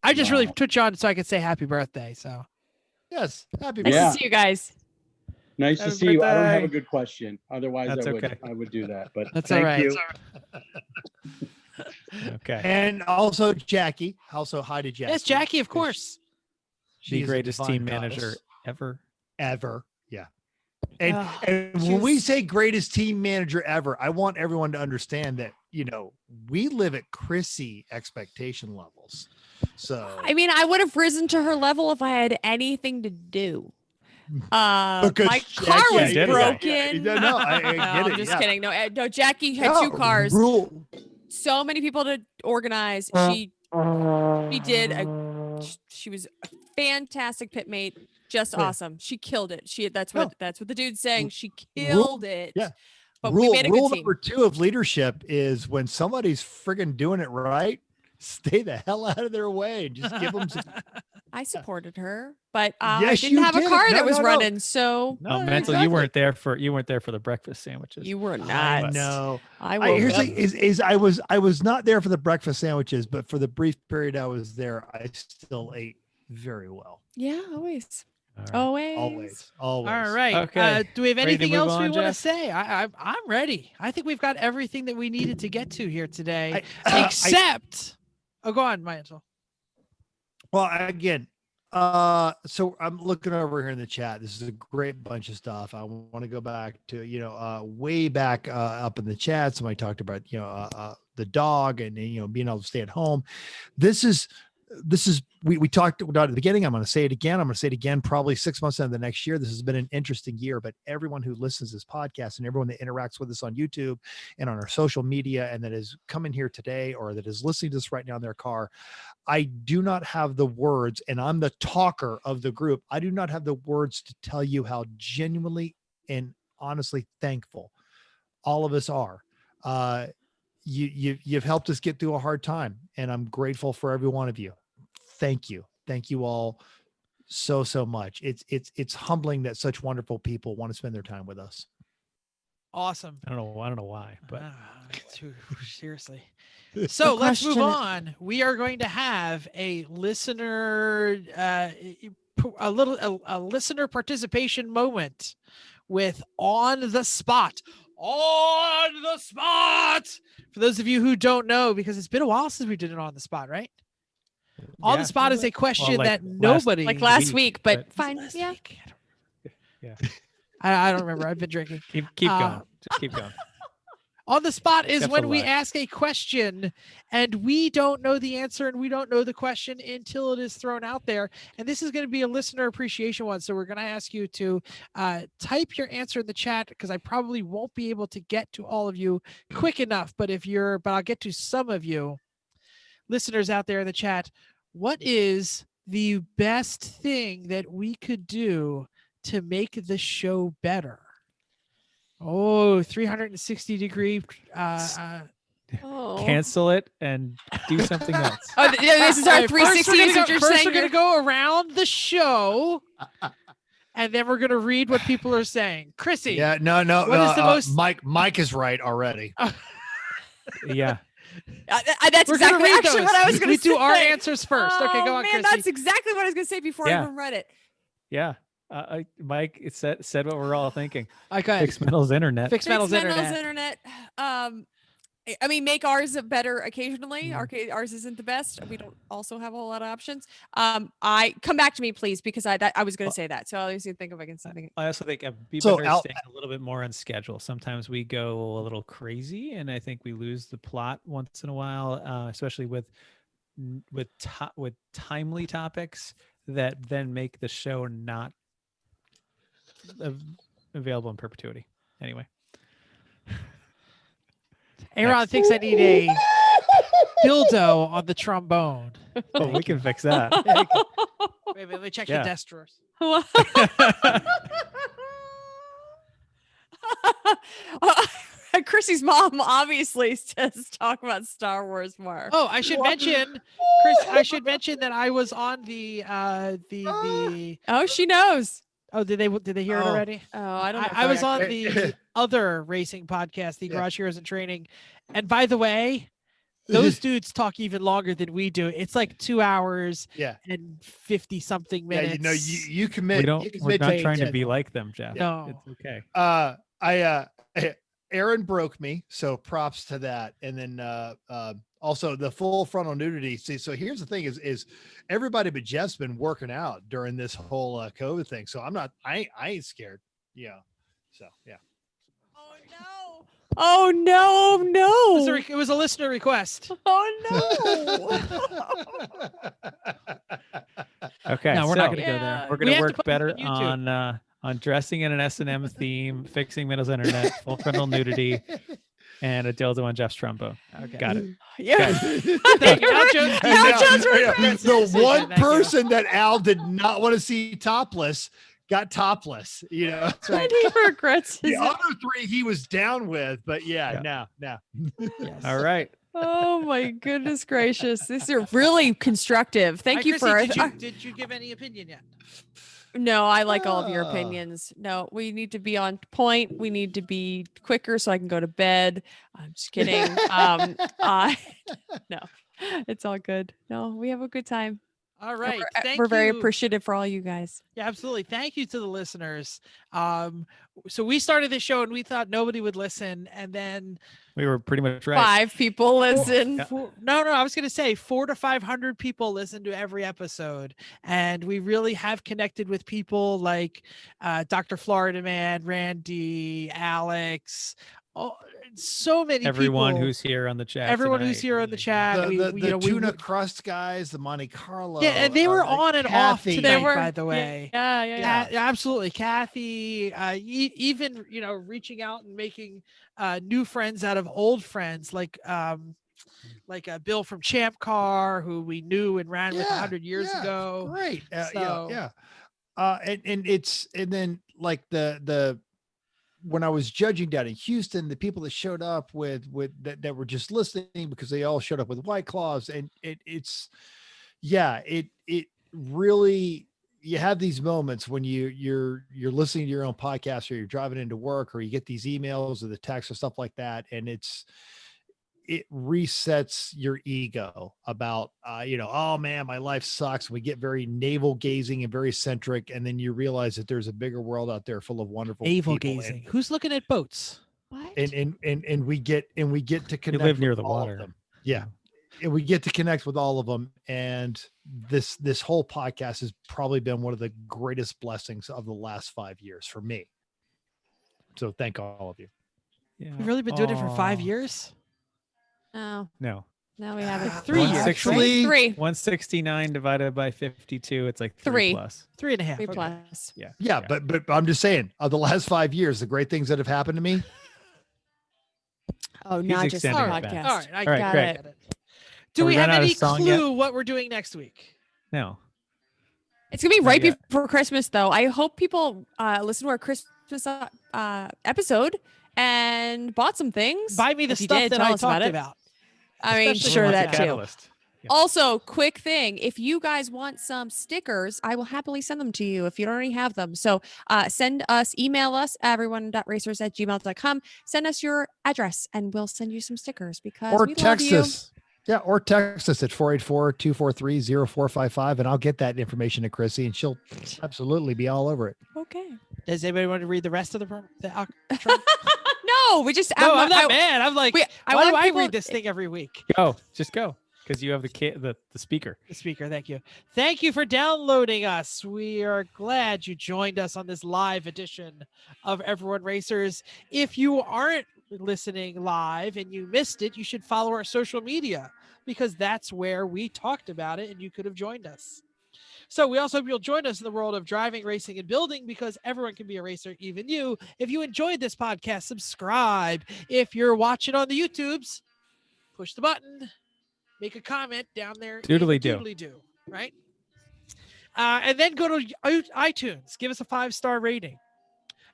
I just really put you on so I could say happy birthday. So Yes. Happy Nice birthday. to see you guys. Nice to Happy see you. I don't have a birthday. good question. Otherwise, That's okay. I would do that. But That's all thank right. you. Okay. And also Jackie. Also hi to Jackie. yes, Jackie, of course. She The is a greatest divine team goddess. manager ever. Yeah. And, Oh, and when we say greatest team manager ever, I want everyone to understand that, we live at Chrissy expectation levels. So I mean, I would have risen to her level if I had anything to do. Because My car Jackie- was did it. broken. No, I get No, I'm it. just yeah. kidding. No, Jackie had No, two cars. Rule. So many people to organize. She she was a fantastic pit mate. Just Yeah. awesome. She killed it. That's No. what the dude's saying. She killed it. yeah. But we made a rule good team. number 2 of leadership is when somebody's friggin' doing it right, stay the hell out of their way and just give them some. I supported her, but I Yes, didn't you have a did. car No, that was no, no. running. So Oh, mental, you weren't there for the breakfast sandwiches. you were I not. know. I I, will. here's the, is I was not there for the breakfast sandwiches, but for the brief period I was there, I still ate very well. Yeah, always. All right. Always. Always. All right. Okay. Do we have Ready to anything move else we on, want to Jeff? say? I'm ready. I think we've got everything that we needed to get to here today, I- except. Oh, go on, Mantle. Well, again, so I'm looking over here in the chat. This is a great bunch of stuff. I want to go back to, way back up in the chat. Somebody talked about, the dog and, being able to stay at home. This is, we talked about at the beginning. I'm going to say it again. I'm going to say it again, probably 6 months into the next year. This has been an interesting year, but everyone who listens to this podcast and everyone that interacts with us on YouTube and on our social media and that is coming here today or that is listening to this right now in their car, I do not have the words, and I'm the talker of the group. I do not have the words to tell you how genuinely and honestly thankful all of us are. You've helped us get through a hard time, and I'm grateful for every one of you. Thank you. Thank you all so much. It's humbling that such wonderful people want to spend their time with us. Awesome. I don't know why, but Seriously. So let's move question- on. We are going to have a listener, a listener participation moment with On the Spot. On the Spot. For those of you who don't know, because it's been a while since we did it on the spot, right? On Yeah. the spot is a question like that last- nobody. Like last week, but but- fine. Last Yeah. week. yeah. I don't remember. I've been drinking. Keep going. Just keep going. On the spot is Except when for we luck. ask a question and we don't know the answer and we don't know the question until it is thrown out there. And this is going to be a listener appreciation one. So we're going to ask you to type your answer in the chat because I probably won't be able to get to all of you quick enough. But I'll get to some of you listeners out there in the chat. What is the best thing that we could do to make the show better? Oh, 360-degree. Cancel it and do something else. Oh, this is our 360. Is what you're First, saying? we're going to go around the show, and then we're going to read what people are saying. Chrissy. Yeah, no. What is the most? Mike is right already. Yeah. That's We're gonna exactly read actually those. what I was going to say. We do our answers first. Okay, go on, man, Chrissy. that's exactly what I was going to say before I even read it. Yeah. Mike it said what we're all thinking. Okay. Fix Metal's internet. Fix Metal's internet. I mean, make ours better occasionally. Ours isn't the best. We don't also have a whole lot of options. I come back to me, please, because I was going to say that. So I was going to think if I can something. I also think be better staying a little bit more on schedule. Sometimes we go a little crazy, and I think we lose the plot once in a while, especially with timely topics that then make the show not available in perpetuity. Anyway. Aaron thinks I need a dildo on the trombone. Oh, we can fix that. Wait, let me check your desk drawers. Chrissy's mom obviously says talk about Star Wars more. Oh, I should mention, Chris. I should mention that I was on the. Oh, she knows. Oh, did they hear it already? Oh, I don't know. I was on the other racing podcast, the Garage Heroes in Training, and by the way, those dudes talk even longer than we do. It's like 2 hours, and 50 something minutes. Yeah, you know, you commit. We're not trying to be like them, Jeff. No, it's okay. Aaron broke me, so props to that. And then also the full frontal nudity. See, so here's the thing: is everybody but Jeff's been working out during this whole COVID thing. So I ain't scared. Yeah. So yeah. Oh no! It was a listener request. Oh no! Okay, no, we're not going to go there. We're going to work better on dressing in an S&M theme, fixing Metal's internet, full frontal nudity, and a dildo on Jeff's trombone. Okay, got it. Yeah. Thank you. The one person that Al did not want to see topless got topless. You know, that's right. He regrets the other three he was down with, but no. All right. Oh my goodness gracious! These are really constructive. Thank you Chrissy, for. Did you give any opinion yet? No, I like all of your opinions. No, we need to be on point. We need to be quicker so I can go to bed. I'm just kidding. No, it's all good. No, we have a good time. All right. We're very appreciative for all you guys. Yeah, absolutely. Thank you to the listeners. So we started this show and we thought nobody would listen, and then we were pretty much right. 5 people listen. No, I was going to say 400 to 500 people listen to every episode, and we really have connected with people like Dr. Florida Man, Randy, Alex. Oh, so many everyone people. who's here on the chat. Everyone tonight. who's here on the chat. The tuna crust guys, the Monte Carlo. Yeah, and they were on and off tonight, by the way. Yeah. Absolutely. Kathy, even, reaching out and making new friends out of old friends, like Bill from Champ Car, who we knew and ran with 100 years ago. Great. And then like the when I was judging down in Houston, the people that showed up with that were just listening because they all showed up with White Claws, and it really, you have these moments when you're listening to your own podcast, or you're driving into work, or you get these emails or the texts or stuff like that, and it resets your ego about, oh man, my life sucks. We get very navel gazing and very centric. And then you realize that there's a bigger world out there full of wonderful navel people. gazing. Who's looking at boats? What? And we get to connect. You live near with the all of water. them. Yeah. And we get to connect with all of them. And this whole podcast has probably been one of the greatest blessings of the last 5 years for me. So thank all of you. Yeah. We've really been doing it for 5 Aw. years. No, No. no, we haven't. 3 years. 160 Three. 169 divided by 52. It's like 3 Three. plus. 3.5. Three Okay. plus. Yeah. Yeah, but I'm just saying, of the last 5 years, the great things that have happened to me. Oh, He's not just the extending it podcast. back. All right. I All right, got great. it. Do Have we we run have out of any song yet? clue what we're doing next week? No. It's gonna be Not right yet. before Christmas, though. I hope people listen to our Christmas episode and bought some things. Buy me the If you stuff did, that tell I us about talked it. about. I mean, Especially sure Monster that too. Catalyst. Yeah. Also, quick thing, if you guys want some stickers, I will happily send them to you if you don't already have them. So email us, everyone.racers@gmail.com. Send us your address and we'll send you some stickers because Or we love text you. us. Yeah, or text us at 484-243-0455, and I'll get that information to Chrissy, and she'll absolutely be all over it. Okay. Does anybody want to read the rest of the outro? No, we just No, I'm not mad. I'm like, I why do want I people- read this thing every week? Go. Just go. Because you have the speaker. The speaker, thank you. Thank you for downloading us. We are glad you joined us on this live edition of Everyone Racers. If you aren't listening live and you missed it, you should follow our social media because that's where we talked about it and you could have joined us. So we also hope you'll join us in the world of driving, racing, and building because everyone can be a racer, even you. If you enjoyed this podcast, subscribe. If you're watching on the YouTubes, push the button. Make a comment down there. Doodly-doo. Doodly-doo, right? And then go to iTunes. Give us a 5-star rating.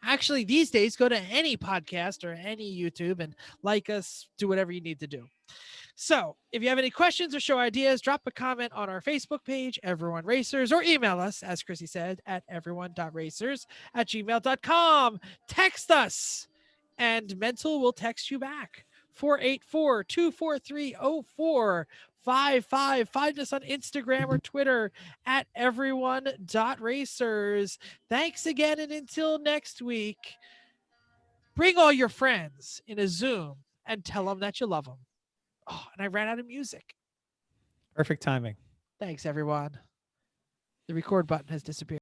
Actually, these days, go to any podcast or any YouTube and like us. Do whatever you need to do. So if you have any questions or show ideas, drop a comment on our Facebook page, Everyone Racers, or email us, as Chrissy said, at everyone.racers@gmail.com. Text us, and Mental will text you back. 484-243-0455. Find us on Instagram or Twitter at everyone.racers. Thanks again, and until next week, bring all your friends in a Zoom and tell them that you love them. Oh, and I ran out of music. Perfect timing. Thanks, everyone. The record button has disappeared.